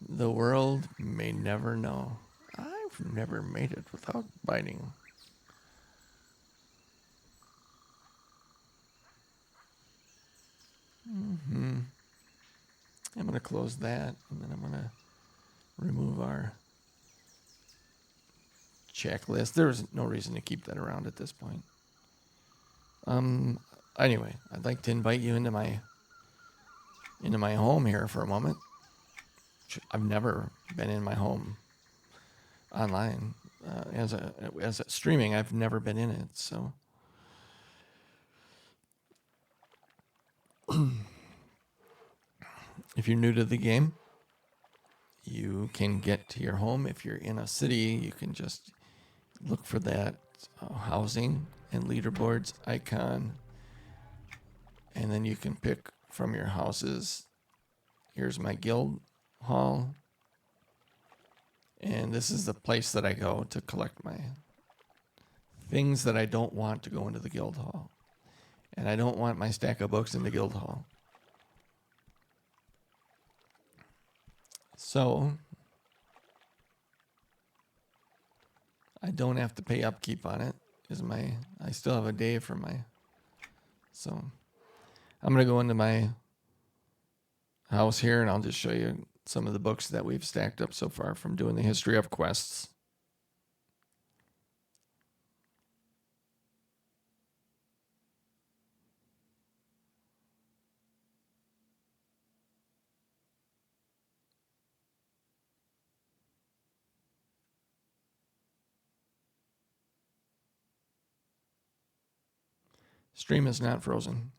The world may never know. I've never made it without biting. I'm going to close that, and then I'm going to remove our checklist. There's no reason to keep that around at this point. Anyway, I'd like to invite you into my home here for a moment. I've never been in my home online as a streaming. I've never been in it, so if you're new to the game, you can get to your home. If you're in a city, you can just look for that housing and leaderboards icon, and then you can pick from your houses. Here's my guild hall, and this is the place that I go to collect my things that I don't want to go into the guild hall, and I don't want my stack of books in the guild hall. So I don't have to pay upkeep on it. I still have a day for so I'm going to go into my house here and I'll just show you some of the books that we've stacked up so far from doing the history of quests. Stream is not frozen.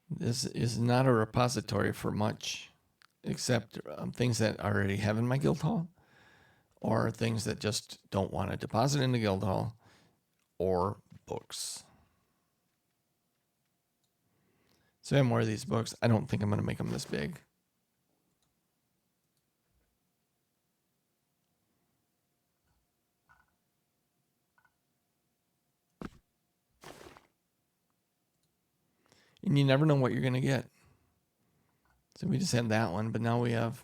This is not a repository for much, except things that I already have in my guild hall, or things that just don't want to deposit in the guild hall, or books. So I have more of these books. I don't think I'm going to make them this big. And you never know what you're going to get. So we just had that one, but now we have...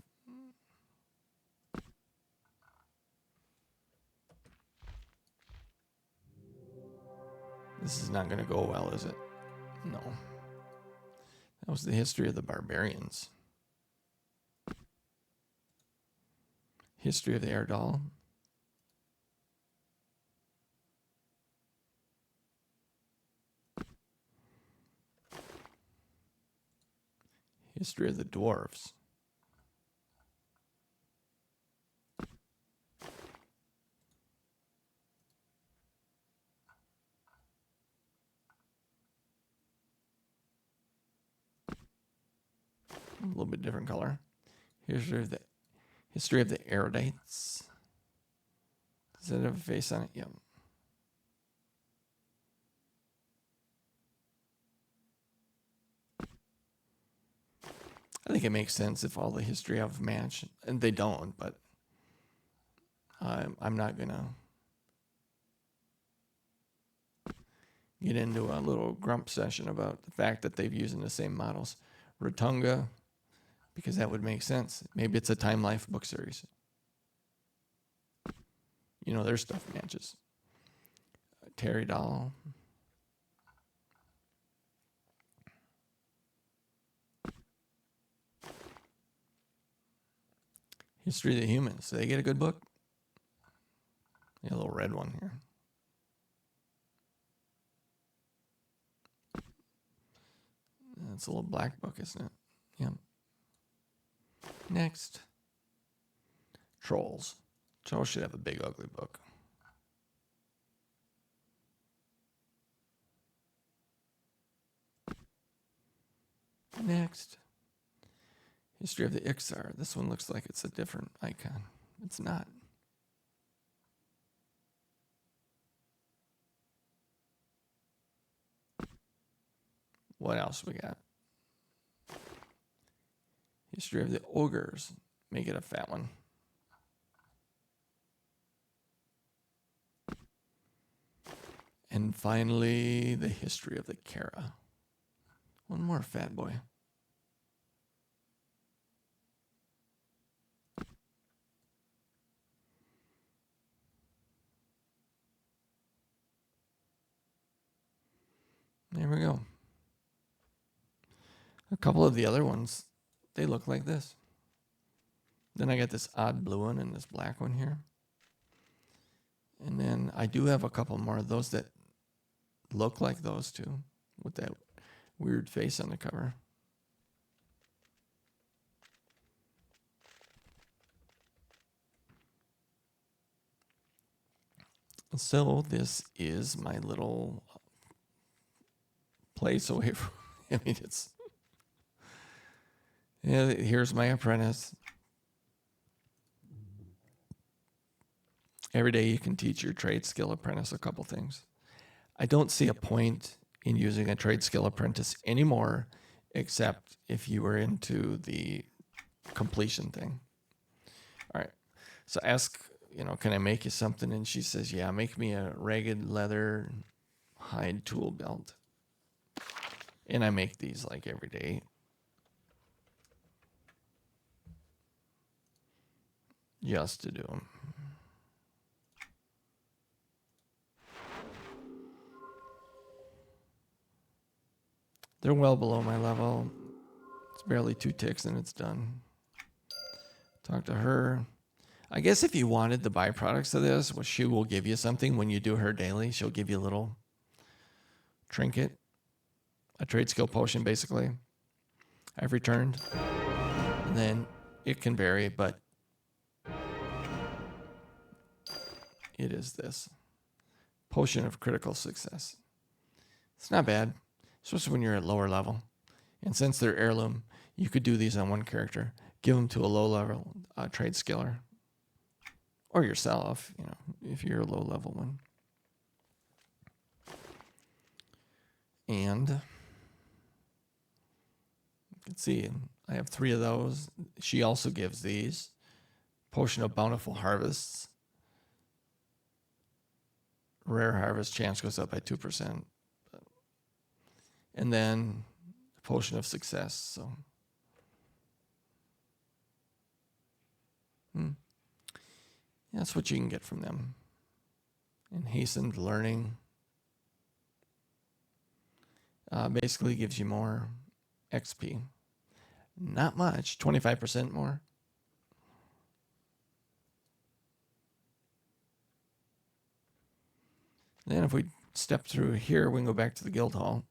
This is not going to go well, is it? No. That was the history of the barbarians. History of the Erdal. History of the dwarves. A little bit different color. History of the erudites. Does that have a face on it? Yep. I think it makes sense if all the history of match, and they don't, but I'm not gonna get into a little grump session about the fact that they've using the same models. Rotunga, because that would make sense. Maybe it's a Time Life book series. You know, their stuff matches. Terry Doll. History of the Humans. Did they get a good book? Yeah, a little red one here. That's a little black book, isn't it? Yep. Next. Trolls. Trolls should have a big, ugly book. Next. History of the Ixar. This one looks like it's a different icon. It's not. What else we got? History of the Ogres. Make it a fat one. And finally, the history of the Kara. One more fat boy. There we go. A couple of the other ones, they look like this. Then I got this odd blue one and this black one here. And then I do have a couple more of those that look like those two with that weird face on the cover. So this is my little place away from, I mean, it's, yeah, here's my apprentice. Every day you can teach your trade skill apprentice a couple things. I don't see a point in using a trade skill apprentice anymore, except if you were into the completion thing. All right. So ask, can I make you something? And she says, yeah, make me a ragged leather hide tool belt. And I make these like every day. Just to do them. They're well below my level. It's barely 2 ticks and it's done. Talk to her. I guess if you wanted the byproducts of this, well, she will give you something when you do her daily. She'll give you a little trinket, a trade skill potion, basically. I've returned. And then it can vary, but it is this. Potion of critical success. It's not bad, especially when you're at lower level. And since they're heirloom, you could do these on one character. Give them to a low-level trade skiller. Or yourself, if you're a low-level one. And you can see I have 3 of those. She also gives these. Potion of Bountiful Harvests. Rare harvest chance goes up by 2%. And then Potion of Success. So, that's what you can get from them. And Hastened Learning. Basically gives you more XP. Not much, 25% more. Then if we step through here, we can go back to the guild hall.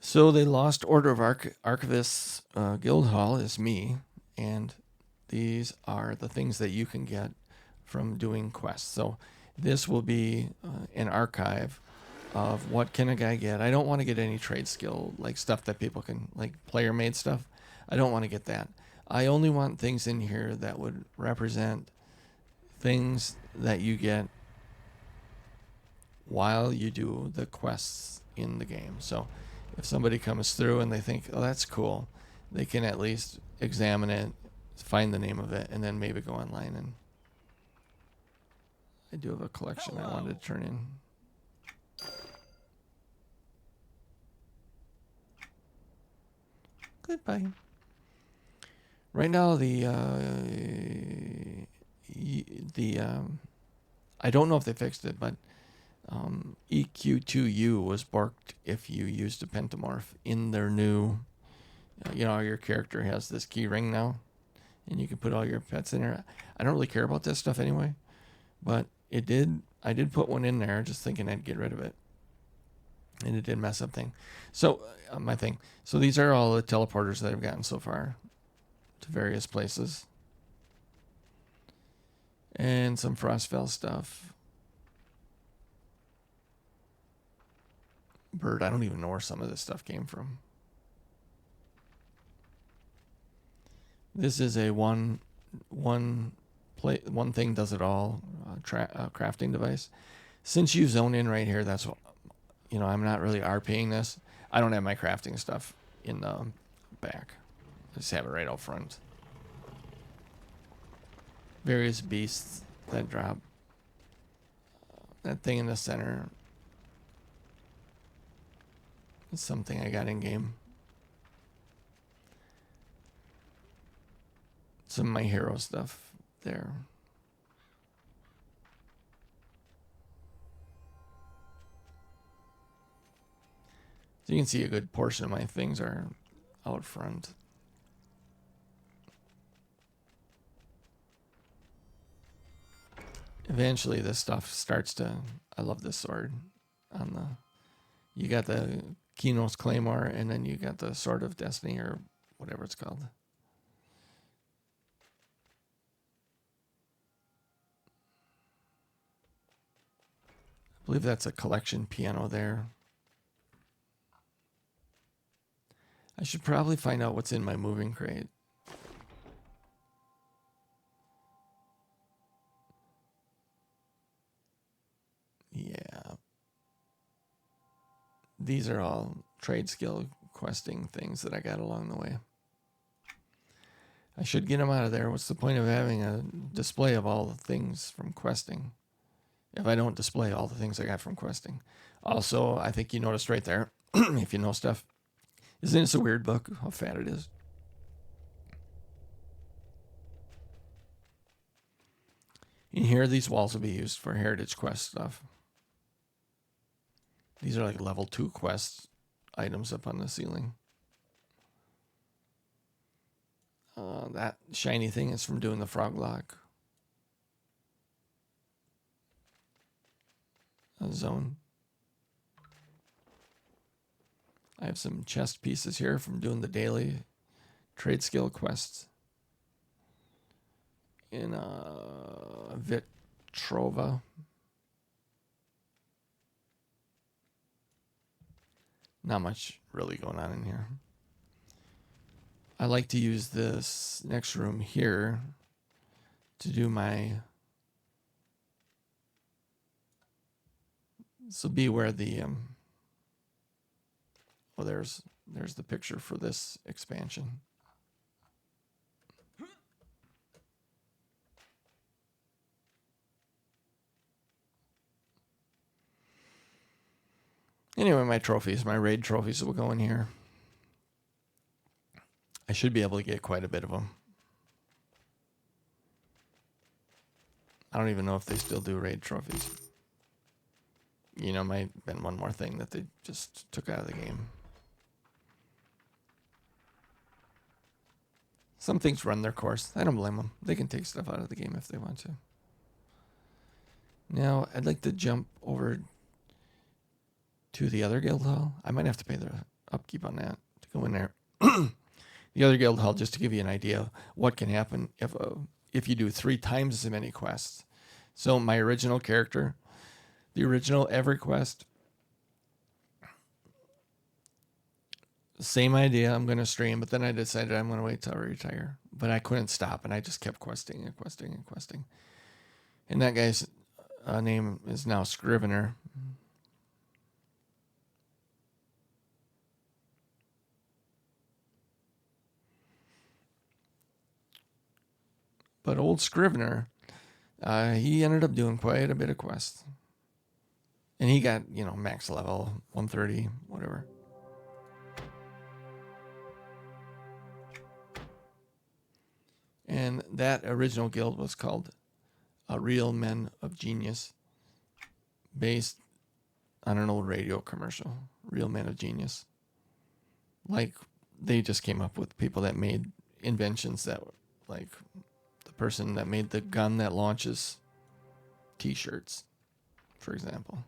So the Lost Order of Archivists guild hall is me, and these are the things that you can get from doing quests. So this will be an archive of what can a guy get. I don't want to get any trade skill, like stuff that people can, like player-made stuff. I don't want to get that. I only want things in here that would represent things that you get while you do the quests in the game. So if somebody comes through and they think, oh, that's cool, they can at least examine it, find the name of it, and then maybe go online. And I do have a collection I wanted to turn in. Goodbye. Right now, I don't know if they fixed it, but EQ2U was borked if you used a pentamorph in their new, your character has this key ring now, and you can put all your pets in there. I don't really care about this stuff anyway, but I did put one in there just thinking I'd get rid of it. And it did mess up thing. So, my thing. So these are all the teleporters that I've gotten so far to various places. And some Frostfell stuff. Bird, I don't even know where some of this stuff came from. This is a one thing does it all crafting device. Since you zone in right here, that's what, I'm not really RPing this. I don't have my crafting stuff in the back. I just have it right out front. Various beasts that drop. That thing in the center is something I got in game. Some of my hero stuff there. So you can see a good portion of my things are out front. Eventually this stuff starts to, I love this sword. You got the Kinos Claymore, and then you got the Sword of Destiny, or whatever it's called. I believe that's a collection piano there. I should probably find out what's in my moving crate. Yeah, these are all trade skill questing things that I got along the way. I should get them out of there. What's the point of having a display of all the things from questing if I don't display all the things I got from questing? Also, I think you noticed right there, if you know stuff, isn't this a weird book, how fat it is? In here, these walls will be used for Heritage Quest stuff. These are like level 2 quest items up on the ceiling. That shiny thing is from doing the frog lock zone. I have some chest pieces here from doing the daily trade skill quests in Vitrova. Not much really going on in here. I like to use this next room here to do my... This will be where the... Oh, there's the picture for this expansion. Anyway, my trophies, my raid trophies will go in here. I should be able to get quite a bit of them. I don't even know if they still do raid trophies. You know, might have been one more thing that they just took out of the game. Some things run their course. I don't blame them. They can take stuff out of the game if they want to. Now, I'd like to jump over to the other guild hall. I might have to pay the upkeep on that to go in there. The other guild hall, just to give you an idea of what can happen if you do 3 times as many quests. So my original character, the original EverQuest, same idea. I'm going to stream, but then I decided I'm going to wait till I retire. But I couldn't stop, and I just kept questing and questing and questing. And that guy's name is now Scrivener. But old Scrivener, he ended up doing quite a bit of quests. And he got, max level, 130, whatever. And that original guild was called Real Men of Genius, based on an old radio commercial, Real Men of Genius. Like, they just came up with people that made inventions that, like, the person that made the gun that launches t-shirts, for example.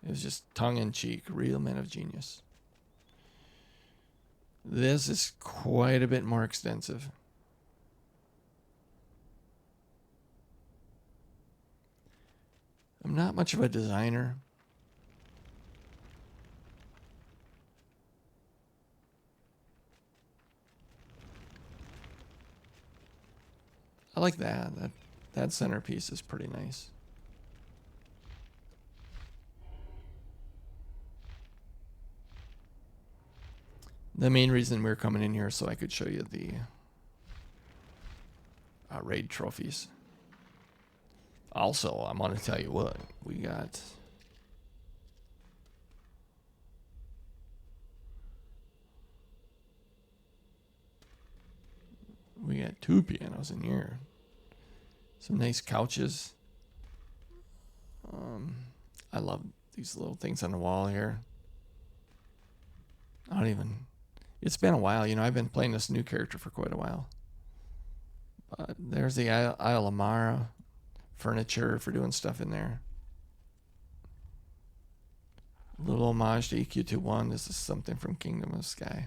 It was just tongue-in-cheek, Real Men of Genius. This is quite a bit more extensive. I'm not much of a designer. I like that. That centerpiece is pretty nice. The main reason we were coming in here is so I could show you the raid trophies. Also, I'm going to tell you what we got. We got 2 pianos in here. Some nice couches. I love these little things on the wall here. It's been a while, I've been playing this new character for quite a while. But there's the Isle of Mara furniture for doing stuff in there. A little homage to EQ21. This is something from Kingdom of Sky.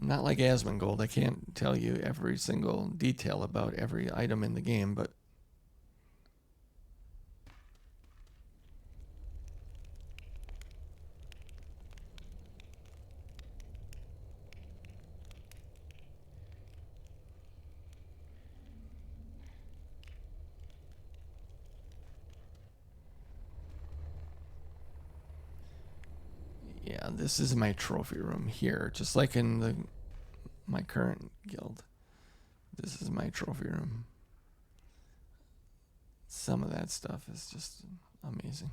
I'm not like Asmongold. I can't tell you every single detail about every item in the game, but this is my trophy room here, just like in my current guild. This is my trophy room. Some of that stuff is just amazing.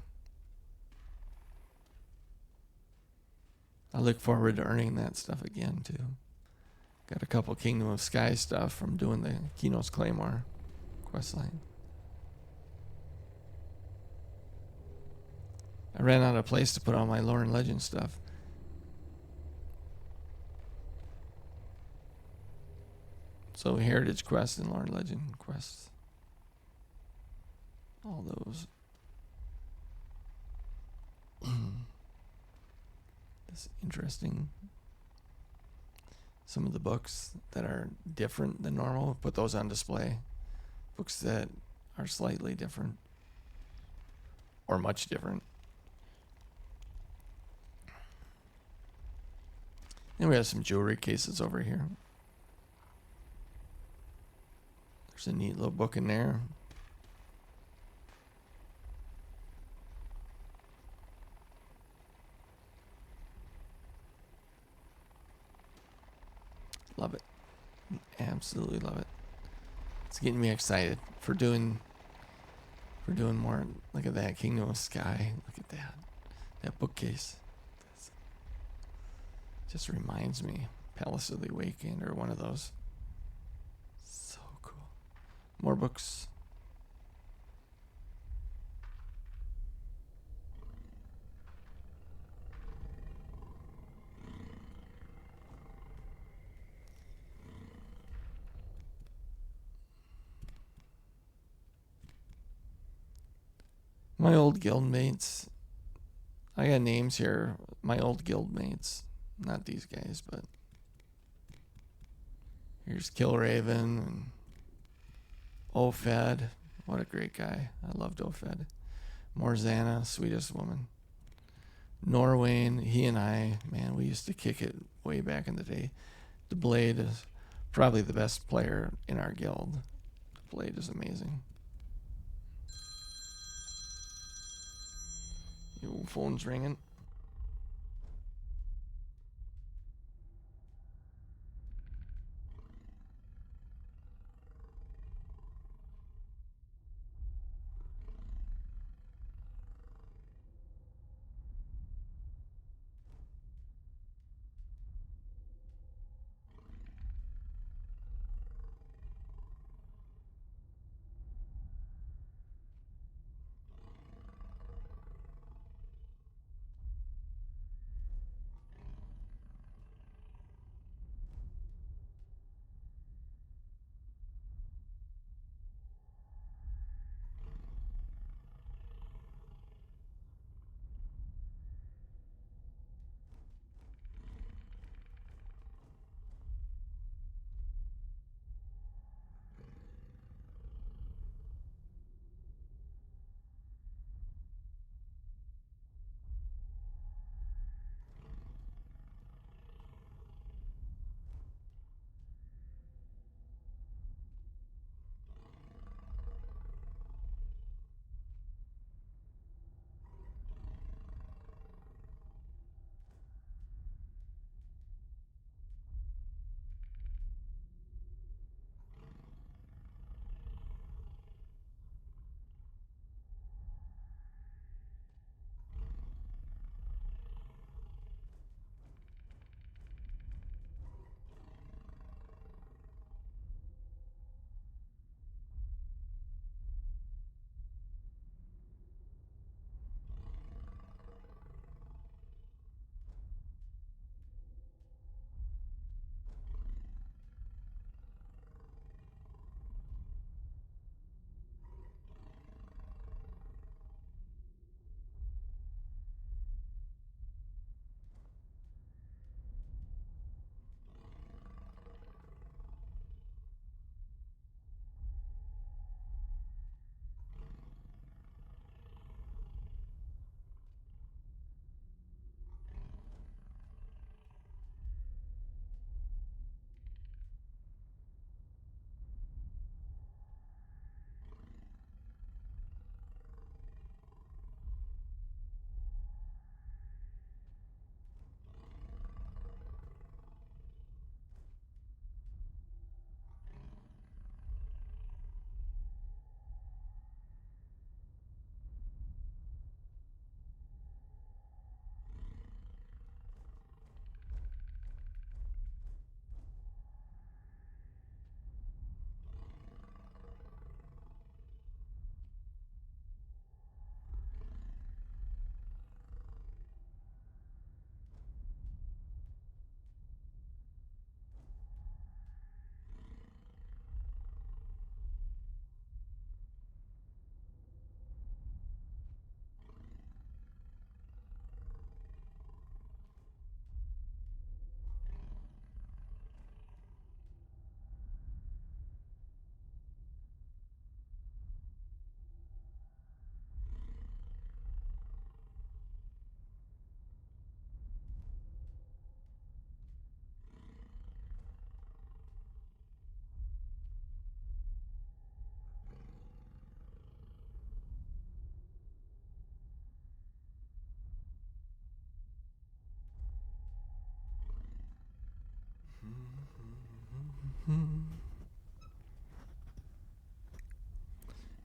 I look forward to earning that stuff again too. Got a couple Kingdom of Sky stuff from doing the Keno's Claymore questline. I ran out of place to put all my lore and legend stuff. So heritage quests and lore and legend quests. All those. That's interesting. Some of the books that are different than normal, put those on display. Books that are slightly different or much different. And we have some jewelry cases over here. There's a neat little book in there. Love it. Absolutely love it. It's getting me excited for doing more. Look at that Kingdom of Sky. Look at that. That bookcase. Just reminds me. Palace of the Awakened or one of those. So cool. More books. My old guildmates. I got names here. My old guildmates. Not these guys, but here's Killraven and Ophed. What a great guy. I loved Ophed. Morzana, sweetest woman. Norwayne, he and I, man, we used to kick it way back in the day. The Blade is probably the best player in our guild. The Blade is amazing. Your phone's ringing.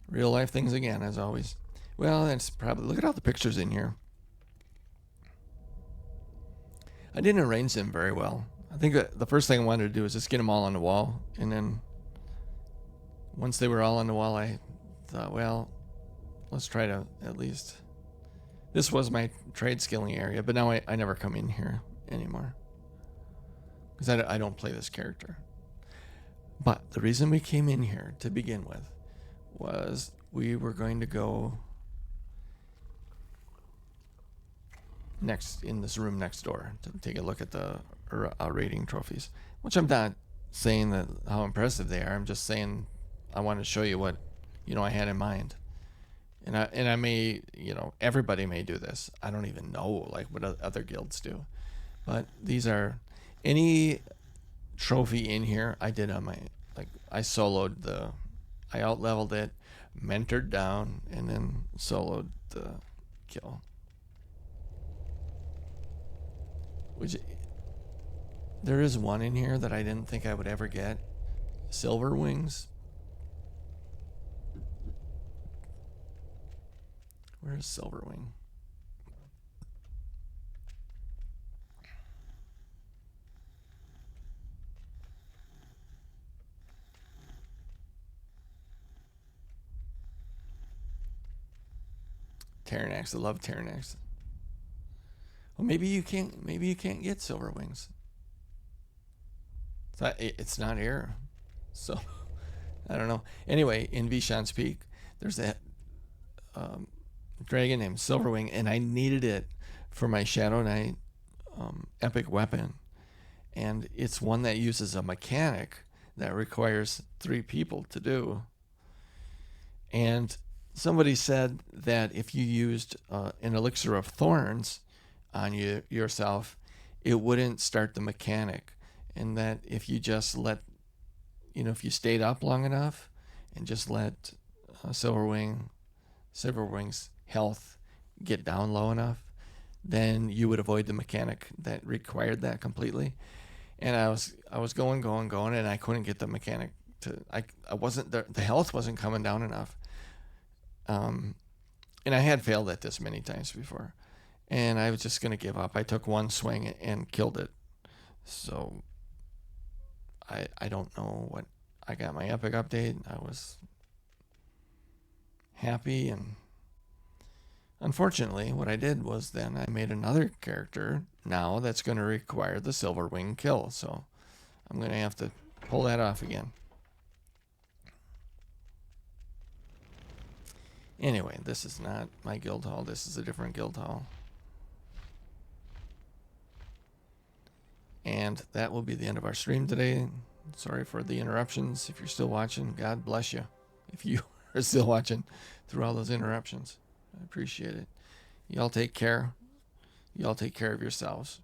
Real life things again, as always. Well, that's probably, look at all the pictures in here. I didn't arrange them very well. I think the first thing I wanted to do was just get them all on the wall. And then once they were all on the wall, I thought, well, let's try to at least... This was my trade skilling area, but now I never come in here anymore. Because I don't play this character. But the reason we came in here to begin with was we were going to go next in this room next door to take a look at the rating trophies, which I'm not saying that how impressive they are. I'm just saying I want to show you what I had in mind, and I may everybody may do this. I don't even know like what other guilds do, but these are any trophy in here I did on my I soloed I out leveled it, mentored down, and then soloed the kill. Which there is one in here that I didn't think I would ever get. Silver Wings. Where's Silver Wing? Terranax. I love Terranax. Well, maybe you can't get Silver Wings. It's not air, so I don't know. Anyway, in Vishan's Peak, there's that dragon named Silverwing, and I needed it for my Shadow Knight epic weapon, and it's one that uses a mechanic that requires 3 people to do. And somebody said that if you used an elixir of thorns on yourself, it wouldn't start the mechanic, and that if you just if you stayed up long enough and just let Silverwing's health get down low enough, then you would avoid the mechanic that required that completely. And I was going, and I couldn't get the mechanic to. I wasn't the health wasn't coming down enough. And I had failed at this many times before, and I was just gonna give up. I took one swing and killed it. So I don't know what I got my epic update. I was happy, and unfortunately what I did was then I made another character now that's going to require the Silver Wing kill, so I'm going to have to pull that off again. Anyway, this is not my guild hall. This is a different guild hall. And that will be the end of our stream today. Sorry for the interruptions. If you're still watching, God bless you. If you are still watching through all those interruptions, I appreciate it. Y'all take care. Y'all take care of yourselves.